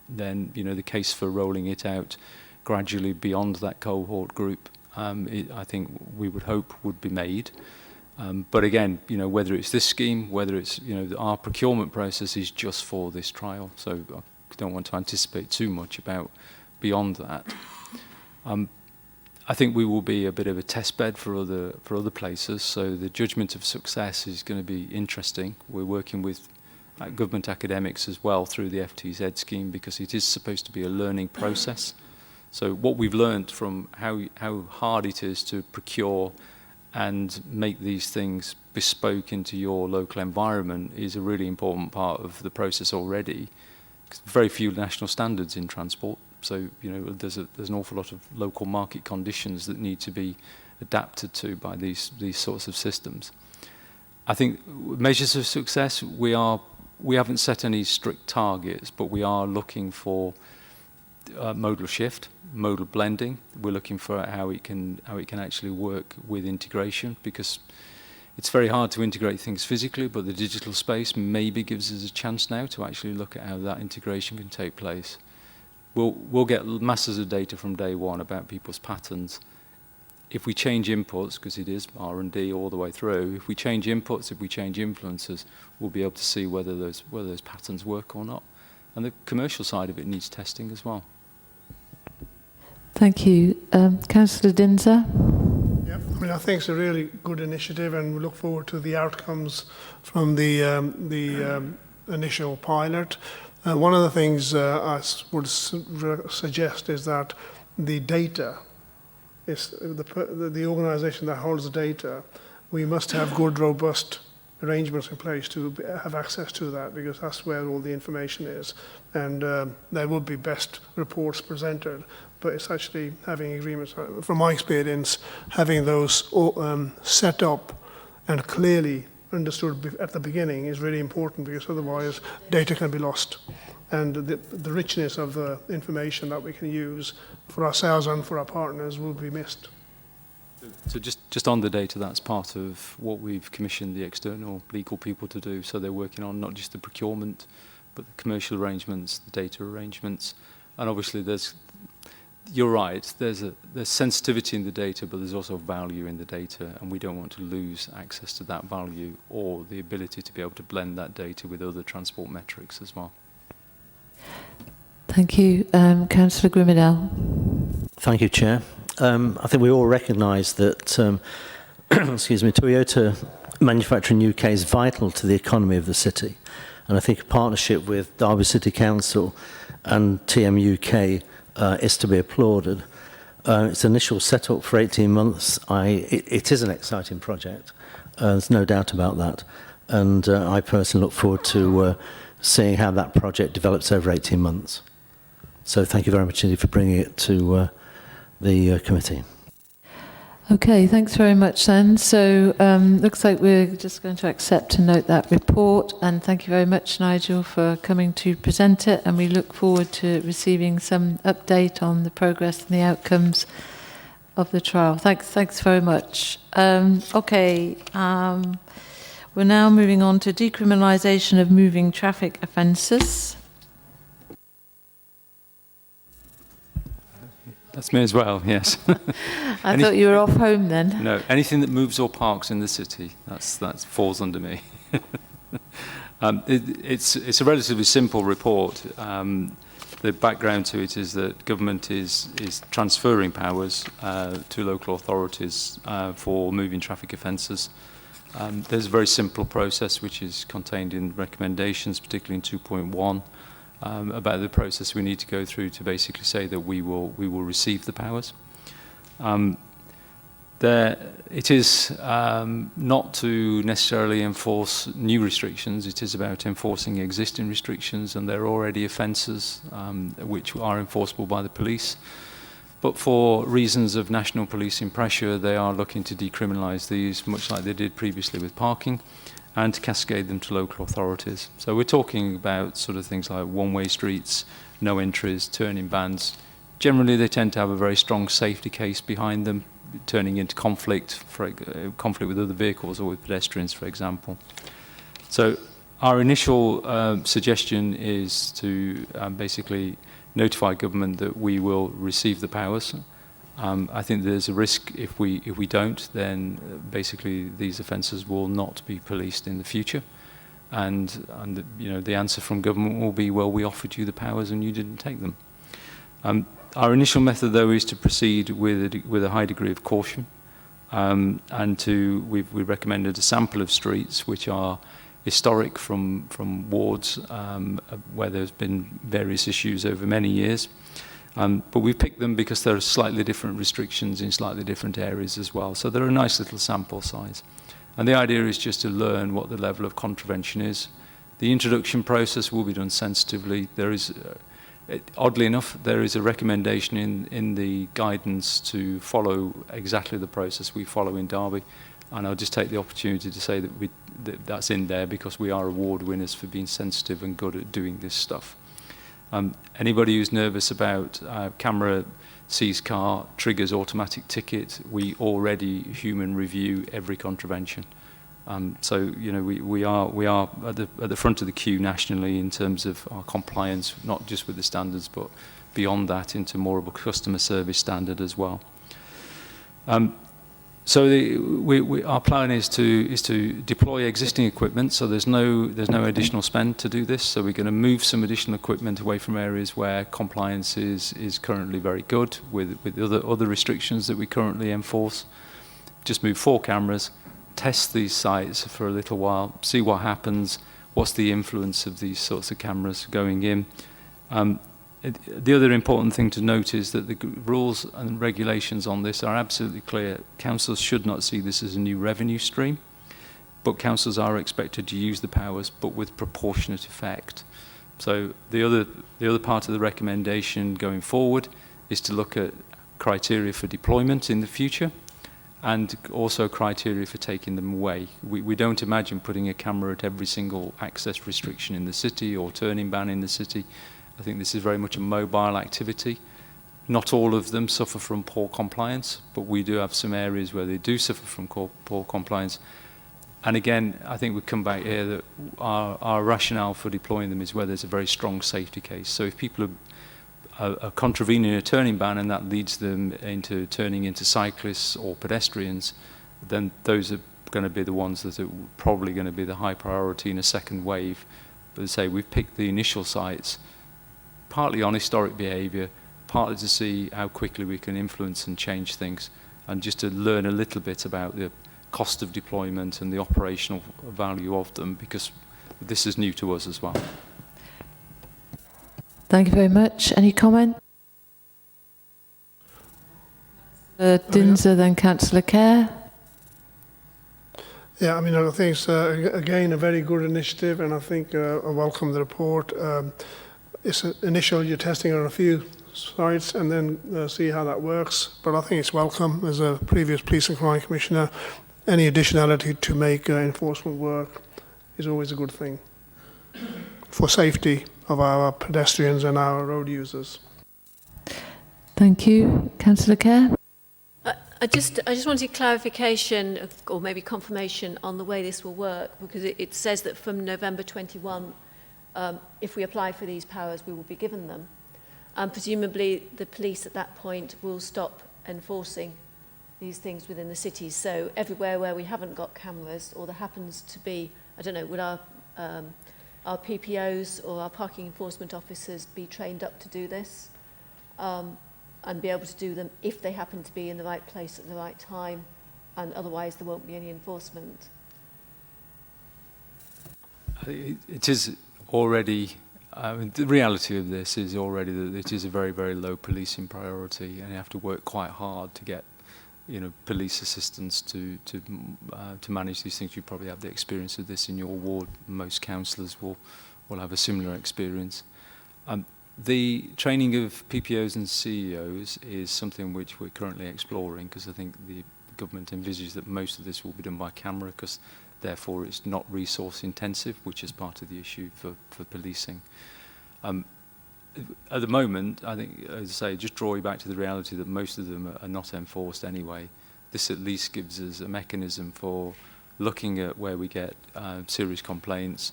then, you know, the case for rolling it out gradually beyond that cohort group, I think we would hope would be made. But again, you know, whether it's this scheme, whether it's, you know, our procurement process is just for this trial. So I don't want to anticipate too much about beyond that. I think we will be a bit of a test bed for other places. So the judgment of success is going to be interesting. We're working with government academics as well through the FTZ scheme, because it is supposed to be a learning process. So what we've learned from how hard it is to procure and make these things bespoke into your local environment is a really important part of the process already. Very few national standards in transport, so, you know, there's an awful lot of local market conditions that need to be adapted to by these sorts of systems. I think measures of success, we haven't set any strict targets, but we are looking for modal shift, modal blending. We're looking for how it can actually work with integration, because it's very hard to integrate things physically, but the digital space maybe gives us a chance now to actually look at how that integration can take place. We'll get masses of data from day one about people's patterns. if we change inputs, because it is R&D all the way through, if we change inputs, if we change influences, we'll be able to see whether those patterns work or not. And the commercial side of it needs testing as well. Thank you. Councillor Dinser? Yep. I mean, I think it's a really good initiative, and we look forward to the outcomes from the initial pilot. One of the things I would suggest is that the data, is the organisation that holds the data, we must have good, robust arrangements in place to have access to that, because that's where all the information is. And there would be best reports presented, but it's actually having agreements. From my experience, having those set up and clearly understood at the beginning is really important, because otherwise data can be lost. And the richness of the information that we can use for ourselves and for our partners will be missed. So just on the data, that's part of what we've commissioned the external legal people to do. So they're working on not just the procurement, but the commercial arrangements, the data arrangements. And obviously you're right, there's sensitivity in the data, but there's also value in the data, and we don't want to lose access to that value or the ability to be able to blend that data with other transport metrics as well. Thank you. Councillor Grimmadell. Thank you, Chair. I think we all recognise that excuse me, Toyota manufacturing UK is vital to the economy of the city. And I think a partnership with Derby City Council and TM UK is to be applauded. Its initial setup for 18 months, it is an exciting project. There's no doubt about that. And I personally look forward to seeing how that project develops over 18 months. So thank you very much indeed for bringing it to the committee. Okay, thanks very much then. So looks like we're just going to accept and note that report, and thank you very much, Nigel, for coming to present it, and we look forward to receiving some update on the progress and the outcomes of the trial. Thanks very much. We're now moving on to decriminalisation of moving traffic offences. That's me as well, yes. I thought you were off home then. No, anything that moves or parks in the city, that falls under me. It's a relatively simple report. The background to it is that government is transferring powers to local authorities for moving traffic offences. There's a very simple process which is contained in recommendations, particularly in 2.1. About the process we need to go through to basically say that we will receive the powers. It is not to necessarily enforce new restrictions. It is about enforcing existing restrictions, and there are already offences which are enforceable by the police. But for reasons of national policing pressure, they are looking to decriminalise these, much like they did previously with parking, and to cascade them to local authorities. So we're talking about sort of things like one-way streets, no entries, turning bans. Generally, they tend to have a very strong safety case behind them, turning into conflict with other vehicles or with pedestrians, for example. So our initial suggestion is to basically notify government that we will receive the powers. I think there's a risk if we don't, then basically these offences will not be policed in the future, and the answer from government will be, well, we offered you the powers and you didn't take them. Our initial method, though, is to proceed with a high degree of caution, and we recommended a sample of streets which are historic from wards where there's been various issues over many years. But we've picked them because there are slightly different restrictions in slightly different areas as well. So they're a nice little sample size. And the idea is just to learn what the level of contravention is. The introduction process will be done sensitively. There is, oddly enough, there is a recommendation in the guidance to follow exactly the process we follow in Derby. And I'll just take the opportunity to say that that's in there because we are award winners for being sensitive and good at doing this stuff. Anybody who's nervous about camera sees car, triggers automatic ticket, we already human review every contravention. So we are at the front of the queue nationally in terms of our compliance, not just with the standards, but beyond that into more of a customer service standard as well. So our plan is to deploy existing equipment. So there's no additional spend to do this. So we're going to move some additional equipment away from areas where compliance is currently very good with other restrictions that we currently enforce. Just move 4 cameras, test these sites for a little while, see what happens. What's the influence of these sorts of cameras going in? The other important thing to note is that the rules and regulations on this are absolutely clear. Councils should not see this as a new revenue stream, but councils are expected to use the powers, but with proportionate effect. So the other part of the recommendation going forward is to look at criteria for deployment in the future, and also criteria for taking them away. We don't imagine putting a camera at every single access restriction in the city or turning ban in the city. I think this is very much a mobile activity. Not all of them suffer from poor compliance, but we do have some areas where they do suffer from poor compliance. And again, I think we come back here that our rationale for deploying them is where there's a very strong safety case. So if people are contravening a turning ban and that leads them into turning into cyclists or pedestrians, then those are going to be the ones that are probably going to be the high priority in a second wave. But as I say, we've picked the initial sites partly on historic behaviour, partly to see how quickly we can influence and change things, and just to learn a little bit about the cost of deployment and the operational value of them, because this is new to us as well. Thank you very much. Any comment? Dinser, then Councillor Kerr. Yeah, I mean, I think it's, again, a very good initiative, and I think I welcome the report. It's initial, you're testing on a few sites and then see how that works. But I think it's welcome. As a previous Police and Crime Commissioner, any additionality to make enforcement work is always a good thing for safety of our pedestrians and our road users. Thank you. Councillor Kerr? I just wanted clarification or maybe confirmation on the way this will work, because it says that from November 21, if we apply for these powers, we will be given them. And presumably the police at that point will stop enforcing these things within the city. So everywhere where we haven't got cameras, or there happens to be, I don't know, would our PPOs or our parking enforcement officers be trained up to do this and be able to do them if they happen to be in the right place at the right time, and otherwise there won't be any enforcement? It is already, the reality of this is already that it is a very, very low policing priority, and you have to work quite hard to get, police assistance to manage these things. You probably have the experience of this in your ward. Most councillors will have a similar experience. The training of PPOs and CEOs is something which we're currently exploring, because I think the government envisages that most of this will be done by camera, because therefore it's not resource intensive, which is part of the issue for policing. At the moment, I think, as I say, just draw you back to the reality that most of them are not enforced anyway. This at least gives us a mechanism for looking at where we get serious complaints,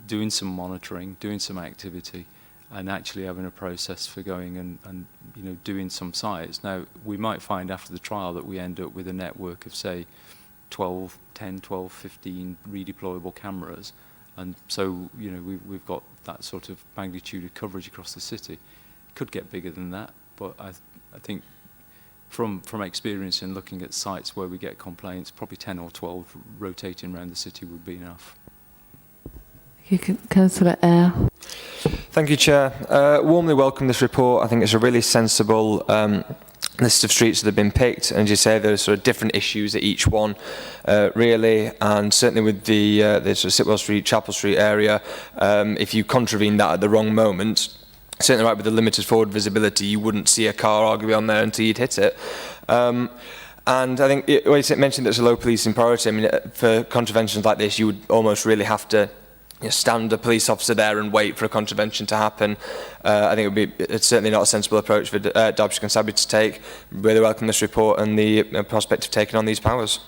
doing some monitoring, doing some activity, and actually having a process for going and doing some sites. Now, we might find after the trial that we end up with a network of, say, 10, 12, 15 redeployable cameras, and so we've got that sort of magnitude of coverage across the city. It could get bigger than that, but I think from experience in looking at sites where we get complaints, probably 10 or 12 rotating around the city would be enough. Councillor Eyre. Thank you, Chair. Warmly welcome this report. I think it's a really sensible list of streets that have been picked, and as you say, there's sort of different issues at each one, really, and certainly with the sort of Sitwell Street, Chapel Street area, if you contravene that at the wrong moment, certainly right with the limited forward visibility, you wouldn't see a car arguably on there until you'd hit it. And I think, when you mentioned that it's a low policing priority, I mean, for contraventions like this, you would almost really have to stand a police officer there and wait for a contravention to happen. I think it's certainly not a sensible approach for Derbyshire Constabulary to take. Really welcome this report and the prospect of taking on these powers.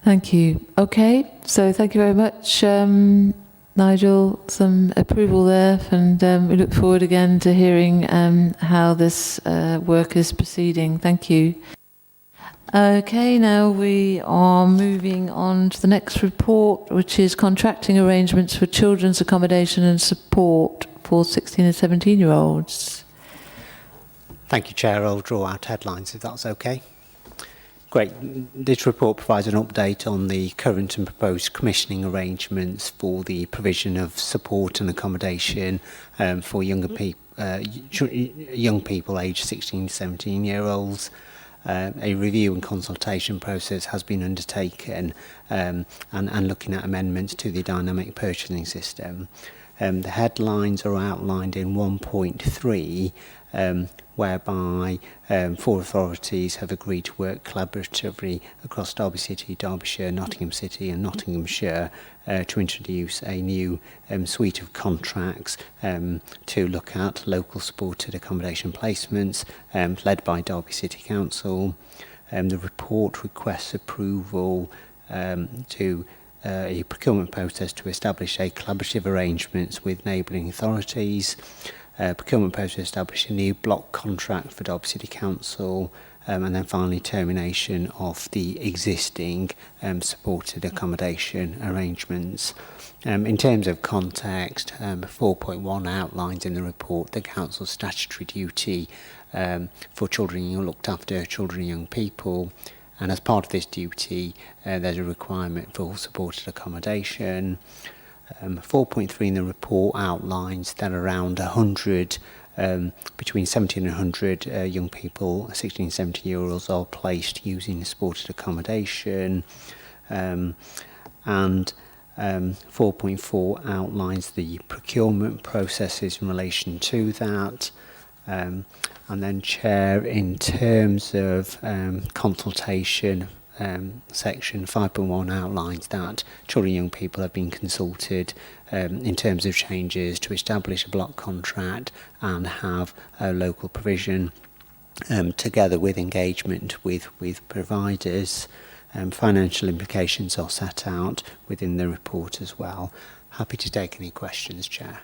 Thank you. Okay, so thank you very much. Nigel, some approval there, and we look forward again to hearing how this work is proceeding. Thank you. Okay, now we are moving on to the next report, which is contracting arrangements for children's accommodation and support for 16 and 17-year-olds. Thank you, Chair. I'll draw out headlines if that's okay. Great. This report provides an update on the current and proposed commissioning arrangements for the provision of support and accommodation for young people aged 16 to 17-year-olds. A review and consultation process has been undertaken and looking at amendments to the dynamic purchasing system. The headlines are outlined in 1.3, whereby 4 authorities have agreed to work collaboratively across Derby City, Derbyshire, Nottingham City and Nottinghamshire to introduce a new suite of contracts to look at local supported accommodation placements led by Derby City Council. The report requests approval to a procurement process to establish a collaborative arrangements with neighbouring authorities. Procurement process to establish a new block contract for Derby City Council, and then finally termination of the existing supported accommodation arrangements. In terms of context, 4.1 outlines in the report the Council's statutory duty for children looked after children and young people, and as part of this duty there's a requirement for supported accommodation. 4.3 in the report outlines that around 100, between 70 and 100 young people, 16 and 17-year-olds, are placed using supported accommodation. And 4.4 outlines the procurement processes in relation to that. And then, Chair, in terms of consultation, section 5.1 outlines that children and young people have been consulted in terms of changes to establish a block contract and have a local provision together with engagement with providers. Financial implications are set out within the report as well. Happy to take any questions, Chair.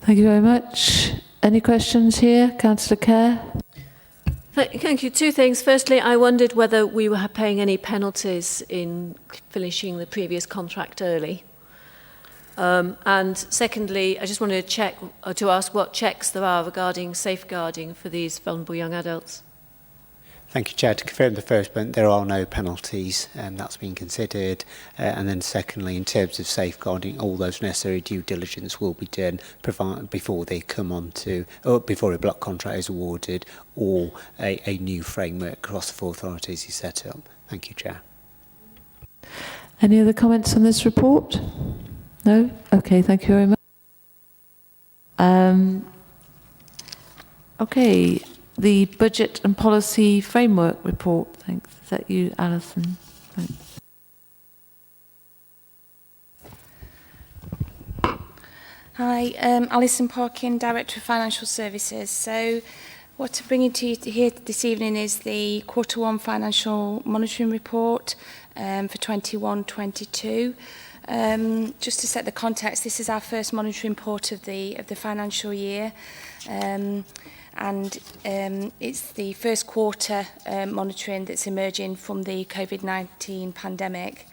Thank you very much. Any questions here? Councillor Kerr? Thank you. 2 things. Firstly, I wondered whether we were paying any penalties in finishing the previous contract early. And secondly, I just wanted to ask what checks there are regarding safeguarding for these vulnerable young adults. Thank you, Chair. To confirm the first point, there are no penalties, that's been considered. And then secondly, in terms of safeguarding, all those necessary due diligence will be done before they come on to, or before a block contract is awarded or a new framework across the 4 authorities is set up. Thank you, Chair. Any other comments on this report? No? Okay, thank you very much. Okay. The Budget and Policy Framework Report. Thanks. Is that you, Alison? Thanks. Hi, Alison Parkin, Director of Financial Services. So what I'm bringing to you here this evening is the Q1 Financial Monitoring Report for 21-22. Just to set the context, this is our first monitoring report of the financial year. And it's the first quarter monitoring that's emerging from the COVID-19 pandemic.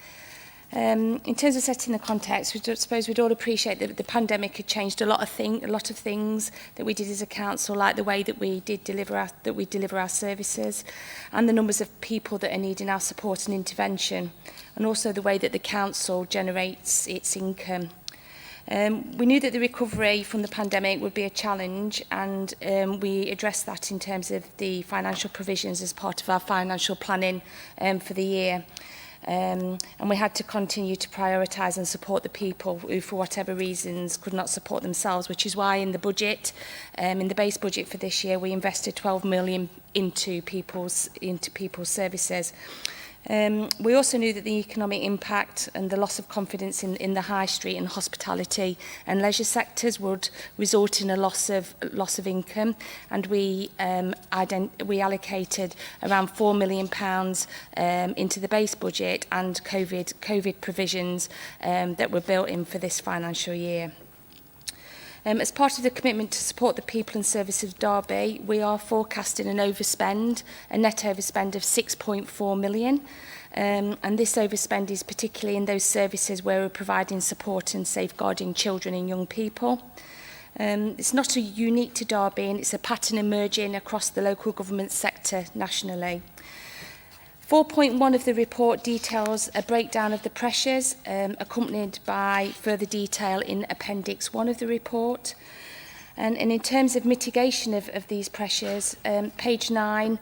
In terms of setting the context, I suppose we'd all appreciate that the pandemic had changed a lot of things that we did as a council, like the way that we deliver our services, and the numbers of people that are needing our support and intervention, and also the way that the council generates its income. We knew that the recovery from the pandemic would be a challenge, and we addressed that in terms of the financial provisions as part of our financial planning for the year. And we had to continue to prioritise and support the people who, for whatever reasons, could not support themselves, which is why in the budget, in the base budget for this year, we invested 12 million into people's services. We also knew that the economic impact and the loss of confidence in the high street and hospitality and leisure sectors would result in a loss of income, and we allocated around £4 million into the base budget and COVID provisions that were built in for this financial year. As part of the commitment to support the people and services of Derby, we are forecasting a net overspend of 6.4 million. And this overspend is particularly in those services where we're providing support and safeguarding children and young people. It's not unique to Derby, and it's a pattern emerging across the local government sector nationally. 4.1 of the report details a breakdown of the pressures, accompanied by further detail in Appendix 1 of the report. And in terms of mitigation of these pressures, page 9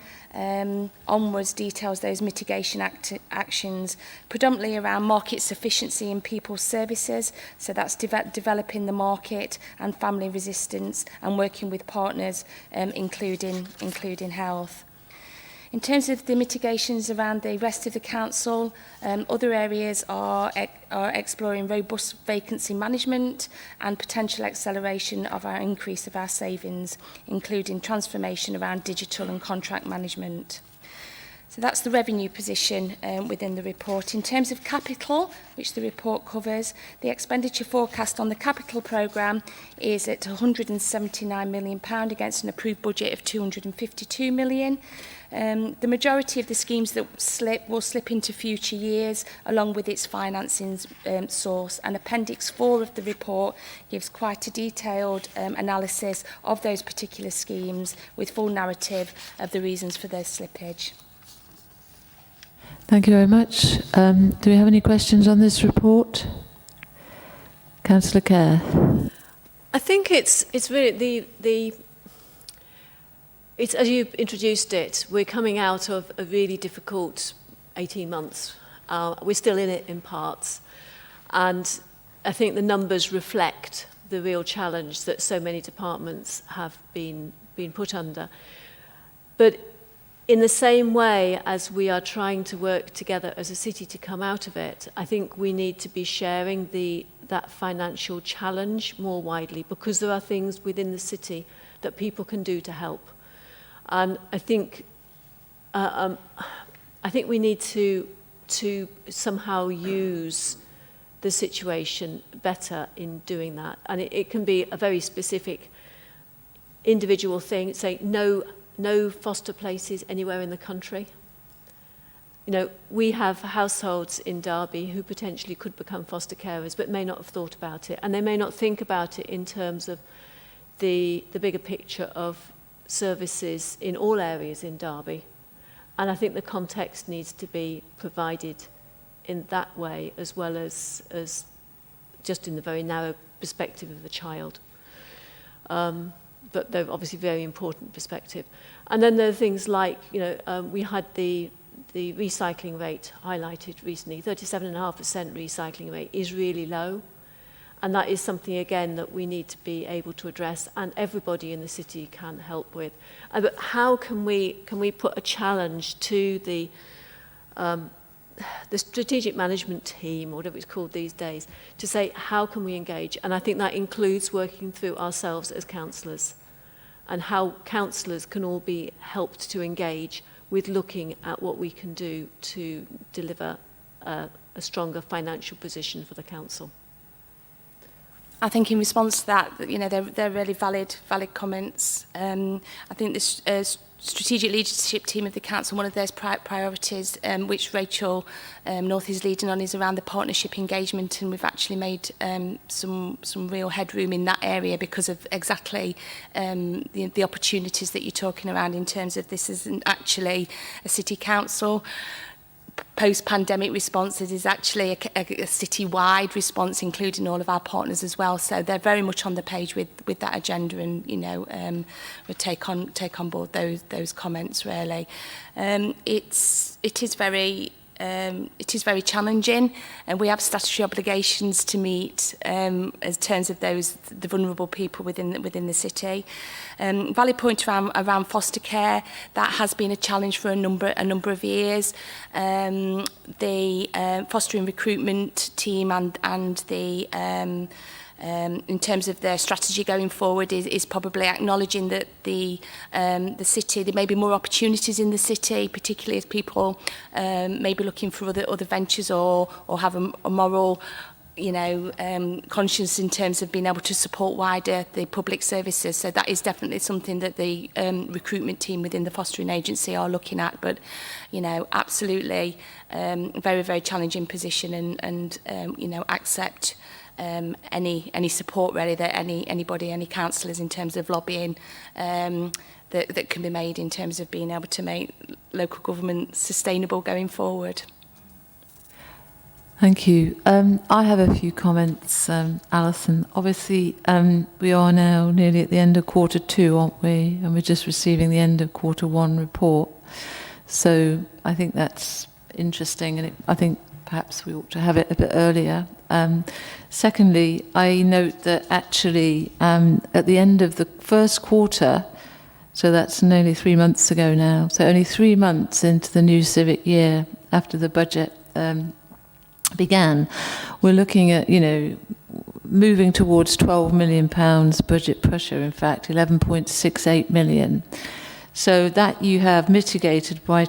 onwards details those mitigation actions, predominantly around market sufficiency in people's services. So that's developing the market and family resistance and working with partners, including health. In terms of the mitigations around the rest of the council, other areas are exploring robust vacancy management and potential acceleration of our increase of our savings, including transformation around digital and contract management. So that's the revenue position within the report. In terms of capital, which the report covers, the expenditure forecast on the capital programme is at £179 million against an approved budget of £252 million. The majority of the schemes that will slip into future years, along with its financing source. And Appendix 4 of the report gives quite a detailed analysis of those particular schemes with full narrative of the reasons for their slippage. Thank you very much. Do we have any questions on this report? Councillor Kerr. I think it's really it's, as you introduced it, we're coming out of a really difficult 18 months. We're still in it in parts. And I think the numbers reflect the real challenge that so many departments have been put under. But in the same way as we are trying to work together as a city to come out of it, I think we need to be sharing that financial challenge more widely, because there are things within the city that people can do to help. And I think we need to somehow use the situation better in doing that. And it can be a very specific individual thing, say no foster places anywhere in the country. You know, we have households in Derby who potentially could become foster carers but may not have thought about it, and they may not think about it in terms of the bigger picture of services in all areas in Derby. And I think the context needs to be provided in that way, as well as just in the very narrow perspective of the child. But they're obviously very important perspective. And then there are things like, you know, we had the recycling rate highlighted recently. 37.5% recycling rate is really low. And that is something, again, that we need to be able to address, and everybody in the city can help with. But how can we put a challenge to the strategic management team, or whatever it's called these days, to say, how can we engage? And I think that includes working through ourselves as councillors, and how councillors can all be helped to engage with looking at what we can do to deliver a stronger financial position for the council. I think in response to that, you know, they're really valid comments. I think this strategic leadership team of the council, one of those priorities, which Rachel North is leading on, is around the partnership engagement, and we've actually made some real headroom in that area because of exactly the opportunities that you're talking around, in terms of this isn't actually a city council post-pandemic response. It is actually a city-wide response, including all of our partners as well. So they're very much on the page with that agenda, and you know, we take on board those comments really. It is very it is very challenging, and we have statutory obligations to meet in terms of the vulnerable people within the city. Valid point around foster care, that has been a challenge for a number of years. The fostering recruitment team and the in terms of their strategy going forward is probably acknowledging that the city, there may be more opportunities in the city, particularly as people may be looking for other ventures or have a moral conscience in terms of being able to support wider the public services. So that is definitely something that the recruitment team within the fostering agency are looking at. But, absolutely very, very challenging position and accept any support really that any councillors in terms of lobbying that can be made in terms of being able to make local government sustainable going forward. Thank you. I have a few comments, Alison. Obviously, we are now nearly at the end of quarter 2, aren't we? And we're just receiving the end of quarter 1 report. So I think that's interesting, and I think perhaps we ought to have it a bit earlier. Secondly, I note that actually at the end of the first quarter, so that's nearly 3 months ago now, so only 3 months into the new civic year after the budget began, we're looking at, moving towards £12 million budget pressure, in fact, 11.68 million. So that you have mitigated by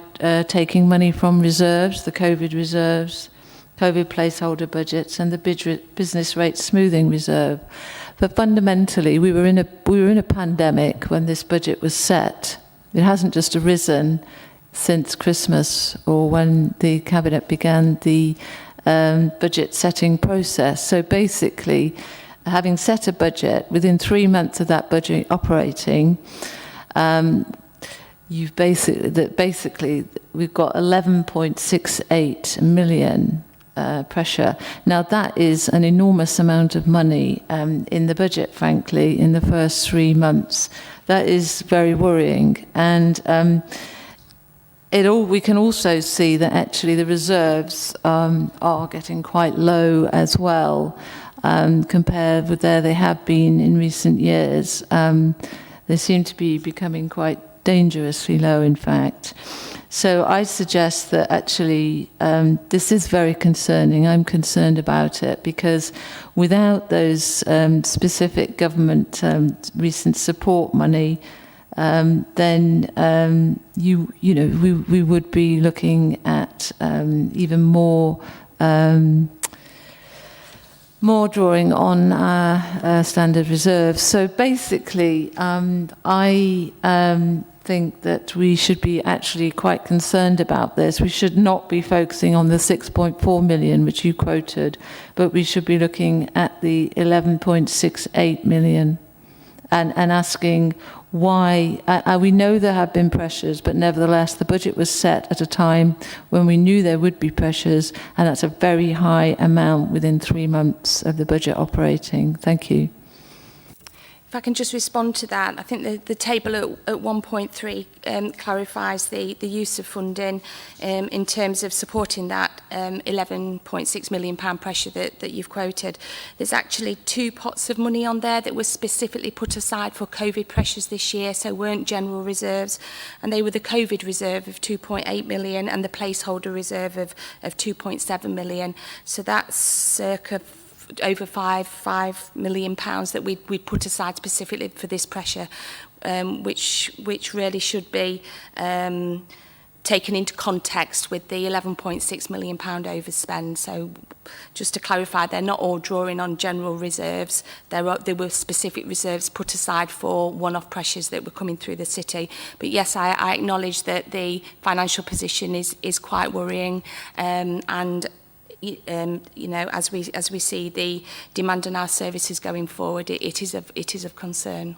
taking money from reserves, the COVID reserves, COVID placeholder budgets, and the business rate smoothing reserve. But fundamentally, we were in a pandemic when this budget was set. It hasn't just arisen since Christmas or when the cabinet began the budget setting process. So basically, having set a budget within 3 months of that budget operating, you've basically we've got 11.68 million pressure. Now that is an enormous amount of money in the budget, frankly, in the first 3 months. That is very worrying, and we can also see that actually the reserves are getting quite low as well, compared with where they have been in recent years. They seem to be becoming quite dangerously low, in fact. So I suggest that actually this is very concerning. I'm concerned about it because without those specific government recent support money, then we would be looking at even more drawing on standard reserves. So basically, I think that we should be actually quite concerned about this. We should not be focusing on the 6.4 million, which you quoted, but we should be looking at the 11.68 million and asking why. We know there have been pressures, but nevertheless, the budget was set at a time when we knew there would be pressures, and that's a very high amount within 3 months of the budget operating. Thank you. If I can just respond to that, I think the table at 1.3 clarifies the use of funding in terms of supporting that £11.6 million pressure that you've quoted. There's actually 2 pots of money on there that were specifically put aside for COVID pressures this year, so weren't general reserves, and they were the COVID reserve of 2.8 million and the placeholder reserve of 2.7 million. So that's circa over £5 million that we put aside specifically for this pressure, which really should be taken into context with the £11.6 million overspend. So just to clarify, they're not all drawing on general reserves. There were specific reserves put aside for one-off pressures that were coming through the city. But yes, I acknowledge that the financial position is quite worrying, and as we see the demand on our services going forward, it is of concern.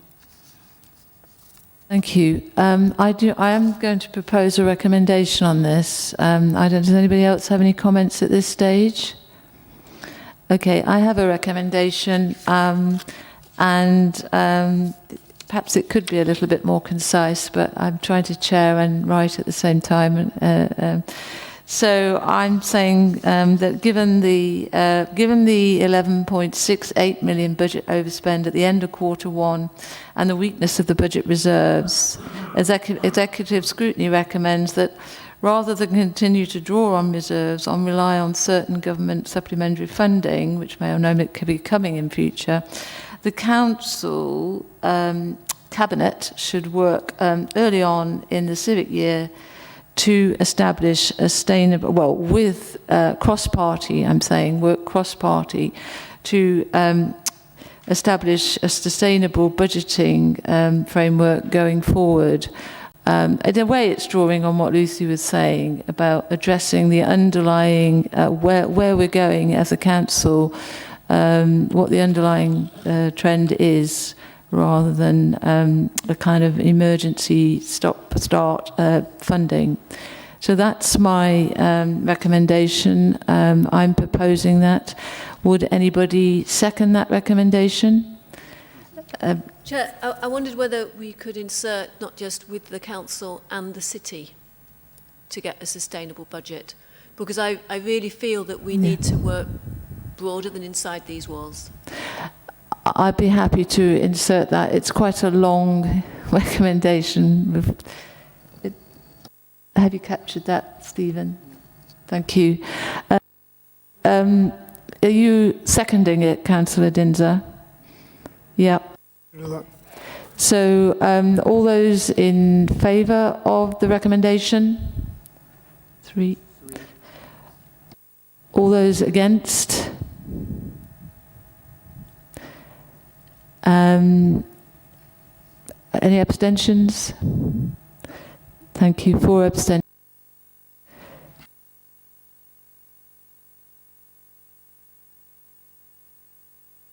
Thank you. I am going to propose a recommendation on this. Does anybody else have any comments at this stage? Okay, I have a recommendation, and perhaps it could be a little bit more concise, but I'm trying to chair and write at the same time. So I'm saying that given the 11.68 million budget overspend at the end of Q1 and the weakness of the budget reserves, executive scrutiny recommends that rather than continue to draw on reserves and rely on certain government supplementary funding, which may or may not be coming in future, the council cabinet should work early on in the civic year to establish a sustainable, well, with cross-party, I'm saying, work cross-party, to establish a sustainable budgeting framework going forward. In a way, it's drawing on what Lucy was saying about addressing the underlying, where we're going as a council, what the underlying trend is, rather than a kind of emergency start funding. So that's my recommendation. I'm proposing that. Would anybody second that recommendation? Chair, I wondered whether we could insert not just with the council and the city to get a sustainable budget, because I really feel that we need to work broader than inside these walls. I'd be happy to insert that. It's quite a long recommendation. Have you captured that, Stephen? Thank you. Are you seconding it, Councillor Dinser? Yeah. So all those in favour of the recommendation? 3. All those against? Any abstentions? Thank you. 4 abstentions.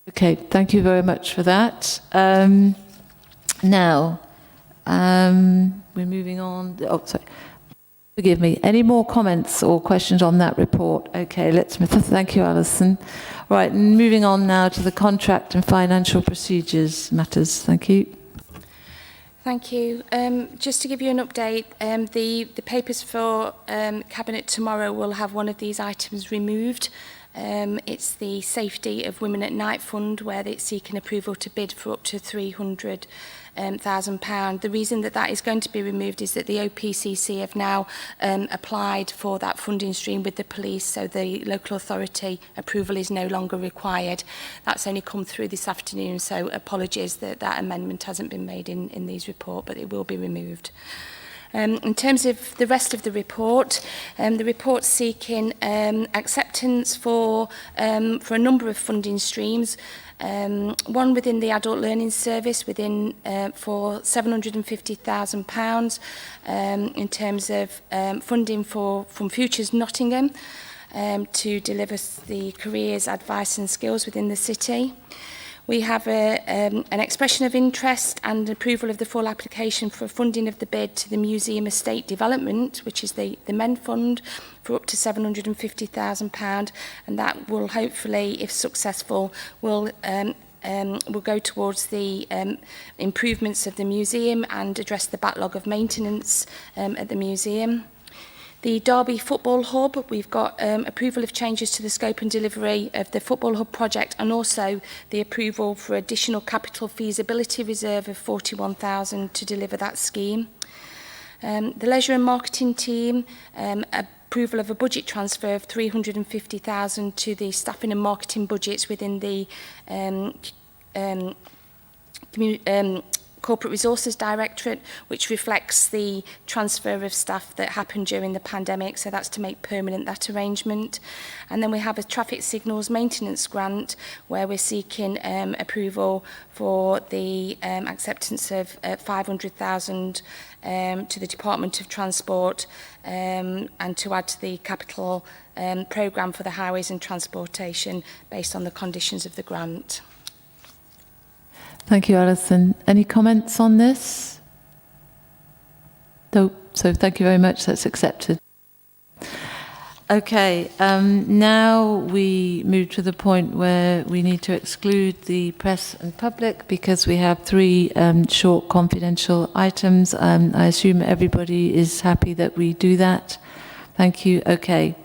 Okay, thank you very much for that. Now, we're moving on. Oh, sorry. Forgive me. Any more comments or questions on that report? Okay, thank you, Alison. Right, moving on now to the contract and financial procedures matters. Thank you. Thank you. Just to give you an update, the papers for Cabinet tomorrow will have one of these items removed. It's the Safety of Women at Night Fund, where it's seeking approval to bid for up to £300,000. The reason that is going to be removed is that the OPCC have now applied for that funding stream with the police, so the local authority approval is no longer required. That's only come through this afternoon, so apologies that that amendment hasn't been made in these report, but it will be removed. In terms of the rest of the report's seeking acceptance for a number of funding streams. One within the adult learning service for £750,000 in terms of funding from Futures Nottingham to deliver the careers, advice and skills within the city. We have an expression of interest and approval of the full application for funding of the bid to the Museum Estate Development, which is the MEN Fund, for up to £750,000, and that will hopefully, if successful, will go towards the improvements of the museum and address the backlog of maintenance at the museum. The Derby Football Hub, we've got approval of changes to the scope and delivery of the Football Hub project, and also the approval for additional capital feasibility reserve of £41,000 to deliver that scheme. The Leisure and Marketing team, approval of a budget transfer of £350,000 to the staffing and marketing budgets within the Corporate Resources Directorate, which reflects the transfer of staff that happened during the pandemic, so that's to make permanent that arrangement. And then we have a traffic signals maintenance grant where we're seeking approval for the acceptance of £500,000 to the Department of Transport and to add to the capital programme for the highways and transportation based on the conditions of the grant. Thank you, Alison. Any comments on this? No. So thank you very much. That's accepted. Okay. Now we move to the point where we need to exclude the press and public because we have 3 short confidential items. I assume everybody is happy that we do that. Thank you. Okay.